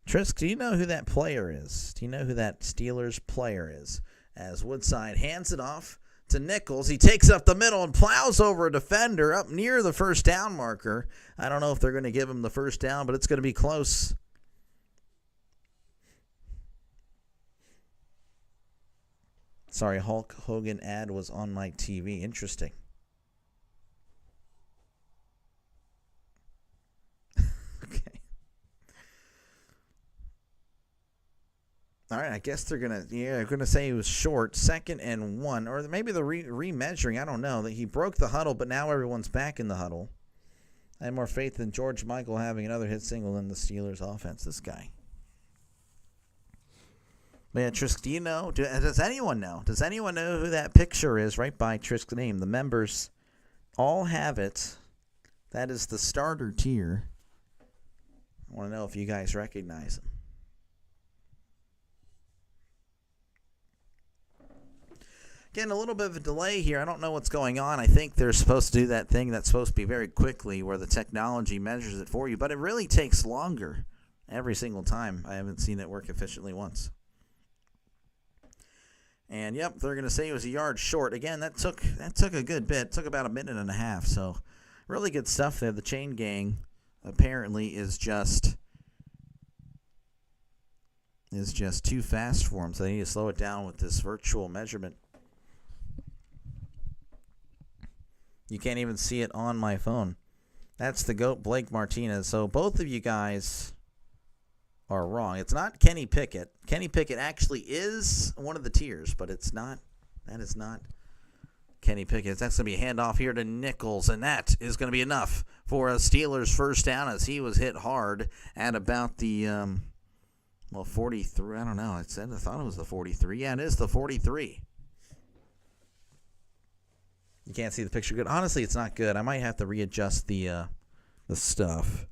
Trisk, do you know who that player is? Do you know who that Steelers player is? As Woodside hands it off to Nichols. He takes up the middle and plows over a defender up near the first down marker. I don't know if they're going to give him the first down, but it's going to be close. Sorry, Hulk Hogan ad was on my TV. Interesting. Okay. All right, I guess they're going to say he was short, 2nd and 1, or maybe the remeasuring, I don't know, that he broke the huddle, but now everyone's back in the huddle. I have more faith in George Michael having another hit single than the Steelers offense, this guy. But yeah, Trisk, do you know? Does anyone know? Does anyone know who that picture is right by Trisk's name? The members all have it. That is the starter tier. I want to know if you guys recognize him. Again, a little bit of a delay here. I don't know what's going on. I think they're supposed to do that thing that's supposed to be very quickly where the technology measures it for you, but it really takes longer every single time. I haven't seen it work efficiently once. And, yep, they're going to say it was a yard short. Again, that took a good bit. It took about a minute and a half. So, really good stuff there. The chain gang apparently is just too fast for them. So, they need to slow it down with this virtual measurement. You can't even see it on my phone. That's the GOAT, Blake Martinez. So, both of you guys are wrong. It's not Kenny Pickett. Kenny Pickett actually is one of the tiers, but it's not. That is not Kenny Pickett. That's going to be a handoff here to Nichols, and that is going to be enough for a Steelers first down as he was hit hard at about the 43. I don't know. I thought it was the 43. Yeah, it is the 43. You can't see the picture good. Honestly, it's not good. I might have to readjust the stuff.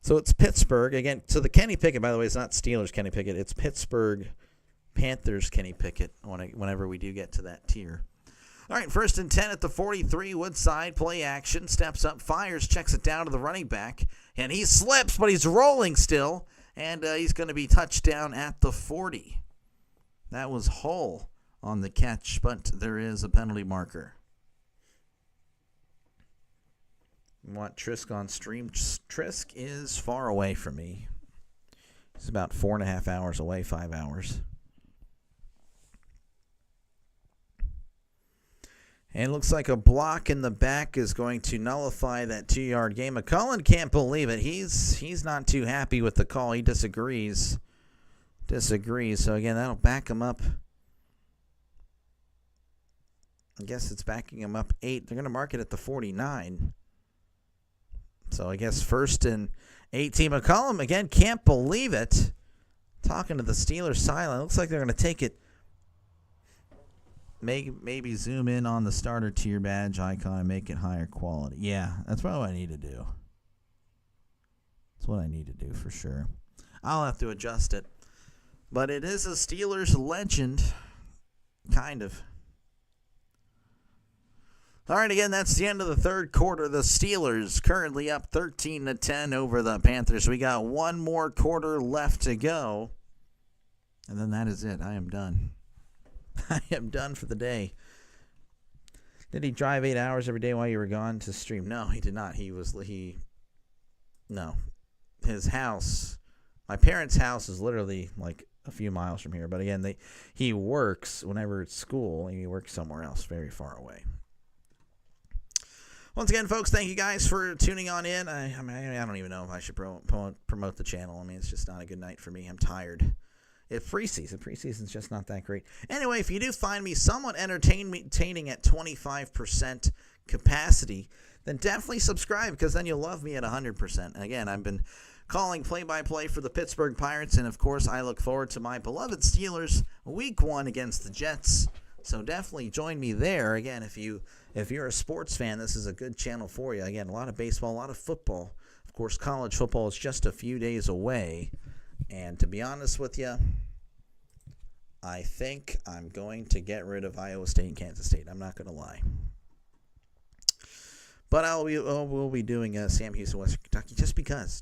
So it's Pittsburgh. Again, so the Kenny Pickett, by the way, is not Steelers Kenny Pickett. It's Pittsburgh Panthers Kenny Pickett whenever we do get to that tier. All right, 1st and 10 at the 43. Woodside, play action. Steps up, fires, checks it down to the running back. And he slips, but he's rolling still. And he's going to be touchdown at the 40. That was Hull on the catch, but there is a penalty marker. Want Trisk on stream. Trisk is far away from me. He's about 4.5 hours away, 5 hours. And it looks like a block in the back is going to nullify that 2-yard gain. McCullen can't believe it. He's not too happy with the call. He disagrees. So, again, that'll back him up. I guess it's backing him up 8. They're going to mark it at the 49. So I guess 1st and 18. McCollum, again, can't believe it. Talking to the Steelers sideline. Looks like they're going to take it. Maybe zoom in on the starter tier badge icon and make it higher quality. Yeah, that's probably what I need to do. That's what I need to do for sure. I'll have to adjust it. But it is a Steelers legend. Kind of. All right, again, that's the end of the third quarter. The Steelers currently up 13-10 over the Panthers. We got one more quarter left to go, and then that is it. I am done. I am done for the day. Did he drive 8 hours every day while you were gone to stream? No, he did not. No. His house, my parents' house is literally like a few miles from here. But again, he works whenever it's school, and he works somewhere else very far away. Once again, folks, thank you guys for tuning on in. I don't even know if I should promote the channel. I mean, it's just not a good night for me. I'm tired. It's preseason. Preseason's just not that great. Anyway, if you do find me somewhat entertaining at 25% capacity, then definitely subscribe, because then you'll love me at 100%. And again, I've been calling play-by-play for the Pittsburgh Pirates. And, of course, I look forward to my beloved Steelers Week 1 against the Jets. So definitely join me there. Again, if you're a sports fan, this is a good channel for you. Again, a lot of baseball, a lot of football. Of course, college football is just a few days away. And to be honest with you, I think I'm going to get rid of Iowa State and Kansas State. I'm not going to lie. But we'll be doing Sam Houston, Western Kentucky just because.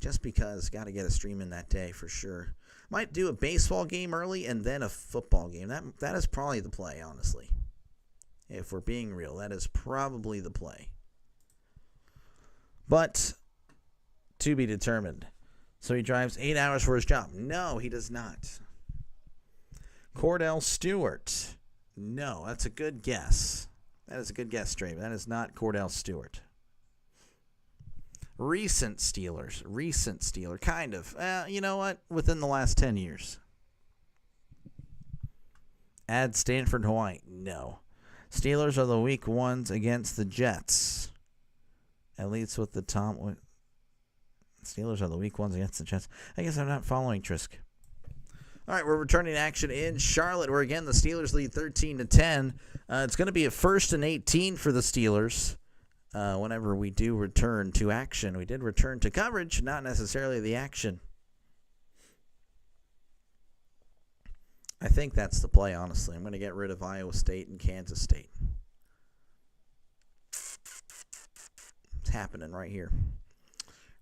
Got to get a stream in that day for sure. Might do a baseball game early and then a football game. That is probably the play, honestly. If we're being real, that is probably the play. But to be determined. So he drives 8 hours for his job. No, he does not. Cordell Stewart. No, that's a good guess. That is a good guess, Draven. That is not Cordell Stewart. Recent Steeler, kind of. You know what? Within the last 10 years. Add Stanford, Hawaii. No. Steelers are the week 1s against the Jets. At least with the Tom. Steelers are the week 1s against the Jets. I guess I'm not following Trisk. All right, we're returning to action in Charlotte, where, again, the Steelers lead 13-10. It's going to be a 1st and 18 for the Steelers whenever we do return to action. We did return to coverage, not necessarily the action. I think that's the play, honestly. I'm going to get rid of Iowa State and Kansas State. It's happening right here.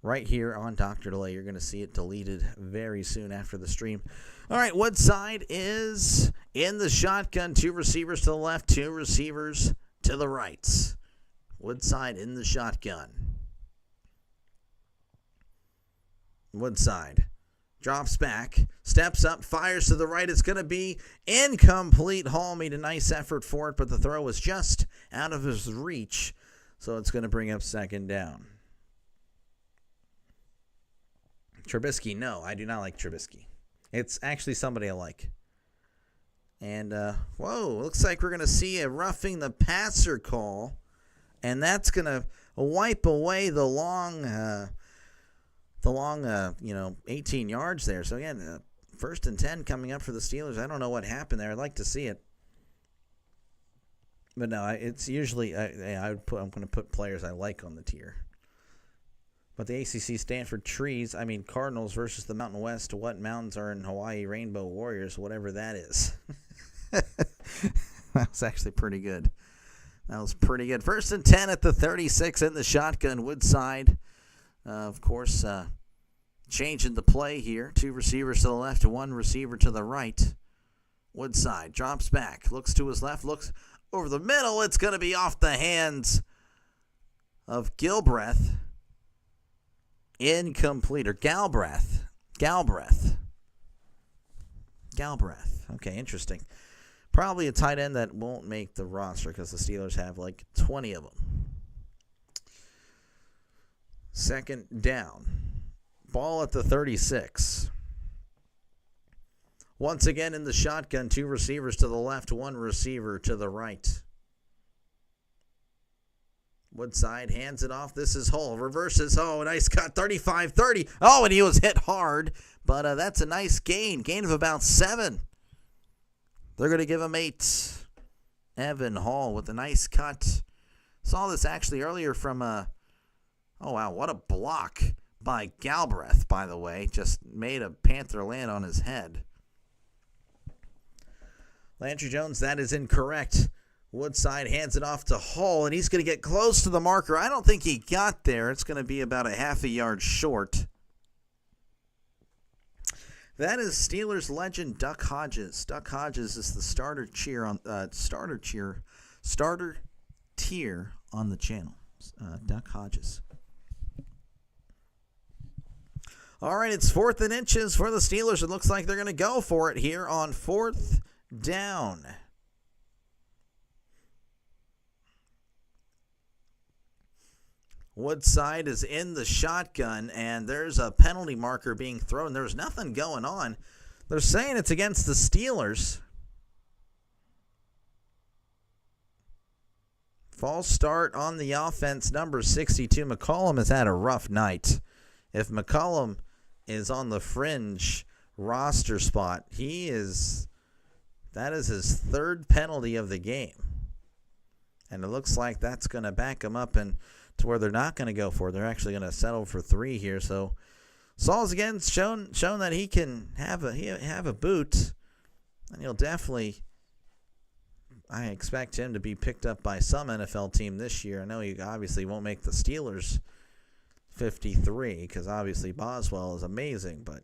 Right here on Dr. Delay. You're going to see it deleted very soon after the stream. All right, Woodside is in the shotgun. 2 receivers to the left, 2 receivers to the right. Woodside in the shotgun. Woodside drops back, steps up, fires to the right. It's going to be incomplete. Hall made a nice effort for it, but the throw was just out of his reach, so it's going to bring up 2nd down. Trubisky, no, I do not like Trubisky. It's actually somebody I like. And, looks like we're going to see a roughing the passer call. And that's going to wipe away the long 18 yards there. So, again, 1st and 10 coming up for the Steelers. I don't know what happened there. I'd like to see it. But, no, it's usually I'm going to put players I like on the tier. But the ACC Stanford Cardinals versus the Mountain West. What mountains are in Hawaii? Rainbow Warriors, whatever that is. That was actually pretty good. That was pretty good. 1st and 10 at the 36 in the shotgun. Woodside, of course, changing the play here. 2 receivers to the left, 1 receiver to the right. Woodside drops back, looks to his left, looks over the middle. It's going to be off the hands of Gilbreth. Incomplete, or Galbraith. Okay, interesting. Probably a tight end that won't make the roster because the Steelers have like 20 of them. 2nd down. Ball at the 36. Once again in the shotgun, 2 receivers to the left, 1 receiver to the right. Woodside hands it off. This is Hull. Reverses. Oh, nice cut. 35-30. Oh, and he was hit hard. But that's a nice gain. Gain of about 7. They're going to give him 8. Evan Hall with a nice cut. Saw this actually earlier from oh, wow. What a block by Galbraith, by the way. Just made a Panther land on his head. Landry Jones, that is incorrect. Woodside hands it off to Hall, and he's going to get close to the marker. I don't think he got there. It's going to be about a half a yard short. That is Steelers legend Duck Hodges. Duck Hodges is the starter tier on the channel. Duck Hodges. All right, it's 4th and inches for the Steelers. It looks like they're going to go for it here on 4th down. Woodside is in the shotgun, and there's a penalty marker being thrown. There's nothing going on. They're saying it's against the Steelers. False start on the offense, number 62. McCollum has had a rough night. If McCollum is on the fringe roster spot. That is his third penalty of the game. And it looks like that's going to back him up and to where they're not going to go for it. They're actually going to settle for 3 here. So Saul's again shown that he can have a boot, and he'll definitely, I expect him to be picked up by some NFL team this year. I know he obviously won't make the Steelers 53 because obviously Boswell is amazing, but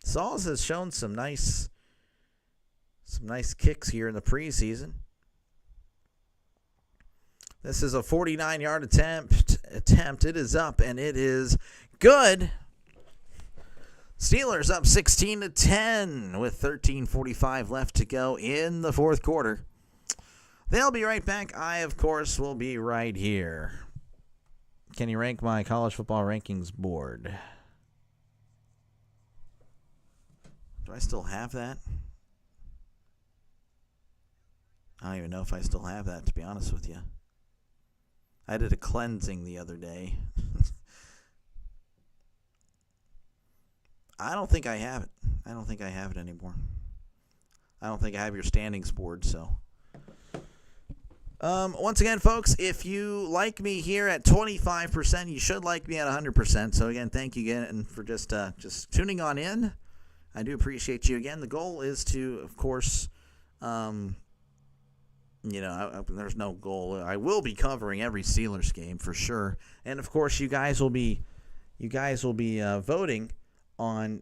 Sauls has shown some nice kicks here in the preseason. This is a 49-yard attempt. It is up, and it is good. Steelers up 16-10 with 13:45 left to go in the fourth quarter. They'll be right back. I, of course, will be right here. Can you rank my college football rankings board? Do I still have that? I don't even know if I still have that, to be honest with you. I did a cleansing the other day. I don't think I have it. I don't think I have it anymore. I don't think I have your standings board, so. Once again, folks, if you like me here at 25%, you should like me at 100%. So, again, thank you again for just tuning on in. I do appreciate you again. The goal is to, of course, there's no goal. I will be covering every Steelers game for sure, and of course, you guys will be voting on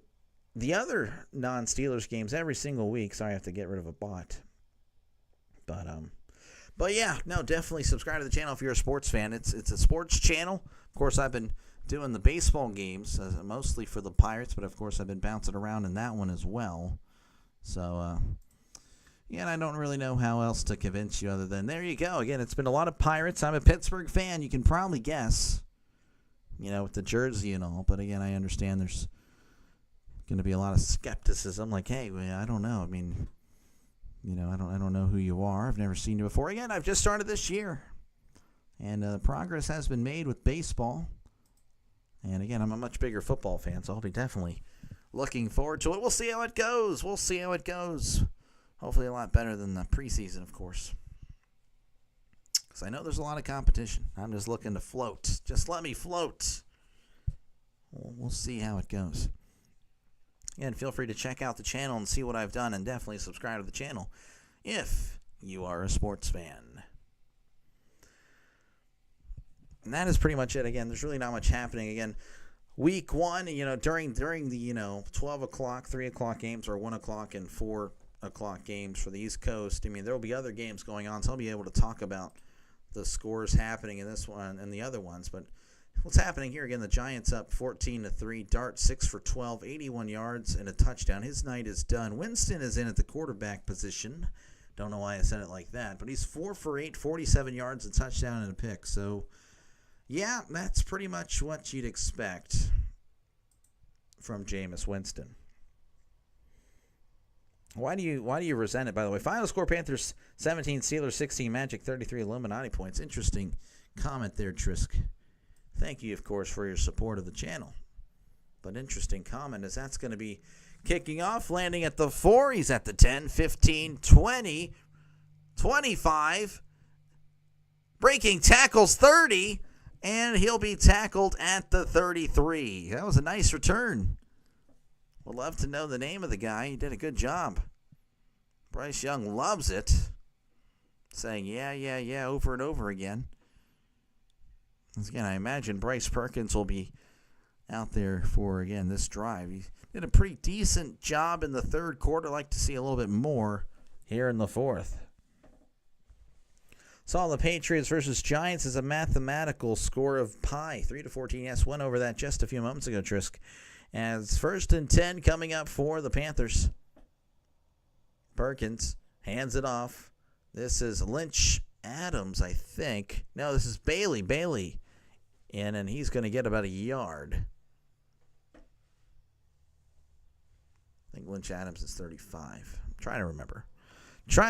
the other non-Steelers games every single week. Sorry, I have to get rid of a bot, but yeah, no, definitely subscribe to the channel if you're a sports fan. It's a sports channel. Of course, I've been doing the baseball games mostly for the Pirates, but of course, I've been bouncing around in that one as well. So. Yeah, and I don't really know how else to convince you other than there you go. Again, it's been a lot of Pirates. I'm a Pittsburgh fan. You can probably guess, with the jersey and all. But again, I understand there's going to be a lot of skepticism. Like, hey, I don't know. I mean, I don't know who you are. I've never seen you before. Again, I've just started this year, and progress has been made with baseball. And again, I'm a much bigger football fan, so I'll be definitely looking forward to it. We'll see how it goes. Hopefully a lot better than the preseason, of course. Because I know there's a lot of competition. I'm just looking to float. Just let me float. We'll see how it goes. And feel free to check out the channel and see what I've done. And definitely subscribe to the channel if you are a sports fan. And that is pretty much it. Again, there's really not much happening. Again, week 1, during the 12 o'clock, 3 o'clock games, or 1 o'clock and 4 o'clock games for the East Coast. I mean, there will be other games going on, so I'll be able to talk about the scores happening in this one and the other ones. But what's happening here, again, the Giants up 14-3. Dart 6 for 12, 81 yards and a touchdown. His night is done. Winston is in at the quarterback position. Don't know why I said it like that, but he's 4 for 8, 47 yards, a touchdown and a pick. So, yeah, that's pretty much what you'd expect from Jameis Winston. Why do you resent it, by the way? Final score, Panthers 17, Steelers 16, Magic 33, Illuminati points. Interesting comment there, Trisk. Thank you, of course, for your support of the channel. But interesting comment as that's going to be kicking off, landing at the 4. He's at the 10, 15, 20, 25. Breaking tackles 30, and he'll be tackled at the 33. That was a nice return. Would love to know the name of the guy. He did a good job. Bryce Young loves it. Saying, yeah, over and over again. Again, I imagine Bryce Perkins will be out there for, again, this drive. He did a pretty decent job in the third quarter. I'd like to see a little bit more here in the fourth. Saw the Patriots versus Giants as a mathematical score of pi. 3-14. Yes, went over that just a few moments ago, Trisk. As 1st and 10 coming up for the Panthers. Perkins hands it off. This is Lynch Adams, I think. No, this is Bailey in, and he's going to get about a yard. I think Lynch Adams is 35. I'm trying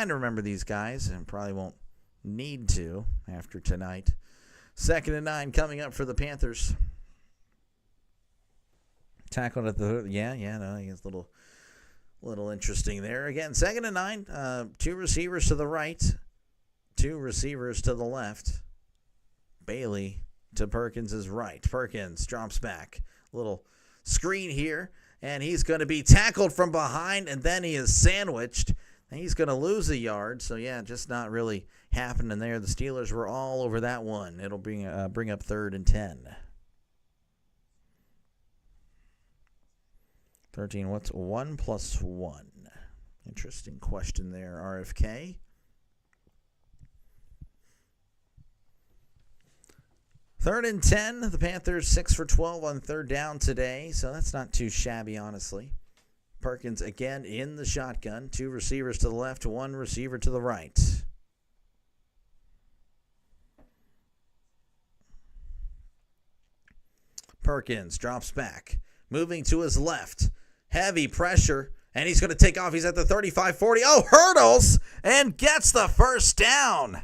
to remember these guys, and probably won't need to after tonight. 2nd and 9 coming up for the Panthers. Tackled at the no, it's a little interesting there. Again, 2nd and 9. 2 receivers to the right, 2 receivers to the left. Bailey to Perkins' right. Perkins drops back. Little screen here, and he's going to be tackled from behind, and then he is sandwiched. And he's going to lose a yard. So, yeah, just not really happening there. The Steelers were all over that one. It'll bring up 3rd and 10. 13, what's 1 plus 1? Interesting question there, RFK. 3rd and 10. The Panthers 6 for 12 on 3rd down today, so that's not too shabby, honestly. Perkins again in the shotgun. 2 receivers to the left, 1 receiver to the right. Perkins drops back, moving to his left. Heavy pressure, and he's going to take off. He's at the 35-40. Oh, hurdles and gets the first down.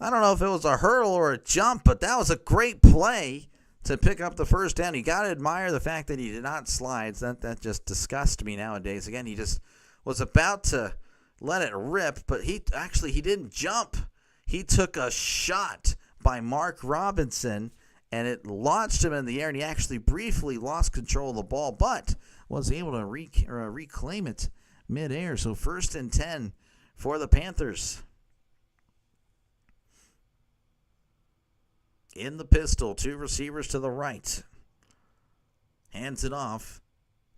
I don't know if it was a hurdle or a jump, but that was a great play to pick up the first down. You got to admire the fact that he did not slide. That just disgusts me nowadays. Again, he just was about to let it rip, but he didn't jump. He took a shot by Mark Robinson, and it launched him in the air, and he actually briefly lost control of the ball, but was able to reclaim it midair. So 1st and 10 for the Panthers. In the pistol, 2 receivers to the right. Hands it off.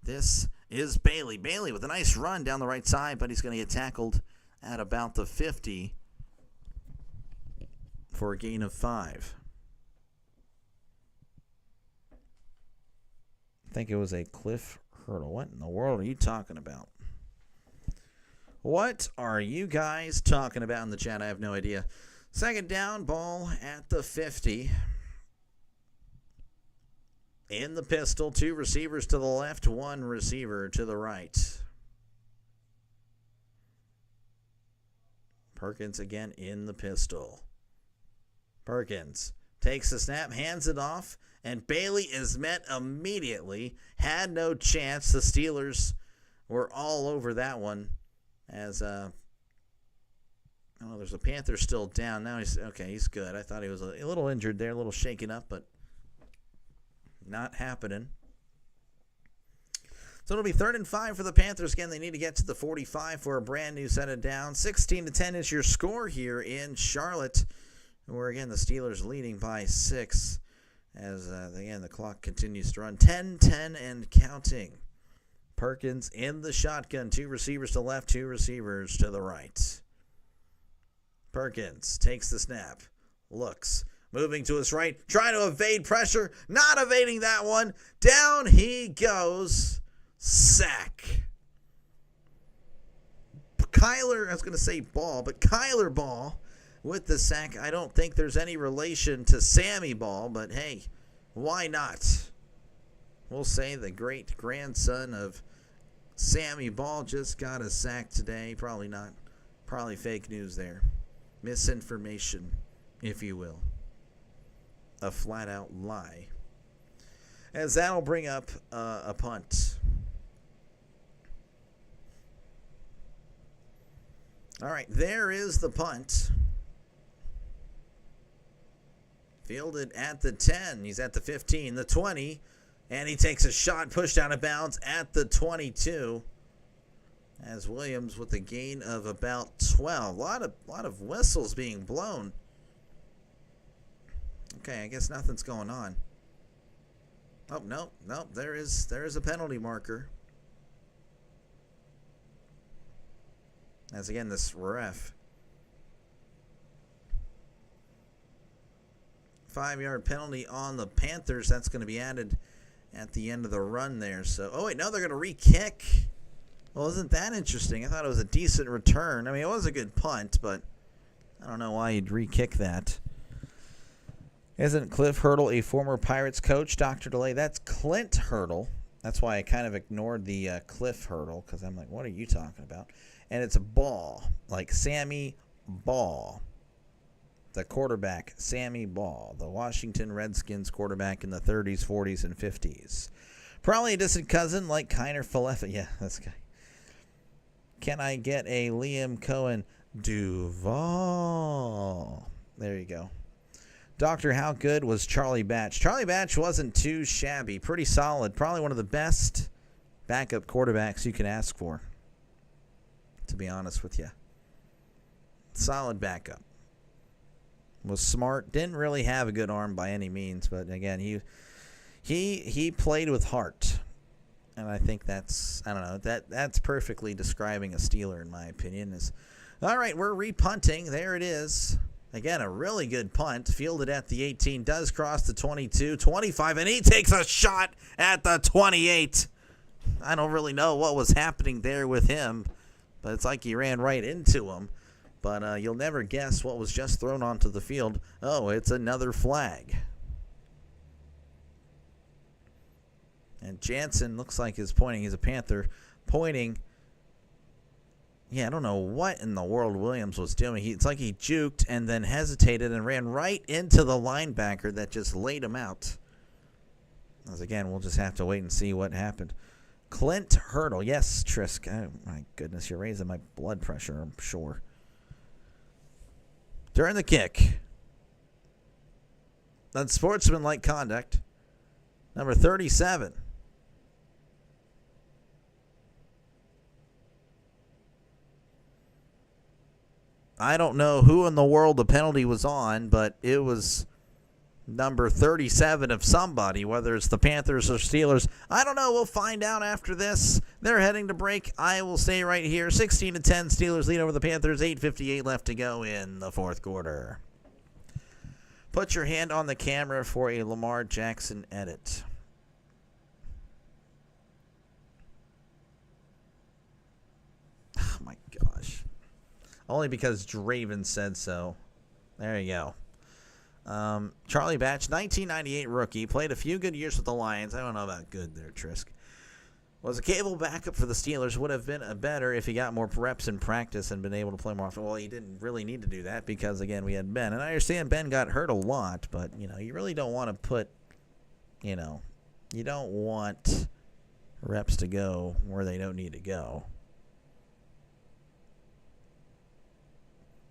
This is Bailey. Bailey with a nice run down the right side, but he's going to get tackled at about the 50 for a gain of 5. I think it was a cliff hurdle. What in the world are you talking about? What are you guys talking about in the chat? I have no idea. 2nd down, ball at the 50. In the pistol, 2 receivers to the left, 1 receiver to the right. Perkins again in the pistol. Perkins takes the snap, hands it off, and Bailey is met immediately. Had no chance. The Steelers were all over that one as there's a Panther still down. Now he's good. I thought he was a little injured there, a little shaken up, but not happening. So it'll be 3rd and 5 for the Panthers. Again, they need to get to the 45 for a brand new set of downs. 16-10 is your score here in Charlotte, where again the Steelers leading by 6 as again the clock continues to run. 10-10 and counting. Perkins in the shotgun. 2 receivers to the left, 2 receivers to the right. Perkins takes the snap, looks, moving to his right, trying to evade pressure, not evading that one. Down he goes. Sack. Kyler Ball with the sack. I don't think there's any relation to Sammy Ball, but hey, why not? We'll say the great grandson of Sammy Ball just got a sack today. Probably not. Probably fake news there. Misinformation, if you will. A flat-out lie. As that'll bring up a punt. All right, there is the punt. Fielded at the 10. He's at the 15, the 20, and he takes a shot pushed out of bounds at the 22. As Williams with a gain of about 12. A lot of whistles being blown. Okay, I guess nothing's going on. Oh, no, there is a penalty marker. As again, this ref. 5-yard penalty on the Panthers. That's going to be added at the end of the run there. So, oh wait, no, they're going to re-kick. Well, isn't that interesting? I thought it was a decent return. I mean, it was a good punt, but I don't know why you'd re-kick that. Isn't Cliff Hurdle a former Pirates coach, Dr. DeLay? That's Clint Hurdle. That's why I kind of ignored the Cliff Hurdle, because I'm like, what are you talking about? And it's a Ball, like Sammy Ball. the quarterback, Sammy Ball, the Washington Redskins quarterback in the 30s, 40s, and 50s. Probably a distant cousin like Kiner Falefa. Yeah, that's guy. Can I get a Liam Cohen Duval? There you go. Doctor, how good was Charlie Batch? Charlie Batch wasn't too shabby. Pretty solid. Probably one of the best backup quarterbacks you can ask for, to be honest with you. Solid backup. Was smart. Didn't really have a good arm by any means, but again, he played with heart. And I think that's, I don't know, that's perfectly describing a Steeler in my opinion. All right, we're repunting. There it is. Again, a really good punt, fielded at the 18, does cross the 22, 25, and he takes a shot at the 28. I don't really know what was happening there with him, but it's like he ran right into him. But you'll never guess what was just thrown onto the field. Oh, it's another flag. And Jansen looks like is pointing. He's a Panther, pointing. Yeah, I don't know what in the world Williams was doing. It's like he juked and then hesitated and ran right into the linebacker that just laid him out. As again, we'll just have to wait and see what happened. Clint Hurdle. Yes, Trisk. Oh, my goodness, you're raising my blood pressure, I'm sure. During the kick. Unsportsmanlike conduct. Number 37. I don't know who in the world the penalty was on, but it was number 37 of somebody, whether it's the Panthers or Steelers. I don't know. We'll find out after this. They're heading to break. I will stay right here. 16-10, Steelers lead over the Panthers. 8:58 left to go in the fourth quarter. Put your hand on the camera for a Lamar Jackson edit. Oh, my gosh. Only because Draven said so. There you go. Charlie Batch, 1998 rookie. Played a few good years with the Lions. I don't know about good there, Trisk. Was a capable backup for the Steelers. Would have been better if he got more reps in practice and been able to play more often. Well, he didn't really need to do that because, again, we had Ben. And I understand Ben got hurt a lot, but, you really don't want to put, you don't want reps to go where they don't need to go.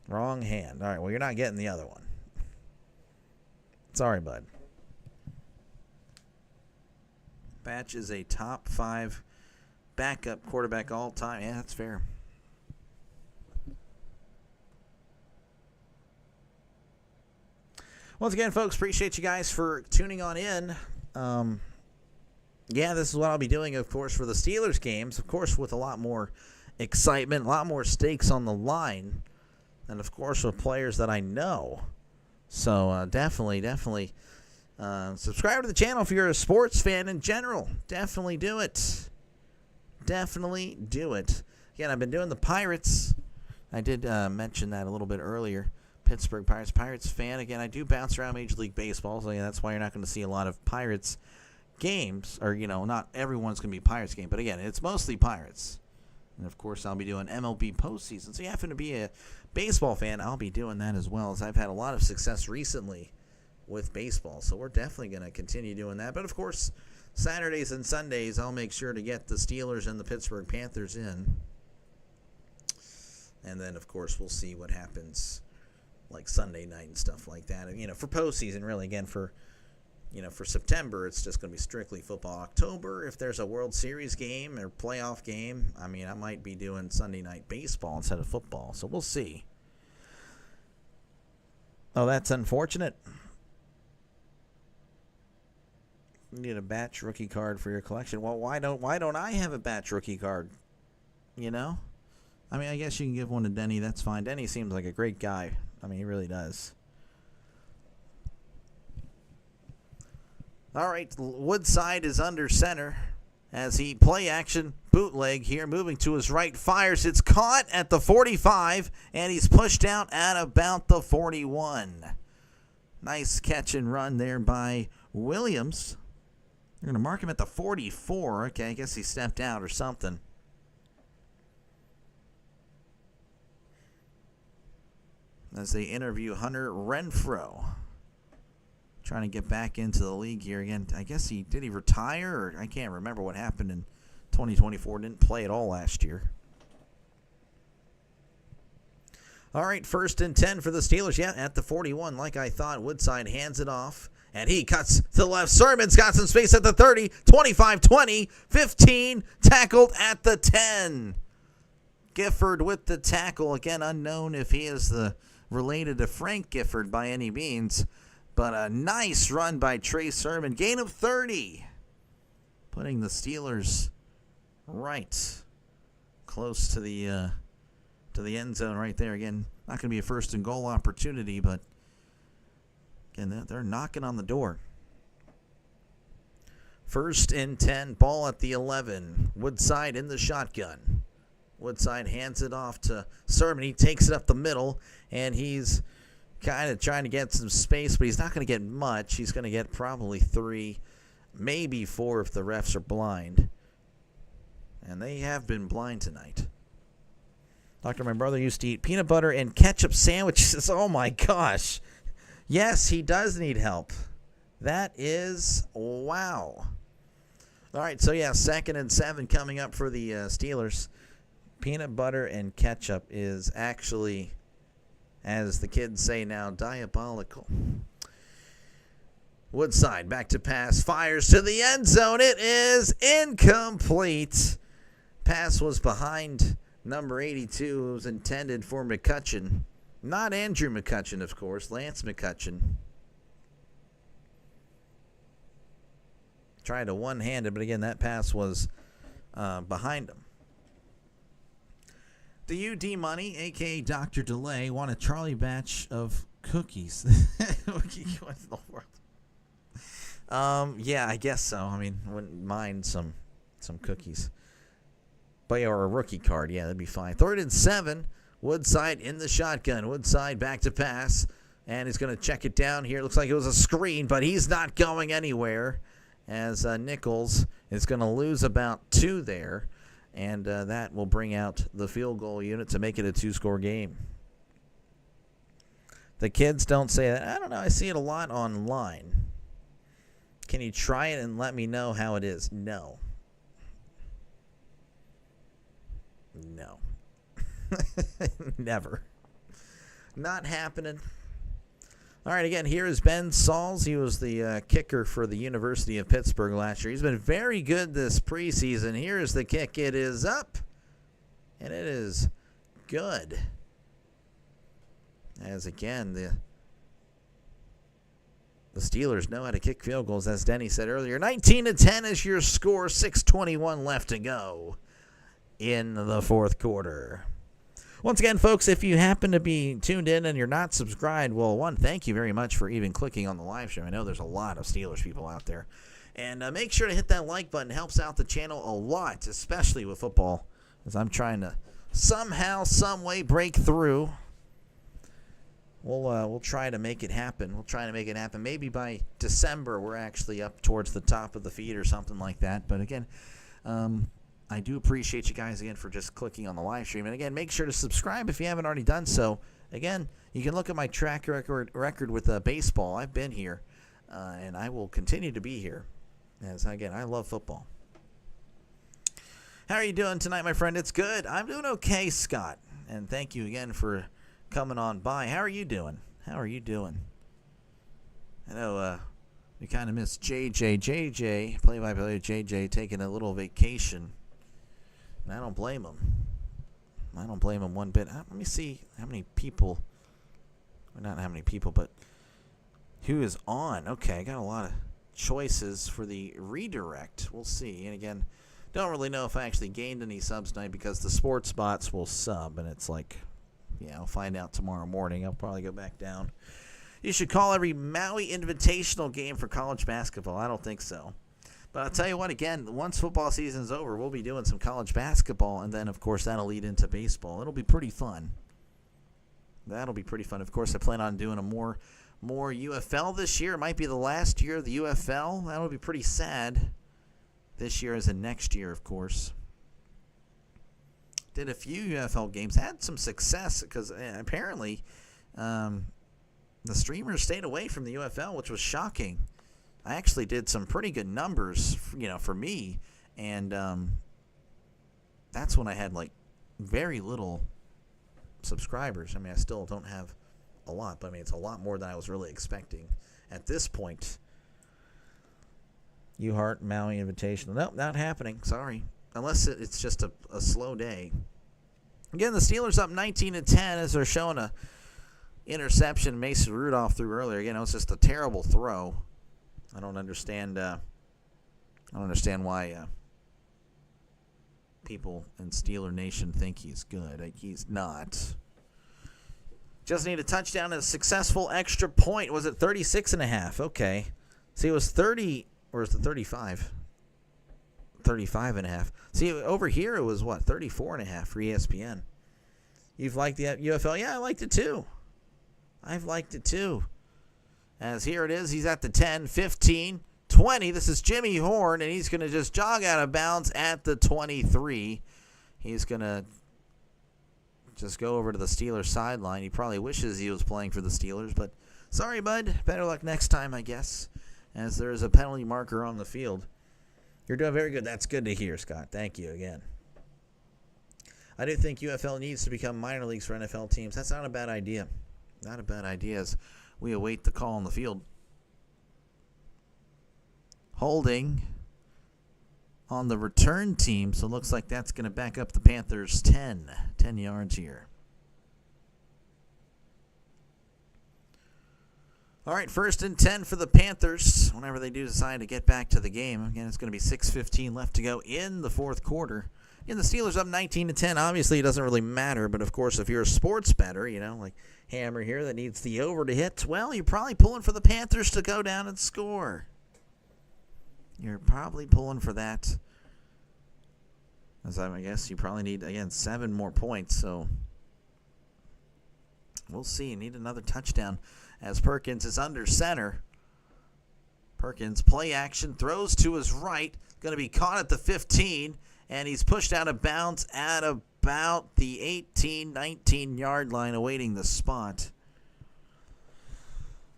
Wrong hand. All right, well, you're not getting the other one. Sorry, bud. Batch is a top 5 backup quarterback all time. Yeah, that's fair. Once again, folks, appreciate you guys for tuning on in. Yeah, this is what I'll be doing, of course, for the Steelers games. Of course, with a lot more excitement, a lot more stakes on the line. And, of course, with players that I know. So, definitely subscribe to the channel if you're a sports fan in general. Definitely do it. Definitely do it. Again, I've been doing the Pirates. I did mention that a little bit earlier. Pittsburgh Pirates fan. Again, I do bounce around Major League Baseball, so yeah, that's why you're not going to see a lot of Pirates games. Or, not everyone's going to be Pirates game. But, again, it's mostly Pirates. And, of course, I'll be doing MLB postseason. So you happen to be a baseball fan, I'll be doing that as well, as I've had a lot of success recently with baseball. So we're definitely going to continue doing that. But, of course, Saturdays and Sundays, I'll make sure to get the Steelers and the Pittsburgh Panthers in. And then, of course, we'll see what happens like Sunday night and stuff like that. For postseason, really, again, for September, it's just going to be strictly football. October, if there's a World Series game or playoff game, I might be doing Sunday night baseball instead of football. So we'll see. Oh, that's unfortunate. You need a Batch rookie card for your collection. Well, why don't I have a Batch rookie card? I guess you can give one to Denny. That's fine. Denny seems like a great guy. He really does. All right, Woodside is under center as he play action bootleg here, moving to his right, fires. It's caught at the 45, and he's pushed out at about the 41. Nice catch and run there by Williams. They're going to mark him at the 44. Okay, I guess he stepped out or something. as they interview Hunter Renfrow. Trying to get back into the league here again. I guess did he retire? Or I can't remember what happened in 2024. Didn't play at all last year. All right, 1st and 10 for the Steelers. Yeah, at the 41, like I thought. Woodside hands it off, and he cuts to the left. Sermon's got some space at the 30, 25, 20, 15, tackled at the 10. Gifford with the tackle. Again, unknown if he is related to Frank Gifford by any means. But a nice run by Trey Sermon. Gain of 30. Putting the Steelers right close to the end zone right there. Again, not going to be a 1st and goal opportunity, but again, they're knocking on the door. 1st and 10, ball at the 11. Woodside in the shotgun. Woodside hands it off to Sermon. He takes it up the middle, and he's kind of trying to get some space, but he's not going to get much. He's going to get probably 3, maybe 4 if the refs are blind. And they have been blind tonight. Doctor, my brother used to eat peanut butter and ketchup sandwiches. Oh, my gosh. Yes, he does need help. That is wow. All right, so yeah, 2nd and 7 coming up for the Steelers. Peanut butter and ketchup is actually, as the kids say now, diabolical. Woodside back to pass, fires to the end zone. It is incomplete. Pass was behind number 82. It was intended for McCutcheon. Not Andrew McCutcheon, of course. Lance McCutcheon. Tried to one-handed, but again, that pass was behind him. Do you, D-Money, a.k.a. Dr. Delay, want a Charlie batch of cookies? What in the world? Yeah, I guess so. I mean, wouldn't mind some cookies. But, or a rookie card. Yeah, that'd be fine. 3rd and 7. Woodside in the shotgun. Woodside back to pass. And he's going to check it down here. Looks like it was a screen, but he's not going anywhere. As Nichols is going to lose about 2 there. And that will bring out the field goal unit to make it a 2-score game. The kids don't say that. I don't know. I see it a lot online. Can you try it and let me know how it is? No. No. Never. Not happening. All right, again, here is Ben Sauls. He was the kicker for the University of Pittsburgh last year. He's been very good this preseason. Here is the kick. It is up, and it is good. As, again, the Steelers know how to kick field goals, as Denny said earlier. 19-10 is your score. 6:21 left to go in the 4th quarter. Once again, folks, if you happen to be tuned in and you're not subscribed, well, one, thank you very much for even clicking on the live stream. I know there's a lot of Steelers people out there. And make sure to hit that like button. It helps out the channel a lot, especially with football, as I'm trying to somehow, some way break through. We'll try to make it happen. We'll try to make it happen. Maybe by December we're actually up towards the top of the feed or something like that. But again, I do appreciate you guys again for just clicking on the live stream. And again, make sure to subscribe if you haven't already done so. Again, you can look at my track record with baseball. I've been here, and I will continue to be here. As again, I love football. How are you doing tonight, my friend? It's good. I'm doing okay, Scott. And thank you again for coming on by. How are you doing? How are you doing? I know we kind of missed JJ, play-by-play JJ, taking a little vacation. And I don't blame him. I don't blame him one bit. Let me see how many people, or not how many people, but who is on. Okay, I got a lot of choices for the redirect. We'll see. And again, don't really know if I actually gained any subs tonight because the sports bots will sub, and it's like, yeah, I'll find out tomorrow morning. I'll probably go back down. You should call every Maui Invitational game for college basketball. I don't think so. But I'll tell you what, again, once football season's over, we'll be doing some college basketball, and then, of course, that'll lead into baseball. It'll be pretty fun. That'll be pretty fun. Of course, I plan on doing a more UFL this year. It might be the last year of the UFL. That'll be pretty sad. This year is in next year, of course. Did a few UFL games. Had some success because apparently The streamers stayed away from the UFL, which was shocking. I actually did some pretty good numbers, for me, and that's when I had like very little subscribers. I mean, I still don't have a lot, but I mean, it's a lot more than I was really expecting at this point. Heart Maui Invitational. Nope, not happening. Sorry. Unless it's just a slow day. Again, the Steelers up 19-10 as they're showing a interception Mason Rudolph threw earlier. Again, it was just a terrible throw. I don't understand why people in Steeler Nation think he's good. He's not. Just need a touchdown and a successful extra point. Was it 36.5? Okay. See, it was 30, or is it 35? 35.5. See, over here it was, 34.5 for ESPN. You've liked the UFL? Yeah, I liked it too. I've liked it too. As here it is, he's at the 10, 15, 20. This is Jimmy Horn, and he's going to just jog out of bounds at the 23. He's going to just go over to the Steelers sideline. He probably wishes he was playing for the Steelers, but sorry, bud. Better luck next time, I guess, as there is a penalty marker on the field. You're doing very good. That's good to hear, Scott. Thank you again. I do think UFL needs to become minor leagues for NFL teams. That's not a bad idea. Not a bad idea as we await the call on the field. Holding on the return team, so it looks like that's going to back up the Panthers 10 yards here. All right, 1st and 10 for the Panthers whenever they do decide to get back to the game. Again, it's going to be 6:15 left to go in the fourth quarter. Again, the Steelers up 19-10. Obviously, it doesn't really matter, but of course, if you're a sports bettor, like Hammer here that needs the over to hit, well, you're probably pulling for the Panthers to go down and score. You're probably pulling for that. As I guess you probably need, again, 7 more points, so we'll see. You need another touchdown as Perkins is under center. Perkins, play action, throws to his right, going to be caught at the 15, and he's pushed out of bounds at about the 18, 19-yard line, awaiting the spot.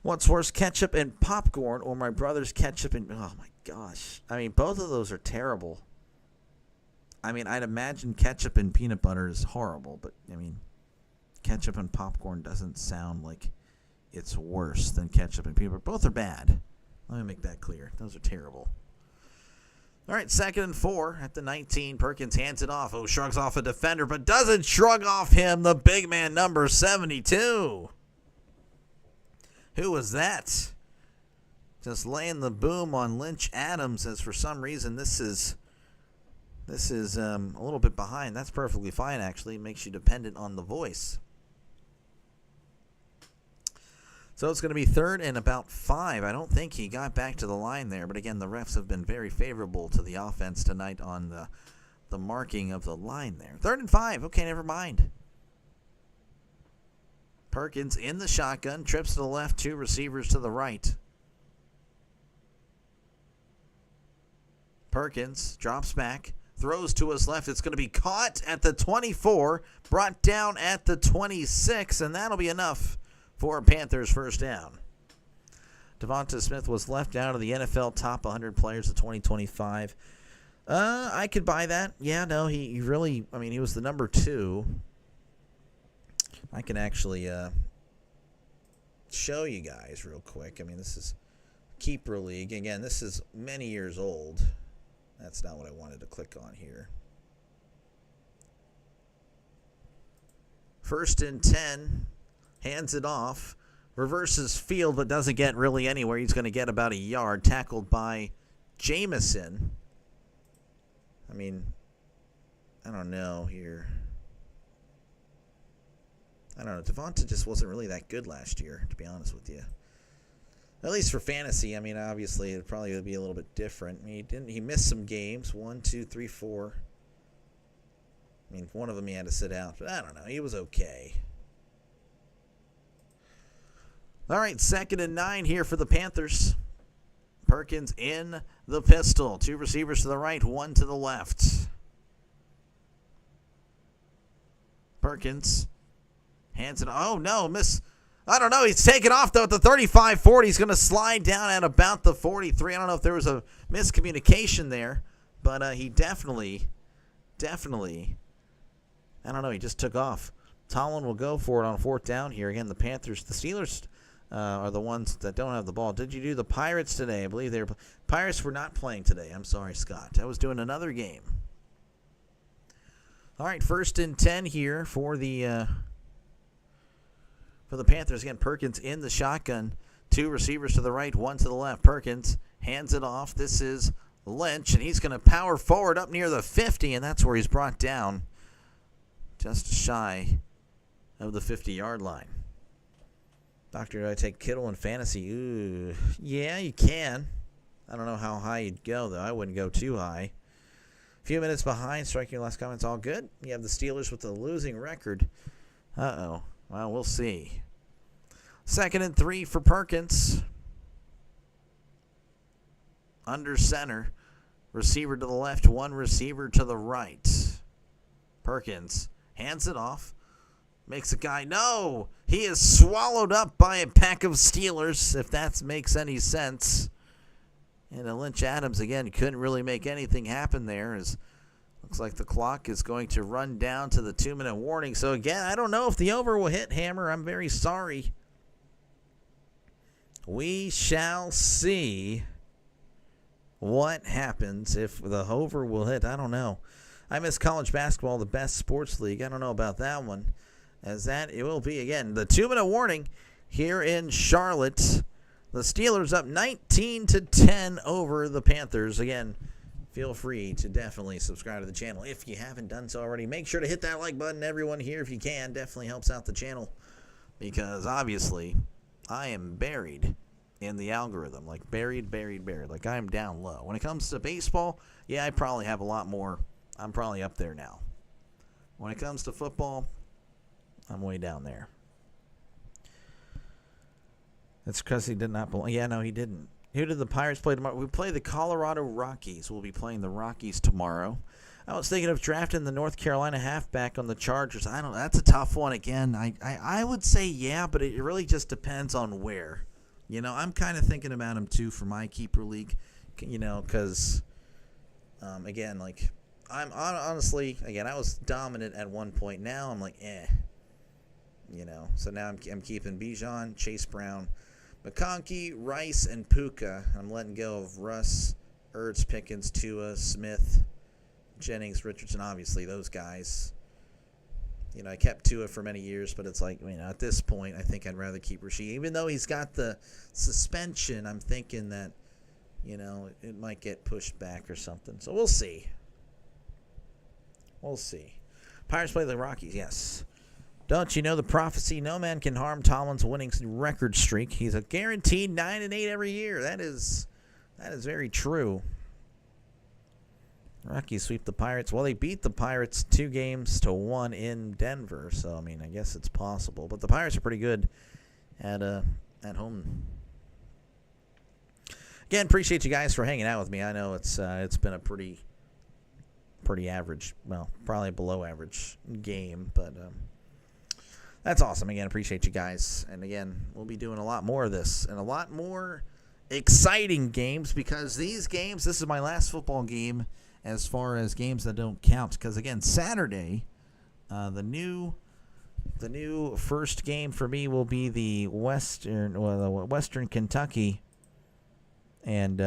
What's worse, ketchup and popcorn, or my brother's ketchup and... Oh, my gosh. I mean, both of those are terrible. I mean, I'd imagine ketchup and peanut butter is horrible, but, I mean, ketchup and popcorn doesn't sound like it's worse than ketchup and peanut butter. Both are bad. Let me make that clear. Those are terrible. All right, 2nd and 4 at the 19. Perkins hands it off. Shrugs off a defender, but doesn't shrug off him, the big man, number 72. Who was that? Just laying the boom on Lynch Adams, as for some reason this is a little bit behind. That's perfectly fine, actually. It makes you dependent on the voice. So it's going to be 3rd and about 5. I don't think he got back to the line there. But again, the refs have been very favorable to the offense tonight on the marking of the line there. 3rd and 5. Okay, never mind. Perkins in the shotgun. Trips to the left. 2 receivers to the right. Perkins drops back. Throws to his left. It's going to be caught at the 24. Brought down at the 26. And that'll be enough for Panthers first down. Devonta Smith was left out of the NFL top 100 players of 2025. I could buy that. Yeah, no, he really, I mean, he was the number 2. I can actually show you guys real quick. I mean, this is Keeper League. Again, this is many years old. That's not what I wanted to click on here. 1st and 10. Hands it off. Reverses field, but doesn't get really anywhere. He's going to get about a yard. Tackled by Jamison. I mean, I don't know here. I don't know. Devonta just wasn't really that good last year, to be honest with you. At least for fantasy. I mean, obviously, it probably would be a little bit different. I mean, he missed some games. 1, 2, 3, 4. I mean, one of them he had to sit out. But I don't know. He was okay. All right, 2nd and 9 here for the Panthers. Perkins in the pistol. 2 receivers to the right, 1 to the left. Perkins hands it. Oh, no, I don't know. He's taking off, though, at the 35-40. He's going to slide down at about the 43. I don't know if there was a miscommunication there, but he definitely, I don't know. He just took off. Tomlin will go for it on fourth down here. Again, the Panthers, the Steelers are the ones that don't have the ball. Did you do the Pirates today? I believe they were. Pirates were not playing today. I'm sorry, Scott. I was doing another game. All right, 1st and 10 here for the Panthers. Again, Perkins in the shotgun. 2 receivers to the right, 1 to the left. Perkins hands it off. This is Lynch, and he's going to power forward up near the 50, and that's where he's brought down just shy of the 50-yard line. Doctor, do I take Kittle in fantasy? Ooh, yeah, you can. I don't know how high you'd go, though. I wouldn't go too high. A few minutes behind. Striking your last comments. All good. You have the Steelers with a losing record. Uh-oh. Well, we'll see. 2nd and 3 for Perkins. Under center. Receiver to the left. 1 receiver to the right. Perkins hands it off. Makes a guy. No! He is swallowed up by a pack of Steelers, if that makes any sense. And Lynch Adams, again, couldn't really make anything happen there. As looks like the clock is going to run down to the 2-minute warning. So, again, I don't know if the over will hit, Hammer. I'm very sorry. We shall see what happens if the over will hit. I don't know. I miss college basketball, the best sports league. I don't know about that one. As that, it will be, again, the 2-minute warning here in Charlotte. The Steelers up 19-10 over the Panthers. Again, feel free to definitely subscribe to the channel if you haven't done so already. Make sure to hit that like button, everyone here, if you can. Definitely helps out the channel because, obviously, I am buried in the algorithm. Like, buried. Like, I am down low. When it comes to baseball, yeah, I probably have a lot more. I'm probably up there now. When it comes to football, I'm way down there. That's because he did not belong. Yeah, no, he didn't. Who did the Pirates play tomorrow? We play the Colorado Rockies. We'll be playing the Rockies tomorrow. I was thinking of drafting the North Carolina halfback on the Chargers. I don't know. That's a tough one again. I would say yeah, but it really just depends on where. You know, I'm kind of thinking about him too for my keeper league. You know, because again, like I'm honestly, again, I was dominant at one point. Now I'm like, you know. So now I'm keeping Bijan, Chase Brown, McConkey, Rice, and Puka. I'm letting go of Russ, Ertz, Pickens, Tua, Smith, Jennings, Richardson. Obviously, those guys. You know, I kept Tua for many years, but it's like, you know, at this point, I think I'd rather keep Rasheed. Even though he's got the suspension, I'm thinking that, you know, it might get pushed back or something. So we'll see. We'll see. Pirates play the Rockies, yes. Don't you know the prophecy? No man can harm Tomlin's winning record streak. He's a guaranteed 9-8 every year. That is very true. Rockies sweep the Pirates. Well, they beat the Pirates 2-1 in Denver. So, I mean, I guess it's possible. But the Pirates are pretty good at home. Again, appreciate you guys for hanging out with me. I know it's been a pretty average, well, probably below average game, but that's awesome. Again, appreciate you guys. And again, we'll be doing a lot more of this and a lot more exciting games because these games, this is my last football game as far as games that don't count. Because again, Saturday, the new first game for me will be the Western Kentucky and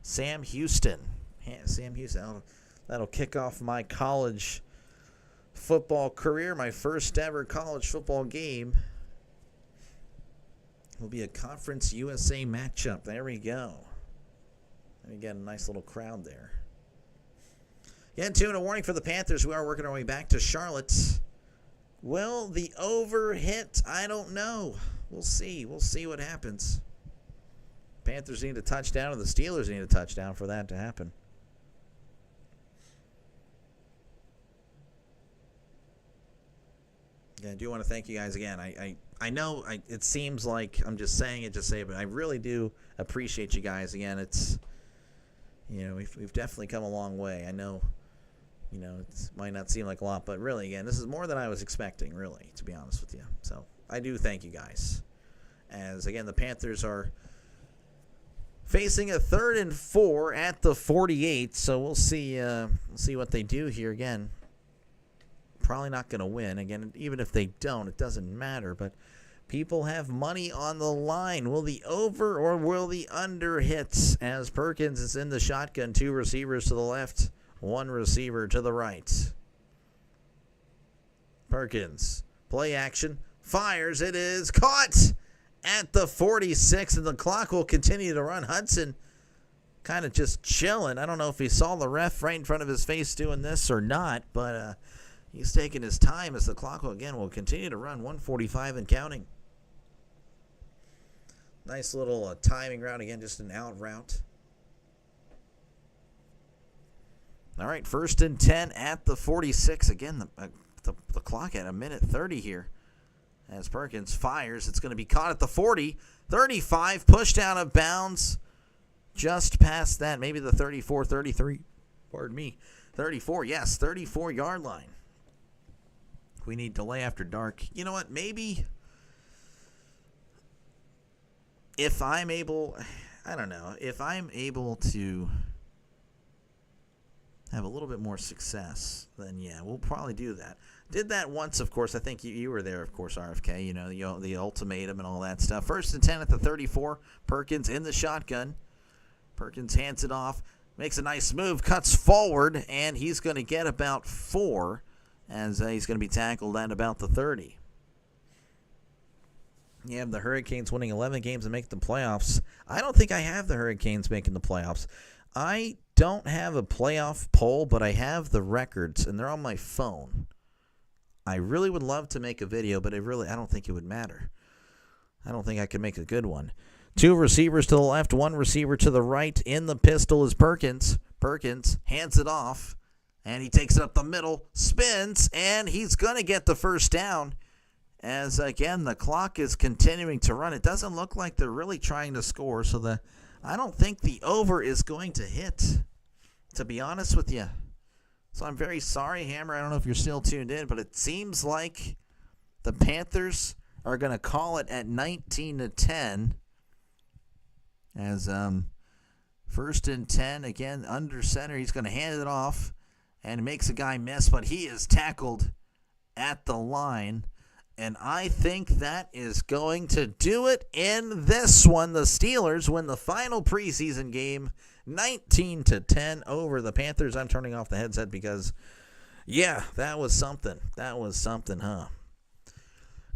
Sam Houston. Sam Houston. That'll kick off my college football career. My first ever college football game will be a Conference USA matchup. There we go. And we get a nice little crowd there. Again, 2-0 warning for the Panthers. We are working our way back to Charlotte. Will the over hit? I don't know. We'll see. We'll see what happens. Panthers need a touchdown, and the Steelers need a touchdown for that to happen. Yeah, I do want to thank you guys again. I know it seems like I'm just saying it to say it, but I really do appreciate you guys again. It's, you know, we've definitely come a long way. I know, It might not seem like a lot, but really, again, this is more than I was expecting, really, to be honest with you. So I do thank you guys. As, again, the Panthers are facing a 3rd and 4 at the 48, so we'll see what they do here. Again, probably not going to win. Again, even if they don't, it doesn't matter, but people have money on the line. Will the over or will the under hit as Perkins is in the shotgun? 2 receivers to the left, 1 receiver to the right. Perkins, play action, fires. It is caught at the 46, and the clock will continue to run. Hudson kind of just chilling. I don't know if he saw the ref right in front of his face doing this or not, but he's taking his time as the clock will continue to run. 1:45 and counting. Nice little timing route. Again, just an out route. All right, 1st and 10 at the 46. Again, the clock at 1:30 here. As Perkins fires, it's going to be caught at the 40. 35, pushed out of bounds. Just past that, maybe the 34, 33. Pardon me. 34, yes, 34-yard line. We need delay after dark. You know what? Maybe if I'm able, if I'm able to have a little bit more success, then yeah, we'll probably do that. Did that once, of course. I think you were there, of course, RFK. The ultimatum and all that stuff. 1st and 10 at the 34. Perkins in the shotgun. Perkins hands it off, makes a nice move, cuts forward, and he's going to get about 4 as he's going to be tackled at about the 30. You have the Hurricanes winning 11 games and make the playoffs. I don't think I have the Hurricanes making the playoffs. I don't have a playoff poll, but I have the records, and they're on my phone. I really would love to make a video, but I don't think it would matter. I don't think I could make a good one. 2 receivers to the left, 1 receiver to the right. In the pistol is Perkins. Perkins hands it off, and he takes it up the middle, spins, and he's going to get the first down. As, again, the clock is continuing to run. It doesn't look like they're really trying to score, so I don't think the over is going to hit, to be honest with you. So I'm very sorry, Hammer. I don't know if you're still tuned in, but it seems like the Panthers are going to call it at 19-10. As 1st and 10, again, under center. He's going to hand it off and makes a guy miss, but he is tackled at the line. And I think that is going to do it in this one. The Steelers win the final preseason game 19-10 over the Panthers. I'm turning off the headset because, yeah, that was something. That was something, huh?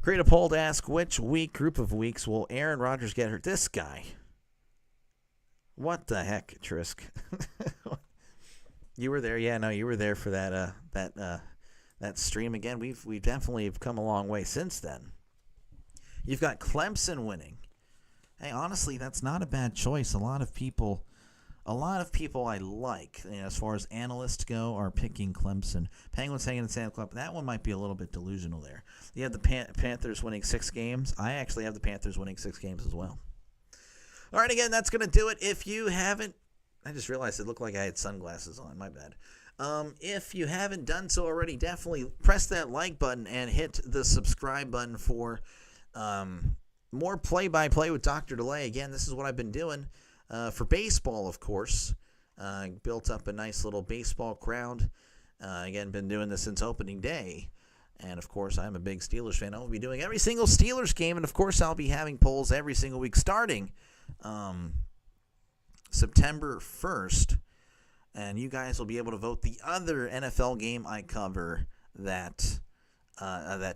Create a poll to ask which group of weeks will Aaron Rodgers get hurt? This guy. What the heck, Trisk? You were there, yeah. No, you were there for that stream again. We definitely have come a long way since then. You've got Clemson winning. Hey, honestly, that's not a bad choice. A lot of people I like, as far as analysts go, are picking Clemson. Penguins hanging in Santa Clara. That one might be a little bit delusional there. You have the Panthers winning 6 games. I actually have the Panthers winning 6 games as well. All right, again, that's going to do it. If you haven't, I just realized it looked like I had sunglasses on. My bad. If you haven't done so already, definitely press that like button and hit the subscribe button for more play-by-play with Dr. Delay. Again, this is what I've been doing for baseball, of course. Built up a nice little baseball crowd. Again, been doing this since opening day. And, of course, I'm a big Steelers fan. I will be doing every single Steelers game. And, of course, I'll be having polls every single week starting September 1st. And you guys will be able to vote the other NFL game I cover that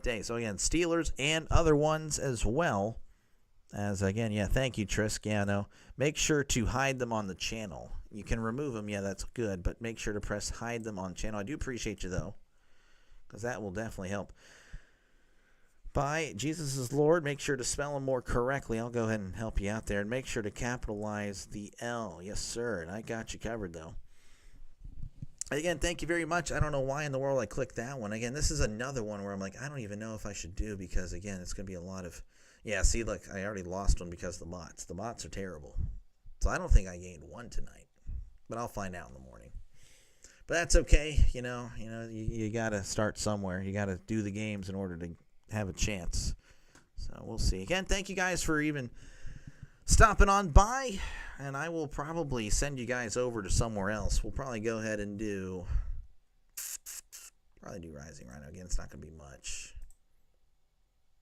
day. So, again, Steelers and other ones as well. As, again, yeah, thank you, Trisk. Yeah, no, make sure to hide them on the channel. You can remove them. Yeah, that's good. But make sure to press hide them on the channel. I do appreciate you, though, because that will definitely help. By Jesus is Lord, make sure to spell them more correctly. I'll go ahead and help you out there. And make sure to capitalize the L. Yes, sir. And I got you covered, though. Again, thank you very much. I don't know why in the world I clicked that one. Again, this is another one where I'm like, I don't even know if I should do because, again, it's going to be a lot of... Yeah, see, look, I already lost one because of the bots. The bots are terrible. So I don't think I gained one tonight. But I'll find out in the morning. But that's okay. You got to start somewhere. You got to do the games in order to have a chance. So we'll see. Again, thank you guys for even stopping on by. And I will probably send you guys over to somewhere else. We'll probably go ahead and do Rising Rhino. Again, it's not going to be much.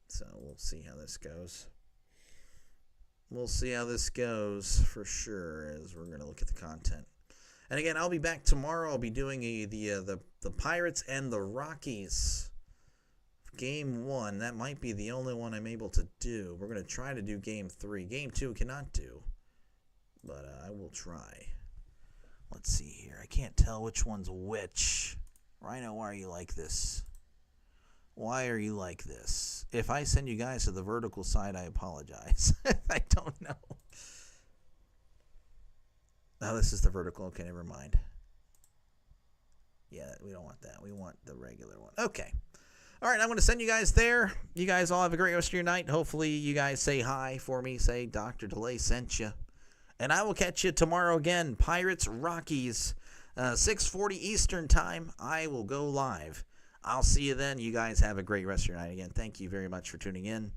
So we'll see how this goes. We'll see how this goes for sure as we're going to look at the content. And again, I'll be back tomorrow. I'll be doing the Pirates and the Rockies Game 1. That might be the only one I'm able to do. We're going to try to do Game 3. Game 2 cannot do. But I will try. Let's see here. I can't tell which one's which. Rhino, why are you like this? Why are you like this? If I send you guys to the vertical side, I apologize. I don't know. Oh, this is the vertical. Okay, never mind. Yeah, we don't want that. We want the regular one. Okay. All right, I'm going to send you guys there. You guys all have a great rest of your night. Hopefully you guys say hi for me. Say Dr. DeLay sent you. And I will catch you tomorrow again. Pirates, Rockies, 6:40 Eastern time. I will go live. I'll see you then. You guys have a great rest of your night. Again, thank you very much for tuning in.